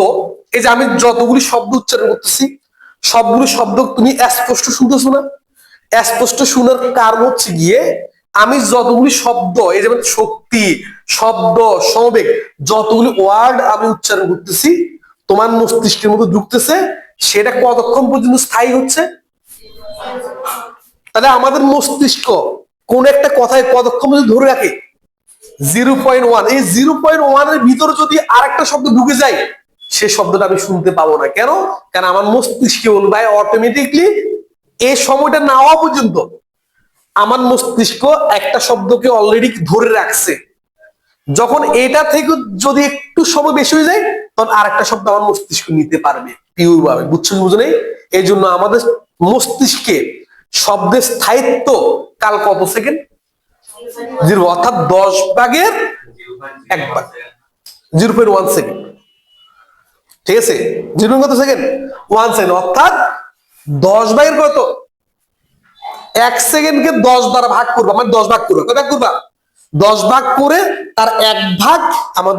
এই যে আমি যতগুলি শব্দ উচ্চারণ করতেছি সবগুলো শব্দ তুমি স্পষ্ট শুনতেছো না? স্পষ্ট শোনার কারণ হচ্ছে গিয়ে আমি যতগুলি শব্দ, এই যেমন শক্তি, শব্দ, সমবেগ, যতগুলি ওয়ার্ড আমি উচ্চারণ করতেছি তোমার মস্তিষ্কের মধ্যে ঢুকতেছে, সেটা কতক্ষণ পর্যন্ত স্থায়ী হচ্ছে? তাহলে আমাদের মস্তিষ্ক কোন একটা কথায় কতক্ষণ পর্যন্ত ধরে রাখে? 0.1। এই 0.1 এর ভিতরে যদি আরেকটা শব্দ ঢুকে যায় সে শব্দটা আমি শুনতে পাবো না। কেন? কারণ আমার মস্তিষ্কে বলবে অটোমেটিকলি এই সময়টা না হওয়া পর্যন্ত আমার মস্তিষ্ক একটা শব্দকে অলরেডি ধরে রাখছে। যখন এটা থেকে যদি একটু সময় বেশি হয়ে যায় তখন আরেকটা শব্দ আমার মস্তিষ্ক নিতে পারবে পিওর ভাবে। বুঝছো বুঝো নেই? এই জন্য আমাদের মস্তিষ্কে শব্দের স্থায়িত্ব কাল কত সেকেন্ড? 0, অর্থাৎ 10/1 0.1 সেকেন্ড। ঠিক আছে, 0 কত সেকেন্ড? 1 সেকেন্ড, অর্থাৎ 10/কত 1 সেকেন্ডকে 10 দ্বারা ভাগ করবা, মানে 10 ভাগ করবা, কয় ভাগ করবা? 10 ভাগ করে তার 1 ভাগ আমার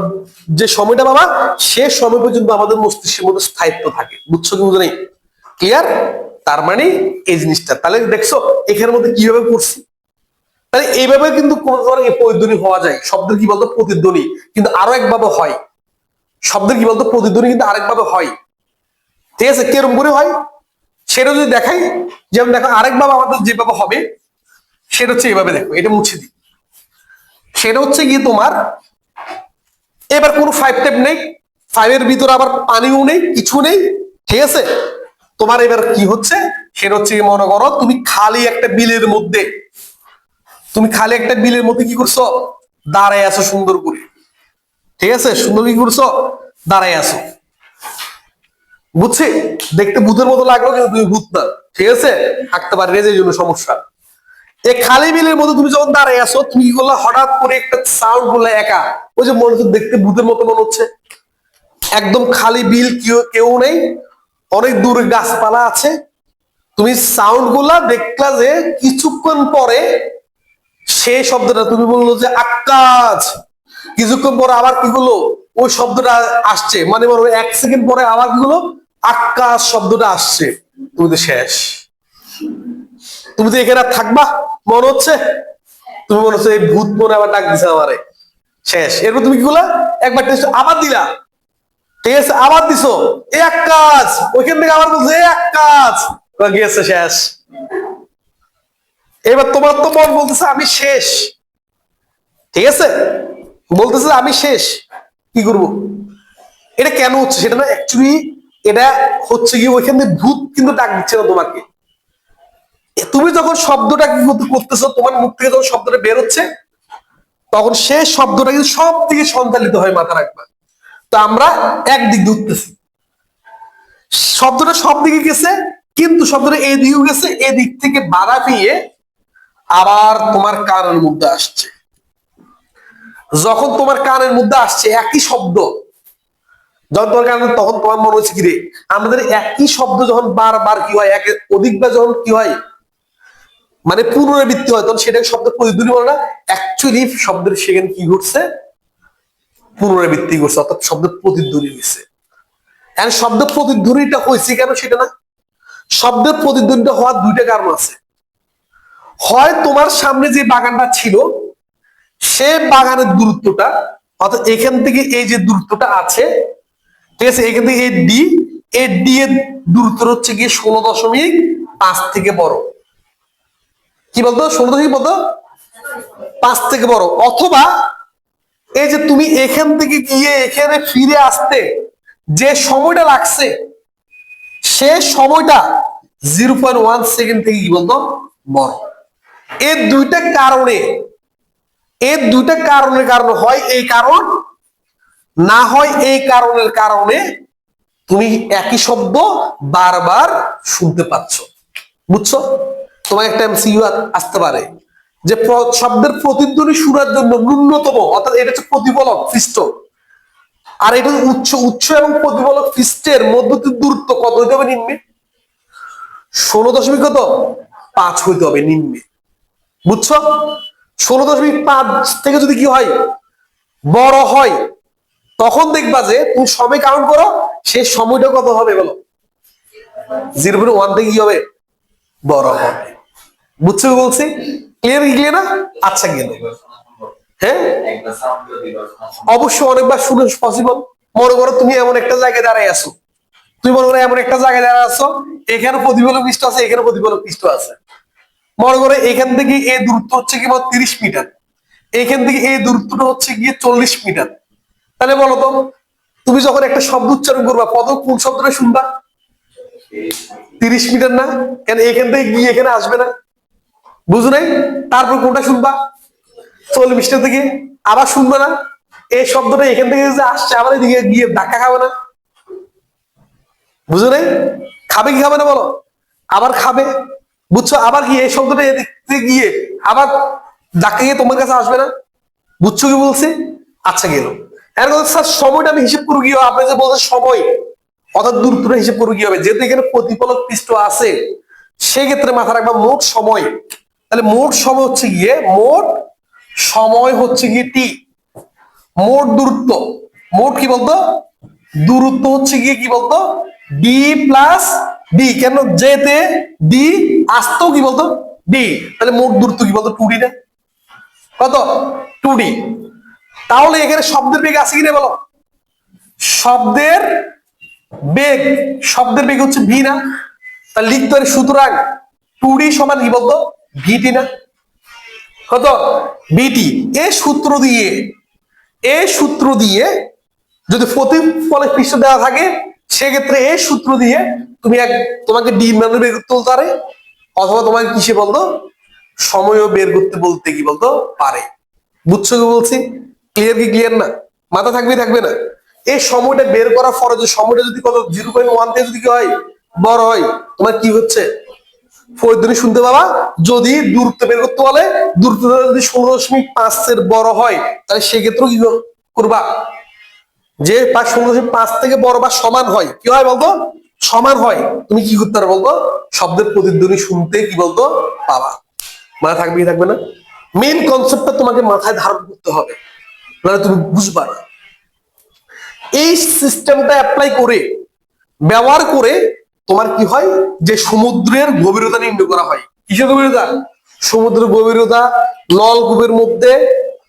যে সময়টা বাবা, সে সময় পর্যন্ত আমাদের মস্তিষ্কের মধ্যে স্থায়িত্ব থাকে। বুঝছো কি বুঝো নাই? ক্লিয়ার? তার মানে এই জিনিসটা তাহলে দেখছো এখানের মধ্যে কিভাবে করছি। তাহলে এইভাবে কিন্তু কোন ধরনের প্রতিধ্বনি হওয়া যায়। শব্দের কি বলতো? প্রতিধ্বনি। কিন্তু আরো একভাবে হয়। শব্দের কি বলতো? প্রতিধ্বনি কিন্তু আরেকভাবে হয়। ঠিক আছে? কিরকম করে হয় সেটা যদি দেখাই, যেমন দেখো আরেকভাবে আমাদের যেভাবে হবে সেটা হচ্ছে এইভাবে, দেখো এটা মুছে দিই। সেটা হচ্ছে গিয়ে তোমার এবার কোনো 5 টেপ নেই, 5 এর ভিতরে আবার পানিও নেই, কিছু নেই। ঠিক আছে? তোমার এবার কি হচ্ছে সেটা হচ্ছে মনে করো তুমি খালি একটা বিলের মধ্যে, কি করছো? দাঁড়ায় আছো সুন্দর করে। ঠিক আছে? সুন্দর কি করছো? দাঁড়ায় আছো। বুঝছি? দেখতে ভূতের মতো লাগলো কিন্তু তুমি ভূত না। ঠিক আছে? থাকতে পারে এই জন্য সমস্যা। এই খালি বিলের মধ্যে তুমি যখন দাঁড়ায় আছো, তুমি কি করলা? হঠাৎ করে একটা সাউন্ড করলে একা, ওই যে মনে হচ্ছে দেখতে ভূতের মতো মনে হচ্ছে। একদম খালি বিল, কেউ নেই, অনেক দূরে গাছপালা আছে। তুমি সাউন্ড গুলা দেখলা যে কিছুক্ষণ পরে সেই শব্দটা তুমি বললো যে আকাশ, কিছুক্ষণ পরে আবার কি হলো ওই শব্দটা আসছে, মানে বলো 1 সেকেন্ড পরে আবার কি হলো আকাশ শব্দটা আসছে। তুমি তো শেষ। তুমি তো এখানে আর থাকবা মনে হচ্ছে, তুমি মনে হচ্ছে এই ভূত মনে আবার ডাক দিছে আমারে। শেষ। এরপর তুমি কি করলা? একবার টেস্ট আবার দিলা। ঠিক আছে? আবার দিছো, এক কাজ, ওইখান থেকে আবার বলছে এক কাজ, গিয়েছে শেষ। এবার তোমার তো মন বলতেছে আমি শেষ। ঠিক আছে? বলতেছে আমি শেষ, কি করব? এটা কেন হচ্ছে সেটা না, অ্যাকচুয়ালি এটা হচ্ছে কি ওইখান থেকে ভূত কিন্তু ডাক দিচ্ছে না তোমাকে। তুমি যখন শব্দটা কি করতেছো, তোমার মুখ থেকে যখন শব্দটা বের হচ্ছে, তখন সেই শব্দটা কিন্তু সব দিকে সঞ্চালিত হয়, মাথা রাখবা। তো আমরা একদিক ধরতেছি, শব্দটা সব দিকে গেছে, কিন্তু শব্দটা এই দিকেও গেছে, এদিক থেকে বাধা পেয়ে আবার তোমার কানের মধ্যে আসছে। যখন তোমার কানের মধ্যে আসছে একই শব্দ, যখন তোমার কানে, তখন তোমার মনে হচ্ছে কি রে, আমাদের একই শব্দ যখন বারবার কি হয়, অধিকবার যখন কি হয়, মানে পুনরাবৃত্তি হয়, তখন সেটাকে শব্দ প্রতিধ্বনি বলে না। অ্যাকচুয়ালি শব্দের সেখানে কি ঘটছে? পুনরাবৃত্তি করছে, অর্থাৎ শব্দের প্রতিধ্বনি হয়েছে। শব্দ প্রতিধ্বনিটা হয়েছে কেন সেটা না, শব্দের প্রতিধ্বনিটা হওয়ার 2টা কারণ আছে। হয় তোমার সামনে যে বাগানটা ছিল সে বাগানের দূরত্বটা, অর্থাৎ এখান থেকে এই যে দূরত্বটা আছে, ঠিক আছে, এখান থেকে এই ডি এর দূরত্ব হচ্ছে গিয়ে 16.5 থেকে বড়। কি বলতো? 16.5 থেকে বড়। অথবা এই যে তুমি এখান থেকে গিয়ে এখানে ফিরে আসতে যে সময়টা লাগছে, সে সময়টা 0.1 সেকেন্ড থেকে কি বলতো বড়। এর দুইটা কারণে, কারণে হয় এই কারণ, না হয় এই কারণের কারণে তুমি একই শব্দ বারবার শুনতে পাচ্ছ। বুঝছো? তোমার একটা এমসিকিউ আসতে পারে যে শব্দের প্রতিধ্বনি শোনার জন্য ন্যূনতম, অর্থাৎ এটা হচ্ছে প্রতিফলক পৃষ্ঠ, আর এটা উৎস এবং প্রতিফলক পৃষ্ঠের মধ্যে দূরত্ব কত হইতে হবে নিম্নে? 16.5 হইতে হবে নিম্নে। বুঝছো? 16.5 থেকে যদি কি হয় বড় হয়, তখন দেখবা যে তুমি সময় কাউন্ট করো, সেই সময়টা কত হবে বলো? 0.1 থেকে কি হবে বড় হবে। বুঝছো বলছি? ক্লিয়ার না? আচ্ছা গেল। হ্যাঁ, অবশ্যই অনেকবার শুনে পসিবল। মনে করো তুমি এমন একটা জায়গায় দাঁড়ায় আছো, এখানে প্রতিফলক পৃষ্ঠ আছে, এখানে প্রতিফলক পৃষ্ঠ আছে। মনে করো এখান থেকে এই দূরত্ব হচ্ছে কি 30 মিটার, এখান থেকে এই দূরত্বটা হচ্ছে গিয়ে 40 মিটার। তাহলে বলো তো, তুমি যখন একটা শব্দ উচ্চারণ করবা, কোন শব্দটা শুনবা? 30 মিটার না? কেন এখান থেকে গিয়ে এখানে আসবে না? বুঝো নাই? তারপর কোনটা শুনবা? 40 মিটার থেকে। আবার শুনবে না এই শব্দটা এখান থেকে যে আসছে, আবার এদিকে গিয়ে ধাক্কা খাবে না? বুঝো নাই? খাবে কি খাবে না বলো? আবার খাবে। বুঝছো? আবার কি এই শব্দটা এদিক থেকে গিয়ে আবার ধাক্কা গিয়ে তোমার কাছে আসবে না? বুঝছো কি বলছি? আচ্ছা গেল। এরকম স্যার সময়টা আমি হিসেব করে গিয়ে, আপনি যে বলছেন সময় অর্থাৎ দূরত্বটা হিসেব করে কি হবে, যেহেতু এখানে প্রতিফলক পৃষ্ঠ আছে, সেক্ষেত্রে মাথা রাখবা মোট সময়, তাহলে মোট সময় হচ্ছে গিয়ে টি, মোট দূরত্ব, মোট কি বলতো দূরত্ব হচ্ছে গিয়ে কি বলতো ডি প্লাস ডি, কেন যেতে ডি আসতো কি বলতো ডি, তাহলে মোট দূরত্ব কি বলতো 2d না, কত 2d। তাহলে এখানে শব্দের বেগ আছে কিনা বলো, শব্দের বেগ হচ্ছে ভি না, তাহলে লিখতে পারি সুতরাং 2d সমান কি বলতো ভিটি না, কত ভিটি। এই সূত্র দিয়ে যদি প্রতিফলক পৃষ্ঠ দেওয়া থাকে সেক্ষেত্রে এই সূত্র দিয়ে তোমাকে ডি মানের বের করতে বলতে পারে, অথবা তোমাকে কিসে বলতো সময়ও বের করতে বলতে কি বলতো পারে। বুঝছো কি বলছি, ক্লিয়ার না, মাথা থাকবে না। এই সময়টা বের করার পরে যে সময়টা যদি কত 0.1 থেকে যদি কি হয় বড় হয়, তোমার কি হচ্ছে প্রয়োজনীয় শুনতে পাবা। যদি দূরত্ব বের করতে বলে, দূরত্ব যদি 16.5 এর বড় হয় তাহলে সেক্ষেত্রে কি করবা, যে 16.5 থেকে বড় বা সমান হয়, কি হয় বলতো সমান হয়, তুমি কি করতে পারো বলতো শব্দের প্রতিধ্বনি শুনতে কি বলতো পাবা। মাথা থাকবে না, মেইন কনসেপ্টটা তোমাকে মাথায় ধারণ করতে হবে, নাহলে তুমি বুঝবা না। এই সিস্টেমটা অ্যাপ্লাই করে ব্যবহার করে তোমার কি হয় যে সমুদ্রের গভীরতা নির্ণয় করা হয়। কিসের গভীরতা, সমুদ্রের গভীরতা, নলকূপের মধ্যে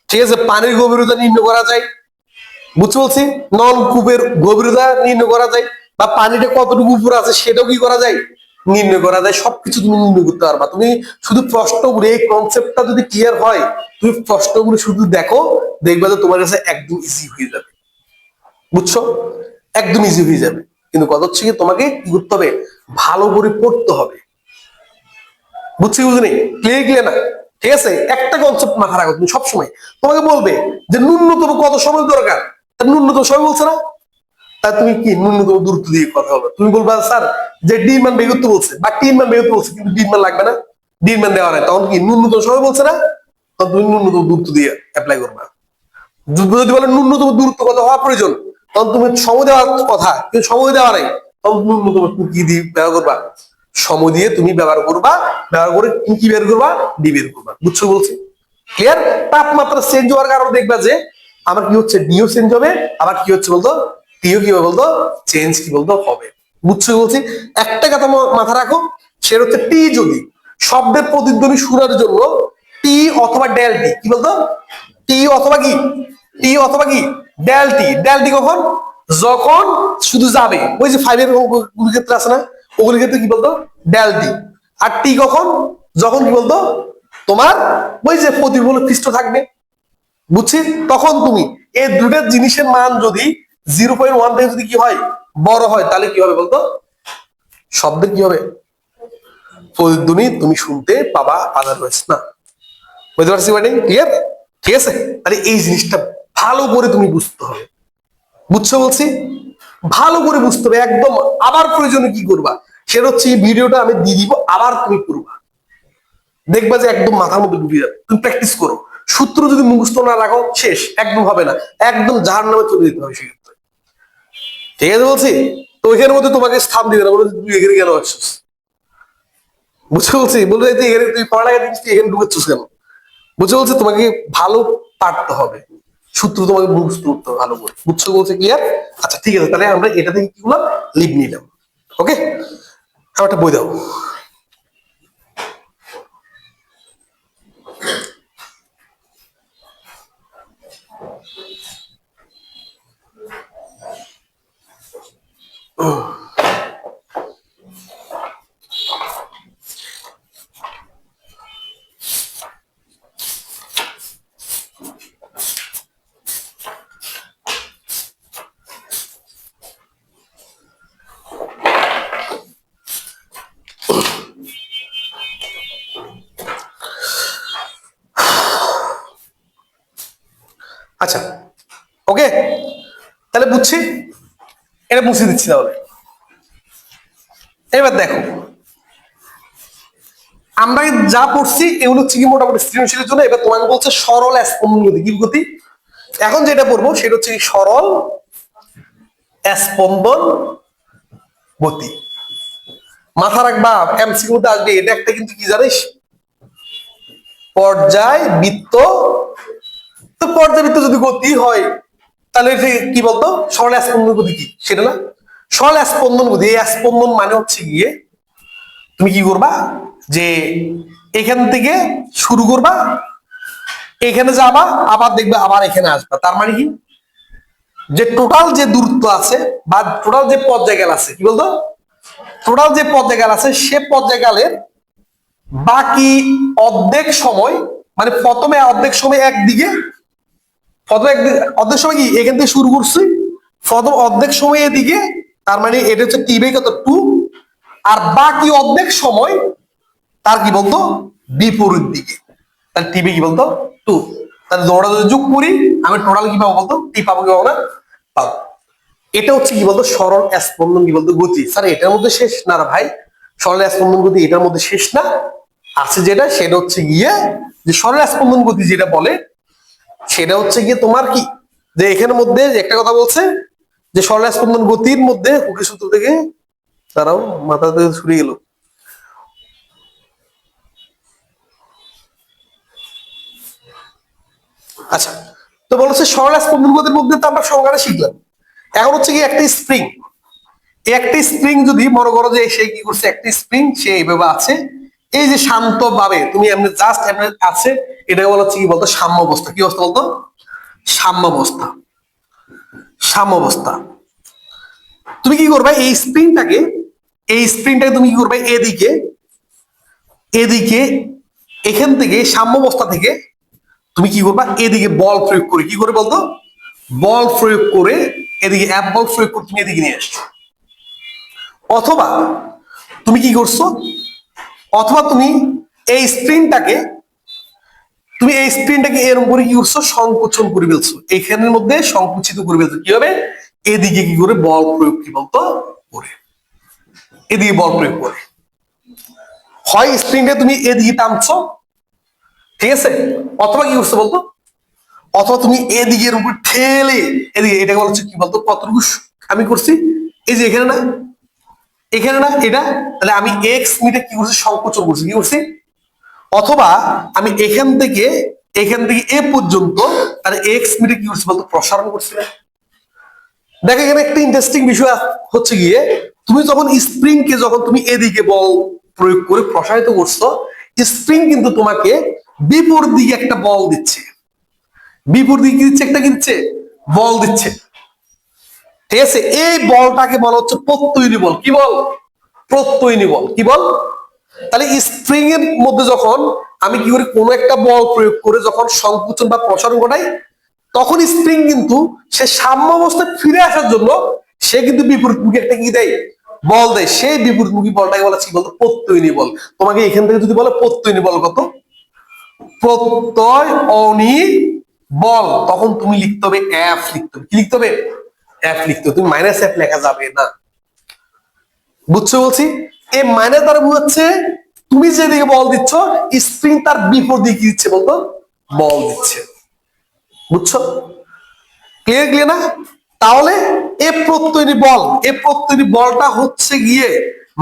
ঠিক আছে পানির গভীরতা নির্ণয় করা যায়, বুঝতে বলছি, নলকূপের গভীরতা নির্ণয় করা যায়, বা পানিটা কতটুকু উপরে আছে সেটাও কি করা যায় নির্ণয় করা যায়, সবকিছু তুমি নির্ণয় করতে পারবা। তুমি শুধু প্রশ্নগুলো, এই কনসেপ্টটা যদি ক্লিয়ার হয়, তুমি প্রশ্নগুলো শুধু দেখো, দেখবা যে তোমার কাছে একদম ইজি হয়ে যাবে, বুঝছো, একদম ইজি হয়ে যাবে। কিন্তু কথা হচ্ছে কি তোমাকে কি করতে হবে, ভালো করে পড়তে হবে, বুঝনি, ক্লিয়ার না, ঠিক আছে। একটা কনসেপ্ট মাথা রাখো তুমি সবসময়, তোমাকে বলবে যে ন্যূনতম কত সময় দরকার, ন্যূনতম সময় বলছে না, তা তুমি কি ন্যূনতম দূরত্ব দিয়ে কথা হবে, তুমি বলবা স্যার যে ডি মান বের করতে বলছে বা টি মান বের করতে বলছে, কিন্তু ডি মান লাগবে না, ডি মান দেওয়া নাই, তখন কি ন্যূনতম সময় বলছে না, তখন তুমি ন্যূনতম দূরত্ব দিয়ে অ্যাপ্লাই করবা। যদি বলে ন্যূনতম দূরত্ব কত হওয়া প্রয়োজন, তখন তুমি সময় দেওয়ার কথা, কিন্তু সময় দেওয়া নাই, তখন ন্যূনতম কি দিয়ে ব্যবহার করবা, সময় দিয়ে তুমি ব্যবহার করে কি বের করবা, ডি বের করবা। বুঝছো বলছি, ক্লিয়ার। তাপমাত্রা চেঞ্জ হওয়ার কারণে দেখবা যে আমার কি হচ্ছে ডিও চেঞ্জ হবে, আবার কি হচ্ছে বলতো টিও কি হবে বলতো চেঞ্জ কি বলতো হবে। বুঝছো বলছি, একটা কথা মাথা রাখো, সেটা হচ্ছে টি যদি শব্দের প্রতিধ্বনি শোনার জন্য টি অথবা ডেল টি, কি বলতো টি অথবা কি ডেল টি কখন, যখন শুধু যাবে, ওই যে 5 এর ক্ষেত্রে আছে না, ওগুলোর ক্ষেত্রে কি বলতো ডেল টি। আর টি কখন, যখন কি বলতো তোমার ওই যে প্রতিফলক পৃষ্ঠ থাকবে, বুঝছি, তখন তুমি এই দুটো জিনিসের মান যদি 0.1 থেকে যদি কি হয় বড় হয়, তাহলে কি হবে বলতো শব্দের কি হবে প্রতিধ্বনি তুমি শুনতে পাবা, আদারওয়াইজ না। বুঝতে পারছি মানে ক্লিয়ার, ঠিক আছে। তাহলে এই জিনিসটা ভালো করে তুমি বুঝতে হবে, বুঝছো বলছি, ভালো করে বুঝতে হবে একদম। আবার প্রয়োজনে কি করবা, সেটা হচ্ছে এই ভিডিওটা আমি দিয়ে দিব, আবার তুমি করবা, দেখবা যে একদম মাথার মধ্যে ঢুকে যাবে। তুমি প্র্যাকটিস করো, সূত্র যদি মুখস্থ না রাখো শেষ, একদম হবে না, একদম জাহান্নামে চলে যেতে হবে সেক্ষেত্রে, ঠিক আছে বলছি। তো ওইখানের মধ্যে তোমাকে স্থান দিবে না, বলে তুই এখানে কেন আসছিস, বুঝতে বলছি, বলবে এখানে তুই পড়ালেখা দিচ্ছিস, এখানে ঢুকেছিস কেন, বুঝতে বলছি। তোমাকে ভালো পারতে হবে, সূত্র তোমাকে মুখস্থ করতে হবে ভালো করে, বুঝছো বলছে ক্লিয়ার। আচ্ছা ঠিক আছে, তাহলে আমরা এটা থেকে কি করলাম, লিভ নিলাম, ওকে। আমার একটা বই দাও। আচ্ছা ওকে, তাহলে বুঝছি, এটা মুছে দিচ্ছি তাহলে। এবার দেখো আমরা যা পড়ছি এগুলো হচ্ছে কি মোটামুটি সৃজনশীলের জন্য। এবার তোমাকে বলছে সরল স্পন্দন গতি, কি গতি, এখন যেটা পড়বো সেটা হচ্ছে সরল স্পন্দন গতি। মাথা রাখবা, এমসিকিউ তে আসবে, এটা একটা কিন্তু কি জানিস, পর্যায়বৃত্ত। তো পর্যায়বৃত্ত যদি গতি হয় তাহলে কি বলতো, সরল স্পন্দন গতি কি সেটা না, সরল স্পন্দন গতি। এই স্পন্দন মানে হচ্ছে গিয়ে তুমি কি করবা, যে এখান থেকে শুরু করবা, এখানে যাবা, আবার দেখবে আবার এখানে আসবা। তার মানে কি, যে টোটাল যে দূরত্ব আছে বা টোটাল যে পর্যায়কাল আছে, কি বলতো, টোটাল যে পর্যায়কাল আছে সে পর্যায়কালের বাকি অর্ধেক সময়, মানে প্রথমে অর্ধেক সময় একদিকে, প্রথম অর্ধেক সময় কি এখান থেকে শুরু করছি, প্রথম অর্ধেক সময় এদিকে, তার মানে এটা হচ্ছে টি বাই কত 2, আর বাকি অর্ধেক সময় তার কি বলতো বিপরীত দিকে, তাহলে টি বাই কি বলতো 2। তাহলে দৌড়া যদি যোগ করি আমি টোটাল কি পাবো বলতো, টি পাবো কি পাবো না, পাবো। এটা হচ্ছে কি বলতো সরল স্পন্দন কি বলতো গতি। স্যার এটার মধ্যে শেষ না রে ভাই, সরল স্পন্দন গতি এটার মধ্যে শেষ না, আছে যেটা সেটা হচ্ছে গিয়ে যে সরল স্পন্দন গতি যেটা বলে সেটা হচ্ছে গিয়ে তোমার কি, যে এখানের মধ্যে যে একটা কথা বলছে যে সরল স্পন্দন গতির মধ্যে হুকের সূত্র থেকে, তারাও মাথা থেকে ছুড়ে গেল। আচ্ছা, তো বলছে সরল স্পন্দন গতির মধ্যে তো আমরা সংজ্ঞাটা শিখলাম। এখন হচ্ছে কি একটা স্প্রিং, একটা স্প্রিং যদি মনে করো যে সে কি করছে, একটা স্প্রিং সে এইভাবে আছে, এই যে শান্ত ভাবে তুমি এমনি জাস্ট এমনি আছে, এটা বলা হচ্ছে কি বলতো সাম্যাবস্থা। কি অবস্থা বলতো, সাম্যাবস্থা। সাম্যাবস্থা। তুমি কি করবে, এই স্প্রিংটাকে, এই স্প্রিংটাকে তুমি কি করবে, এদিকে, এদিকে এখান থেকে সাম্যাবস্থা থেকে তুমি কি করবা, এদিকে বল প্রয়োগ করে, কি করে বলতো, বল প্রয়োগ করে এদিকে এক বল প্রয়োগ করে তুমি এদিকে নিয়ে আসছো। অথবা তুমি কি করছো, অথবা তুমি এই স্প্রিংটাকে, তুমি এই স্প্রিংটাকে এরকম করে কি করছো, সংকোচন করে ফেলছো, এখানের মধ্যে সংকুচিত করে ফেলছো। কি হবে, এদিকে কি করে বল প্রয়োগ কি বলতো করে, এদিকে বল প্রয়োগ করে, হয় স্প্রিংটা তুমি এদিকে টানছো, ঠিক আছে, অথবা কি করছো বলতো, অথবা তুমি এদিকের উপর ঠেলে এদিকে, এটাকে বলা হচ্ছে কি বলতো কতটুকু আমি করছি, এই যে এখানে না, এখানে না এটা, তাহলে আমি এক্স মিটার কি করছি, সংকোচন করছি, কি করছি, অথবা আমি এখান থেকে এ পর্যন্ত তাহলে এক্স মিটার কি করছি বলতো প্রসারণ করছি না। দেখো এখানে একটা ইন্টারেস্টিং বিষয় হচ্ছে গিয়ে, তুমি যখন স্প্রিং কে যখন তুমি এদিকে বল প্রয়োগ করে প্রসারিত করছো, স্প্রিং কিন্তু তোমাকে বিপরীত দিকে একটা বল দিচ্ছে, বিপরীত দিকে কি দিচ্ছে, একটা কি দিচ্ছে, বল দিচ্ছে, ঠিক আছে। এই বলটাকে বলা হচ্ছে প্রত্যয়নী বল। কি বল, প্রত্যয়নী বল। কি বল, তাহলে স্প্রিং এর মধ্যে যখন আমি কি করি, কোনো একটা বল প্রয়োগ করে যখন সংকুচন বা প্রসারণ ঘটাই, তখন স্প্রিং কিন্তু সে সাম্য অবস্থায় ফিরে আসার জন্য সে কিন্তু বিপরীতমুখী একটা কি দেয়, বল দেয়। সেই বিপরীতমুখী বলটাকে বলা কি বলতো প্রত্যয়নী বল। তোমাকে এখান থেকে যদি বলে প্রত্যয়নী বল কত, প্রত্যয়নী বল, তখন তুমি লিখতে হবে এফ, লিখতে হবে কি, লিখতে হবে এফ লিখতে হবে, তুমি মাইনাস এফ লেখা যাবে না। বুঝছো বলছি, এই মাইনাস দ্বারা বুঝাচ্ছে তুমি যেদিকে বল দিচ্ছ স্প্রিং তার বিপরীত দিকে কি দিচ্ছে বলতো, বল দিচ্ছে। বুঝছো, ক্লিয়ার, ক্লিয়ার না। তাহলে এ প্রত্যয়নী বল, এ প্রত্যয়নী বলটা হচ্ছে গিয়ে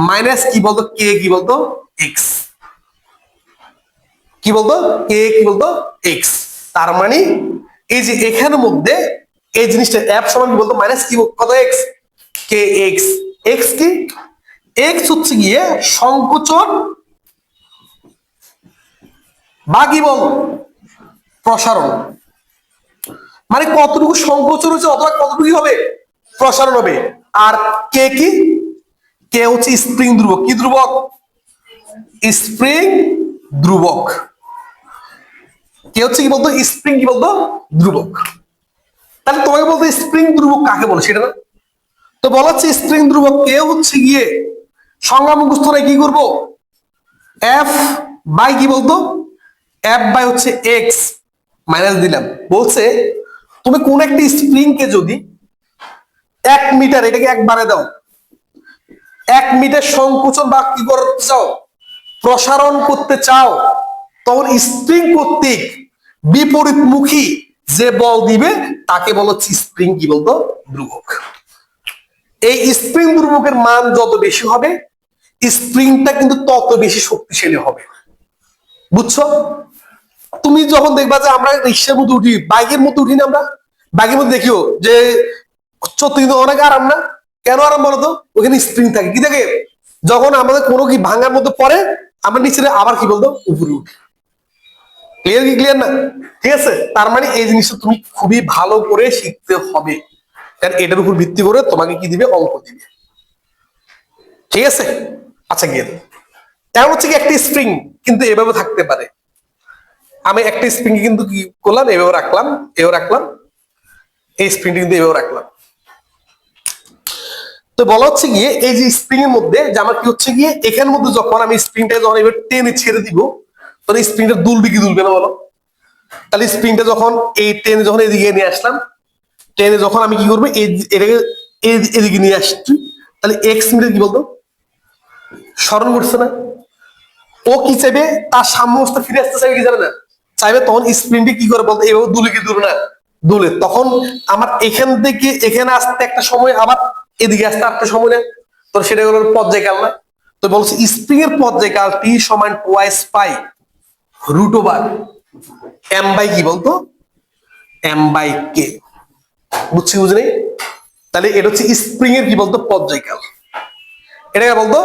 মাইনাস কি বলতো, কে কি বলতো এক্স, কি বলতো কে কি বলতো এক্স। তার মানে এই যে এখানের মধ্যে এই জিনিসটা এফ সমান কি বলতো মাইনাস কি কত এক্স, কে এক্স। এক্স কি, এক্স হচ্ছে গিয়ে সংকোচন বা কি বল প্রসারণ, মানে কতটুকু সংকোচন হচ্ছে অথবা কতটুকু হবে প্রসারণ হবে। আর কে কি, কে হচ্ছে স্প্রিং ধ্রুবক, কি ধ্রুবক, স্প্রিং ধ্রুবক। কে হচ্ছে কি বলতো স্প্রিং কি বলতো ধ্রুবক। তাহলে তোমাকে বলতো স্প্রিং ধ্রুবক কাকে বলে সেটা না, তো বলা হচ্ছে স্প্রিং ধ্রুবক কে হচ্ছে গিয়ে সংজ্ঞা মুখস্থ করে কি করবো, এফ বাই কি বলতো, এফ বাই হচ্ছে এক্স মাইনাস দিলাম। বলছে তুমি কোন একটা স্প্রিং কে যদি 1 মিটার, এটাকে একবারে দাও, 1 মিটার সংকোচন বা কি করতে চাও, প্রসারণ করতে চাও, তখন স্প্রিং কর্তৃক বিপরীতমুখী যে বল দিবে তাকে বলা হচ্ছে স্প্রিং কি বলতো ধ্রুবক। এই স্প্রিং ধ্রুবকের মান যত বেশি হবে স্প্রিংটা কিন্তু তত বেশি শক্তিশালী হবে। বুঝছো? তুমি যখন দেখবা যে আমরা রিক্সার মধ্যে উঠি, বাইকের মধ্যে উঠি না, আমরা বাইকের মধ্যে দেখিও যে সত্যি কিন্তু অনেক আরাম না? কেন আরাম বলতো? ওখানে স্প্রিং থাকে। কি থাকে? যখন আমাদের কোনো কি ভাঙার মধ্যে পড়ে, আমরা নিচে আবার কি বলতো উপরে উঠি। ক্লিয়ার কি ক্লিয়ার না? ঠিক আছে, তার মানে এই জিনিসটা তুমি খুবই ভালো করে শিখতে হবে, কারণ এটার উপর ভিত্তি করে তোমাকে কি দিবে, অঙ্ক দিবে। ঠিক আছে, আচ্ছা গিয়ে তেমন হচ্ছে কি একটা স্প্রিং কিন্তু এভাবে থাকতে পারে। আমি একটা স্প্রিং কিন্তু কি করলাম, এভাবে রাখলাম, এভাবে রাখলাম, এই স্প্রিংটা কিন্তু এভাবে রাখলাম। তো বলা হচ্ছে গিয়ে এই যে স্প্রিং এর মধ্যে যে আমার কি হচ্ছে গিয়ে এখানের মধ্যে যখন আমি স্প্রিংটা যখন এবার টেনে ছেড়ে দিব, তখন স্প্রিংটা দুলবে কি দুলবে না বলো? তাহলে স্প্রিংটা যখন এই টেনে যখন এদিকে নিয়ে আসলাম, টেনে যখন আমি কি করবো, এটাকে এদিকে নিয়ে আসছি, তাহলে এক্স মিটার কি বলতো স্মরণ করছে না? ও কি চাইবে, তার সাম্য অবস্থা ফিরে আসতে চাইবে কি জানে না? চাইবে। তখন স্প্রিংটি কি করে বলতো, এভাবে দুলে কি দুলে না? দুলে। তখন আমার এখান থেকে এখানে আসতে একটা সময়, আবার এদিকে আসতে একটা সময় না? তো সেটা হলো পর্যায়কাল না? তো বলছে স্প্রিং এর পর্যায়কাল টি সমান twice pi root over M by কি বলতো, এম বাই কে। বুঝছি বুঝলি? তাহলে এটা হচ্ছে স্প্রিং এর কি বলতো পর্যায়কাল। এটাকে বলতো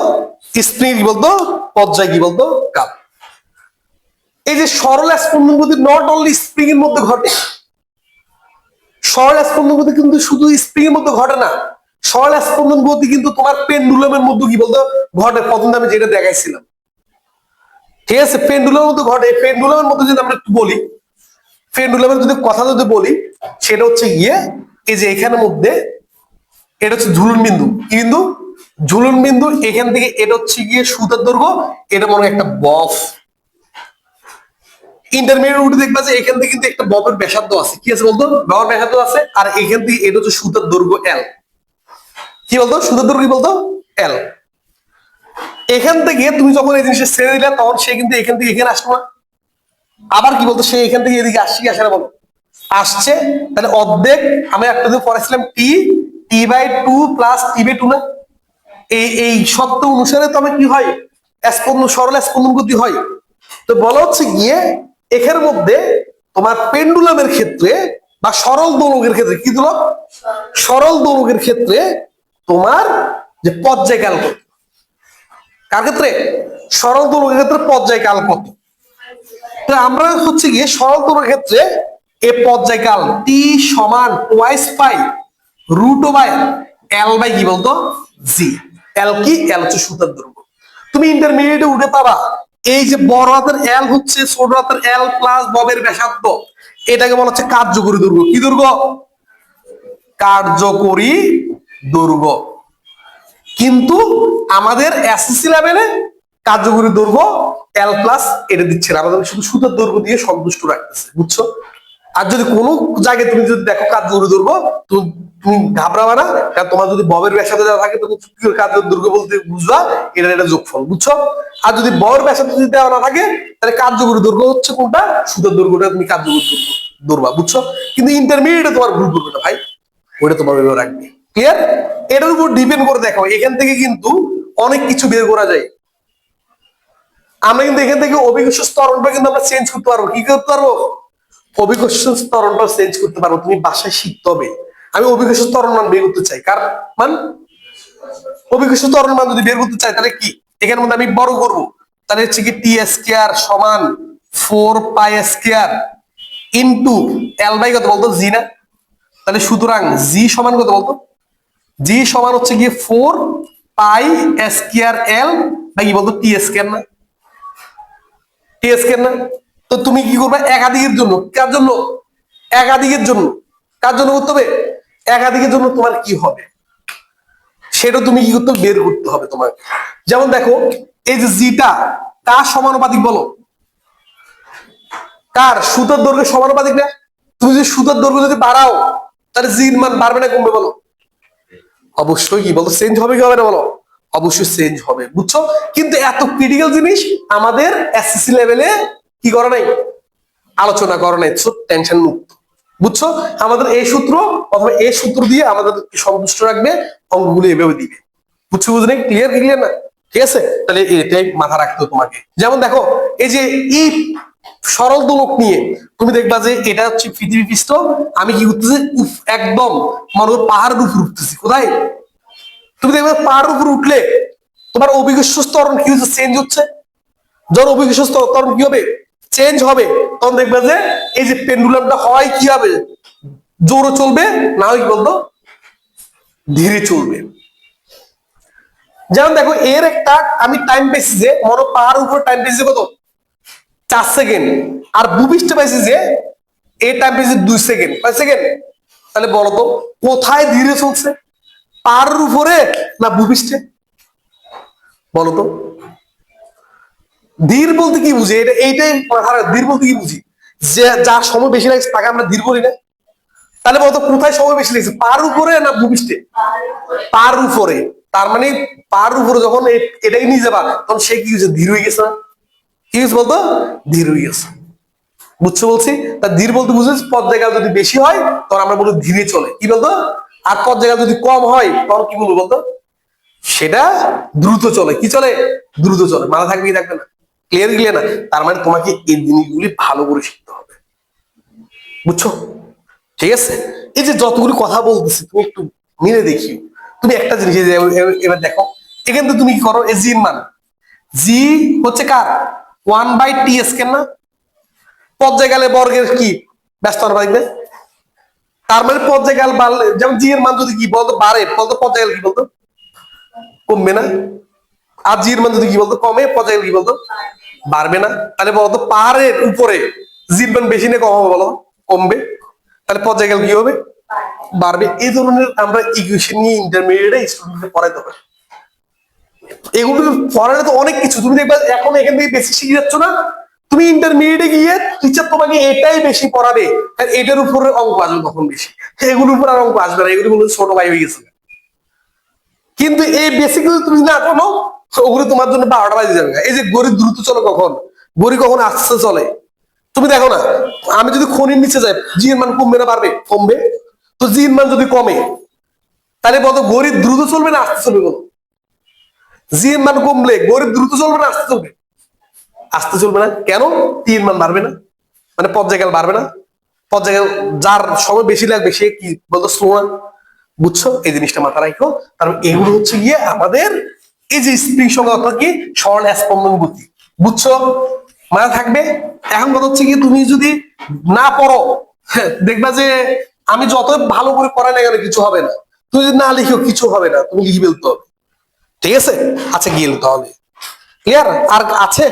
স্প্রিং কি বলতো পর্যায় কি বলতো কাল। এই যে সরল স্পন্দন গতি নট অনলি স্প্রিং এর মধ্যে ঘটে, সরল স্পন্দন গতি কিন্তু শুধু স্প্রিং এর মধ্যে ঘটে না, সরল স্পন্দন গতি কিন্তু তোমার পেন্ডুলামের মধ্যে কি বলতো ঘটে। প্রথম আমি যেটা দেখাইছিলাম, ঠিক আছে, পেন্ডুলামের মধ্যে ঘটে। পেন্ডুলামের মধ্যে যদি আমরা একটু বলি, পেন্ডুলামের যদি কথা যদি বলি, সেটা হচ্ছে গিয়ে এই যে এখানের মধ্যে এটা হচ্ছে ঝুলন বিন্দু। কি বিন্দু? ঝুলন বিন্দু। এখান থেকে এটা হচ্ছে গিয়ে সুতার দৈর্ঘ্য, এটা মনে হয় একটা বফ। ইন্টারমিডিয়েট রুটে দেখবা যে এখান থেকে কিন্তু একটা ববের ব্যাসার্ধ আছে। কি আছে বলতো? ববের ব্যাসার্ধ আছে। আর এখান থেকে এটা হচ্ছে সুতার দৈর্ঘ্য এল। কি বলতো? সুতার দৈর্ঘ্য কি বলতো? এল। এখান থেকে তুমি যখন এই জিনিসটা ছেড়ে দিলে, তখন সে কিন্তু এখান থেকে এখানে আসলো না। আবার কি বলতো, সে এখান থেকে এদিকে আসছে কি আসে না বলো? আসছে। তাহলে অর্ধেক আমি একটা দিয়ে পড়াইছিলাম টি, t by two plus t by two না? এই সত্য অনুসারে তো আমার কি হয়, স্পন্দন, সরল স্পন্দন গতি হয়। তো বলা হচ্ছে গিয়ে এখানের মধ্যে তোমার পেন্ডুলামের ক্ষেত্রে বা সরল দোলকের ক্ষেত্রে, কি দোলক? সরল দোলকের ক্ষেত্রে তোমার যে পর্যায়কাল কত, কার ক্ষেত্রে? সরল দোলকের ক্ষেত্রে পর্যায়কাল কত। তো আমরা হচ্ছে গিয়ে সরল দোলকের ক্ষেত্রে এ পর্যায়কাল টি সমান twice pi root over L by কি বলতো জি। এল কি? এল হচ্ছে সুতার দৈর্ঘ্য। তুমি ইন্টারমিডিয়েটে উঠে পাবা এই যে বড় হাতের এল হচ্ছে ছোট হাতের এল প্লাস ববের ব্যাসার্ধ, এটাকে বলা হচ্ছে কার্যকরী দৈর্ঘ্য। কি দৈর্ঘ্য? কার্যকরী দৈর্ঘ্য। কিন্তু আমাদের এসএসসি লেভেলে কার্যকরী দৈর্ঘ্য এল প্লাস এটা দিচ্ছে না, আমাদের শুধু সুতার দৈর্ঘ্য দিয়ে সন্তুষ্ট রাখতেছে। বুঝছো? আর যদি কোনো জায়গায় তুমি যদি দেখো কার্যকরী দৈর্ঘ্য, তুমি ঘাবড়াবা না, কারণ তোমার যদি ববের ব্যাসার্ধ দেওয়া থাকে, তুমি কার্যকরী দৈর্ঘ্য বলতে বুঝবা এটা যোগফল। বুঝছো? আর যদি ববের ব্যাসার্ধ যদি দেওয়া না থাকে, তাহলে কার্যকরী দৈর্ঘ্য হচ্ছে কোনটা? সুতার দৈর্ঘ্যটা তুমি কার্যকরী দৈর্ঘ্য। বুঝছো? কিন্তু ইন্টারমিডিয়েটে তোমার ভুল করবে না ভাই, ওটা তোমার রাখবে। ক্লিয়ার? এটার উপর ডিপেন্ড করে দেখো, এখান থেকে কিন্তু অনেক কিছু বের করা যায়। আমরা কিন্তু এখান থেকে অভিকর্ষ ত্বরণটা কিন্তু আমরা চেঞ্জ করতে পারবো। কি করতে পারবো? অভিকর্ষ ত্বরণটা চেঞ্জ করতে পারবো। তুমি বাসায় শিখতে হবে। আমি অভিকর্ষ ত্বরণ মান বের করতে চাই, কার মান? অভিকর্ষ ত্বরণ মান যদি বের করতে চাই, তাহলে কি এখানের মধ্যে আমি বড় করবো, তাহলে হচ্ছে কি টি স্কয়ার সমান 4 pi square into L by কত বলতো জি না? তাহলে সুতরাং জি সমান কত বলতো? জি সমান হচ্ছে গিয়ে 4 পাই স্কয়ার এল বাই কি বলতো টি স্কয়ার না? টি স্কয়ার না? তো তুমি কি করবে একাধিকের জন্য? কার জন্য? একাধিকের জন্য। কার জন্য করতে হবে? একাধিকের জন্য তোমার কি হবে সেটা তুমি কি করতে বের করতে হবে তোমার। যেমন দেখো এই যে জিটা কার সমানুপাতিক বলো? কার? সুতার দৈর্ঘ্যের সমানুপাতিক না? তুমি যদি সুতার দৈর্ঘ্য যদি বাড়াও, তাহলে জির মান বাড়বে না কমবে বলো? অবশ্যই কি বলতো চেঞ্জ হবে কি হবে না বলো? অবশ্যই চেঞ্জ হবে। বুঝছো? কিন্তু এত ক্রিটিক্যাল জিনিস আমাদের এসএসসি লেভেলে কি করে নাই, আলোচনা করে নাই। টেনশন মুক্ত। বুঝছো? আমাদের এই সূত্র অথবা এই সূত্র দিয়ে আমাদের সন্তুষ্ট রাখবে, অঙ্কগুলো এভাবে দিবে। বুঝছো? বুঝলে? ক্লিয়ার? ক্লিয়ার না? ঠিক আছে, তাহলে এটাই মাথা রাখতে হবে তোমাকে। যেমন দেখো এই যে এই সরল দোলক নিয়ে তুমি দেখবা যে এটা হচ্ছে পৃথিবী পৃষ্ঠ, আমি কি করতেছি একদম মনে করো পাহাড়ের উপর উঠতেছি। কোথায়? তুমি দেখবে পাহাড়ের উপর উঠলে তোমার অভিকর্ষ ত্বরণ কি হচ্ছে, চেঞ্জ হচ্ছে। যখন অভিকর্ষ ত্বরণ কি হবে, চেঞ্জ হবে, তখন দেখবে যে এই যে পেন্ডুলামটা হয় কি হবে, জোরে চলবে, না হয় কি বলতো ধীরে চলবে। যেমন দেখো এর একটা আমি টাইম পেয়েছি যে মনে পাহাড়ের উপর টাইম পেয়েছি কত 4 সেকেন্ড, আর ভূপৃষ্ঠে পাইছি যে এই টাইম পেয়েছি 2 সেকেন্ড, 5 সেকেন্ড। তাহলে বলো তো কোথায় ধীরে চলছে, পাহাড়ের উপরে না ভূপৃষ্ঠে? বলো তো। ধীর বলতে কি বুঝি, এটা এইটাই ধীর বলতে কি বুঝি, যে যার সময় বেশি লাগছে তাকে আমরা ধীর বলি না। তাহলে বলতো কোথায় সময় বেশি লাগছে, পার উপরে না ভূপৃষ্ঠে? পার উপরে। তার মানে পার উপরে যখন এটাকে নিয়ে যাবা তখন সে কি হয়েছে, ধীর হয়ে গেছে না? কি হয়েছে বলতো, ধীর হয়ে গেছে। বুঝছো বলছি? তা ধীর বলতে বুঝেছি পথ জায়গা যদি বেশি হয় তখন আমরা বলবো ধীরে চলে, কি বলতো? আর পথ জায়গা যদি কম হয় তখন কি বলবো বলতো, সেটা দ্রুত চলে। কি চলে? দ্রুত চলে। মাথা থাকবে কি থাকবে না? ক্লিয়ার ক্লিয়ার না? তার মানে তোমাকে এই জিনিসগুলি ভালো করে শিখতে হবে। বুঝছো? ঠিক আছে, এই যে যতগুলি কথা বলতেছি তুমি একটু মিলে দেখি। তুমি একটা জিনিস এবার দেখো, এখান থেকে তুমি কি করো, এই জির মান, জি হচ্ছে কার 1/t স্কয়ার না? পর্যায় গেলে বর্গের কি ব্যস্ত বাড়বে, তার মানে পর্যায় গেল বাড়লে, যেমন জি এর মান যদি কি বলতো বাড়ে, বলতো পর্যায় গেলে কি বলতো কমবে না? আর জি এর মান যদি কি বলতো কমে, পর্যায় গেলে কি বলতো বাড়বে না? তাহলে বলতো পাহাড়ের উপরে জির মান বেশি না কম হবে বলো? কমবে। তাহলে পর্যায় গেলে কি হবে, বাড়বে। এই ধরনের আমরা ইকুয়েশন নিয়ে ইন্টারমিডিয়েটে স্টুডেন্টকে পড়াইতে হবে। এগুলো পড়ালে তো অনেক কিছু তুমি দেখবা, এখন এখান থেকে বেশি শিখে যাচ্ছ না, তুমি ইন্টারমিডিয়েটে গিয়ে টিচার তোমাকে এটাই বেশি পড়াবে, আর এটার উপরে অঙ্ক আসবে তখন বেশি। এগুলোর উপর আর অঙ্ক আসবে না, এগুলো বলে ছোট ভাই হয়ে গেছে। কিন্তু এই বেসিক তুমি না কোনো, ওগুলো তোমার জন্য 12টা বাজে যাবে। এই যে গড়ি দ্রুত চলে কখন, গড়ি কখন আস্তে চলে, তুমি দেখো না। আমি যদি খনির নিচে যাই জি এর মান কমবে না বাড়বে? কমবে। তো জি এর মান যদি কমে তাহলে বলতো গড়ি দ্রুত চলবে না আস্তে চলবে বলো? জি এর মান কমলে গড়ি দ্রুত চলবে না আস্তে চলবে? আস্তে চলবে না। কেন? টি এর মান বাড়বে না, মানে পর্যায়কাল বাড়বে না। পর্যায়কাল যার সময় বেশি লাগবে সে কি বলতো স্লো না। বুঝছো? এই জিনিসটা মাথা রাখো। কারণ এগুলো হচ্ছে গিয়ে আমাদের এই যে স্প্রিং সংখ্যা অর্থাৎ কি সরল স্পন্দন গতি। বুঝছো? মাথা থাকবে। এখন কথা হচ্ছে কি তুমি যদি না পড়ো দেখবা যে আমি যত ভালো করে পড়াই না কেন কিছু হবে না। তুমি যদি না লিখো কিছু হবে না, তুমি লিখে ফেলতে হবে। ঠিক আছে, আচ্ছা গেল তাহলে। ক্লিয়ার? আর আছে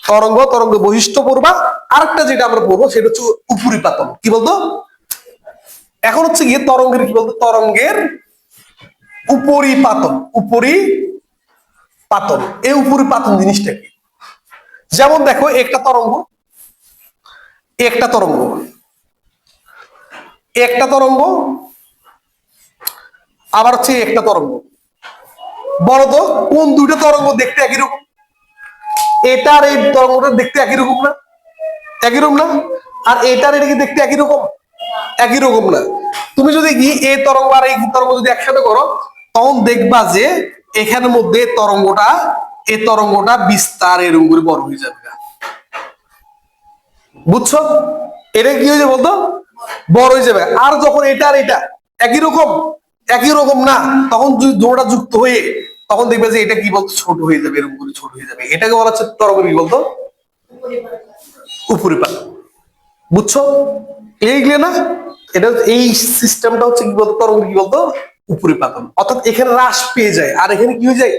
তরঙ্গ, তরঙ্গ বৈশিষ্ট্য পড়বা। আরেকটা যেটা আমরা পড়বো সেটা হচ্ছে উপরিপাতন। কি বলতো? এখন হচ্ছে গিয়ে তরঙ্গের কি বলতো, তরঙ্গের উপরিপাতন। উপরিপাতন, এই উপরিপাতন জিনিসটা কি? যেমন দেখো একটা তরঙ্গ, একটা তরঙ্গ, একটা তরঙ্গ, আবার হচ্ছে একটা তরঙ্গ। বলো তো কোন দুইটা তরঙ্গ দেখতে একই রকম? এটার এই তরঙ্গটা দেখতে একই রকম না? একই রকম না? আর এটার এটাকে দেখতে একই রকম? একই রকম না। তুমি যদি কি এই তরঙ্গ আর এই তরঙ্গ যদি একসাথে করো তখন দেখবা যে এখানের মধ্যে তরঙ্গটা, এই তরঙ্গটা বিস্তার এরকম করে বড় হয়ে যাবে। বুঝছো? এটা কি হয়ে যাবে বলতো, বড় হয়ে যাবে। আর যখন এটা আর এটা একই রকম, একই রকম না, তখন যদি জোড়া যুক্ত হয়ে তখন দেখবে যে এটা কি বলতো ছোট হয়ে যাবে, এরকম করে ছোট হয়ে যাবে। এটাকে বলা হচ্ছে তরঙ্গ কি বলতো, উপরিপাতন। বুঝছো? এইগুলো না, এটা এই সিস্টেমটা হচ্ছে কি বলতো তরঙ্গ কি বলতো উপরিপাতন। অর্থাৎ এখানে হ্রাস পেয়ে যায় আর এখানে কি হয়ে যায়,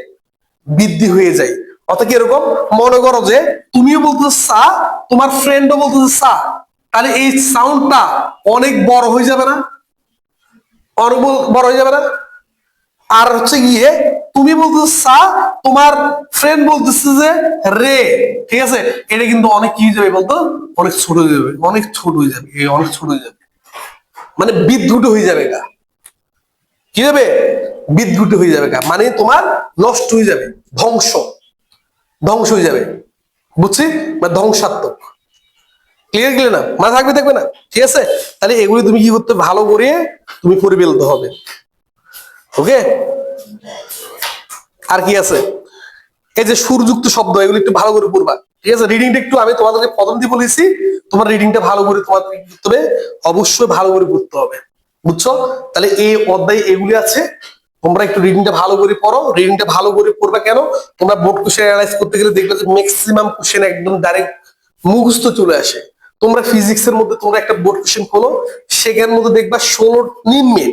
বৃদ্ধি হয়ে যায়। অর্থাৎ এরকম মনে করো যে তুমিও বলতেছো সা, তোমার ফ্রেন্ডও বলতেছে সা, তাহলে এই সাউন্ডটা অনেক বড় হয়ে যাবে না? অনেক বড় হয়ে যাবে না? আর হচ্ছে গিয়ে তুমি বলতেছো সা, তোমার ফ্রেন্ড বলতেছে যে রে, ঠিক আছে, এটা কিন্তু অনেক কি হয়ে যাবে বলতো, অনেক ছোট হয়ে যাবে, অনেক ছোট হয়ে যাবে, অনেক ছোট হয়ে যাবে, মানে বিদ্যুৎ হয়ে যাবে গা। কি হবে? বিদ্যুৎ হয়ে যাবে গা, মানে তোমার নষ্ট হয়ে যাবে, ধ্বংস, ধ্বংস হয়ে যাবে। বুঝছি? মানে ধ্বংসাত্মক। ক্লিয়ার ক্লিয়ার না? মাথা থাকবে দেখবে না? ঠিক আছে, তাহলে এগুলি তুমি কি করতে ভালো করে তুমি করে ফেলতে হবে। ওকে, আর কি আছে? এই যে সুরযুক্ত শব্দ এগুলো একটু ভালো করে পড়বা, ঠিক আছে? রিডিংটা একটু আমি তোমাদেরকে প্রথম দিয়ে বলেছি, তোমার রিডিংটা ভালো করে তোমাদের কি করতে হবে, অবশ্যই ভালো করে পড়তে হবে, বুঝছো? তাহলে এই অধ্যায়ে এগুলি আছে, তোমরা একটু রিডিংটা ভালো করে পড়ো। রিডিংটা ভালো করে পড়বা কেন, তোমরা বোর্ড কোশ্চেন অ্যানালাইজ করতে গেলে দেখবে যে ম্যাক্সিমাম কোশ্চেন একদম ডাইরেক্ট মুখস্থ চলে আসে। তোমরা ফিজিক্সের মধ্যে তোমরা একটা বোর্ড কোশ্চেন খোলো, সেখানের মধ্যে দেখবা 16 নিম্নে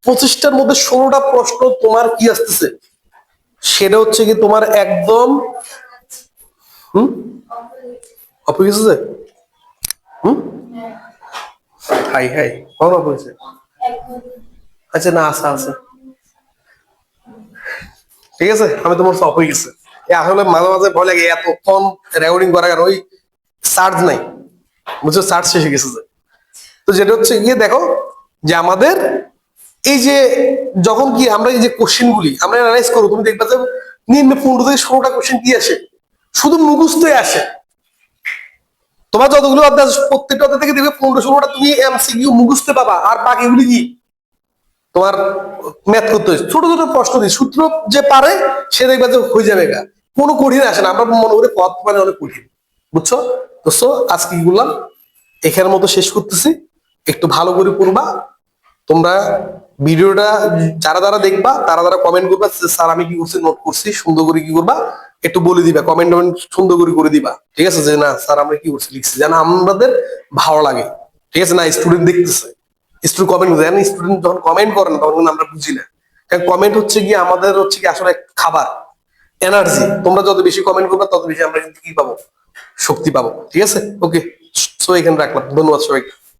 25টার মধ্যে 16টা প্রশ্ন তোমার কি আসতেছে, সেটা হচ্ছে কি তোমার একদম হুম অফ হয়ে গেছে। হুম হাই হাই কখন অফ হয়েছে? আচ্ছা না, আছে আছে, ঠিক আছে, আমি তোমার অফ হয়ে গেছে। আসলে মাঝে মাঝে ভয় লাগে এতক্ষণ রেকর্ডিং করা, কারণ ওই চার্জ নাই, বুঝছো, চার্জ শেষ হয়ে গেছে। তো যেটা হচ্ছে গিয়ে দেখো যে আমাদের এই যে যখন কি আমরা এই যে কোশ্চেন গুলি আমরা অ্যানালাইজ করবো, তুমি দেখবা যে নিম্নে 15 থেকে 16টা কোশ্চেন কি আসে, শুধু মুখস্থই আসে। তোমার যতগুলো অধ্যায় আছে, প্রত্যেকটা অধ্যায় থেকে দেখবে 15-16টা তুমি এমসিকিউ মুখস্থ পাবা, আর বাকিগুলি কি তোমার ম্যাথ করতে হয়। ছোট ছোট প্রশ্ন দিই, সূত্র যে পারে সে দেখবে যে হয়ে যাবে গা, কোনো কঠিন আসে না। আমরা মনে করি পথ মানে অনেক কঠিন, বুঝছো? দোস্তো আজকে কি বললাম, এখানের মতো শেষ করতেছি। একটু ভালো করে পড়বা তোমরা। ভিডিওটা যারা যারা দেখবা তারা যারা কমেন্ট করবা, স্যার আমি কি করছি নোট করছি, সুন্দর করে কি করবা একটু বলে দিবা, কমেন্ট টমেন্ট সুন্দর করে দিবা, ঠিক আছে? যে না স্যার আমরা কি করছি লিখছি, যেন আমাদের ভালো লাগে, ঠিক আছে? না স্টুডেন্ট দেখতেছে, স্টুডেন্ট কমেন্ট করছে, স্টুডেন্ট যখন কমেন্ট করে না তখন কিন্তু আমরা বুঝি না, কারণ কমেন্ট হচ্ছে কি আমাদের হচ্ছে কি আসলে খাবার, এনার্জি। তোমরা যত বেশি কমেন্ট করবে তত বেশি আমরা কিন্তু কি পাবো, শক্তি পাবো, ঠিক আছে? ওকে, সো এখানে রাখলাম, ধন্যবাদ সবাইকে।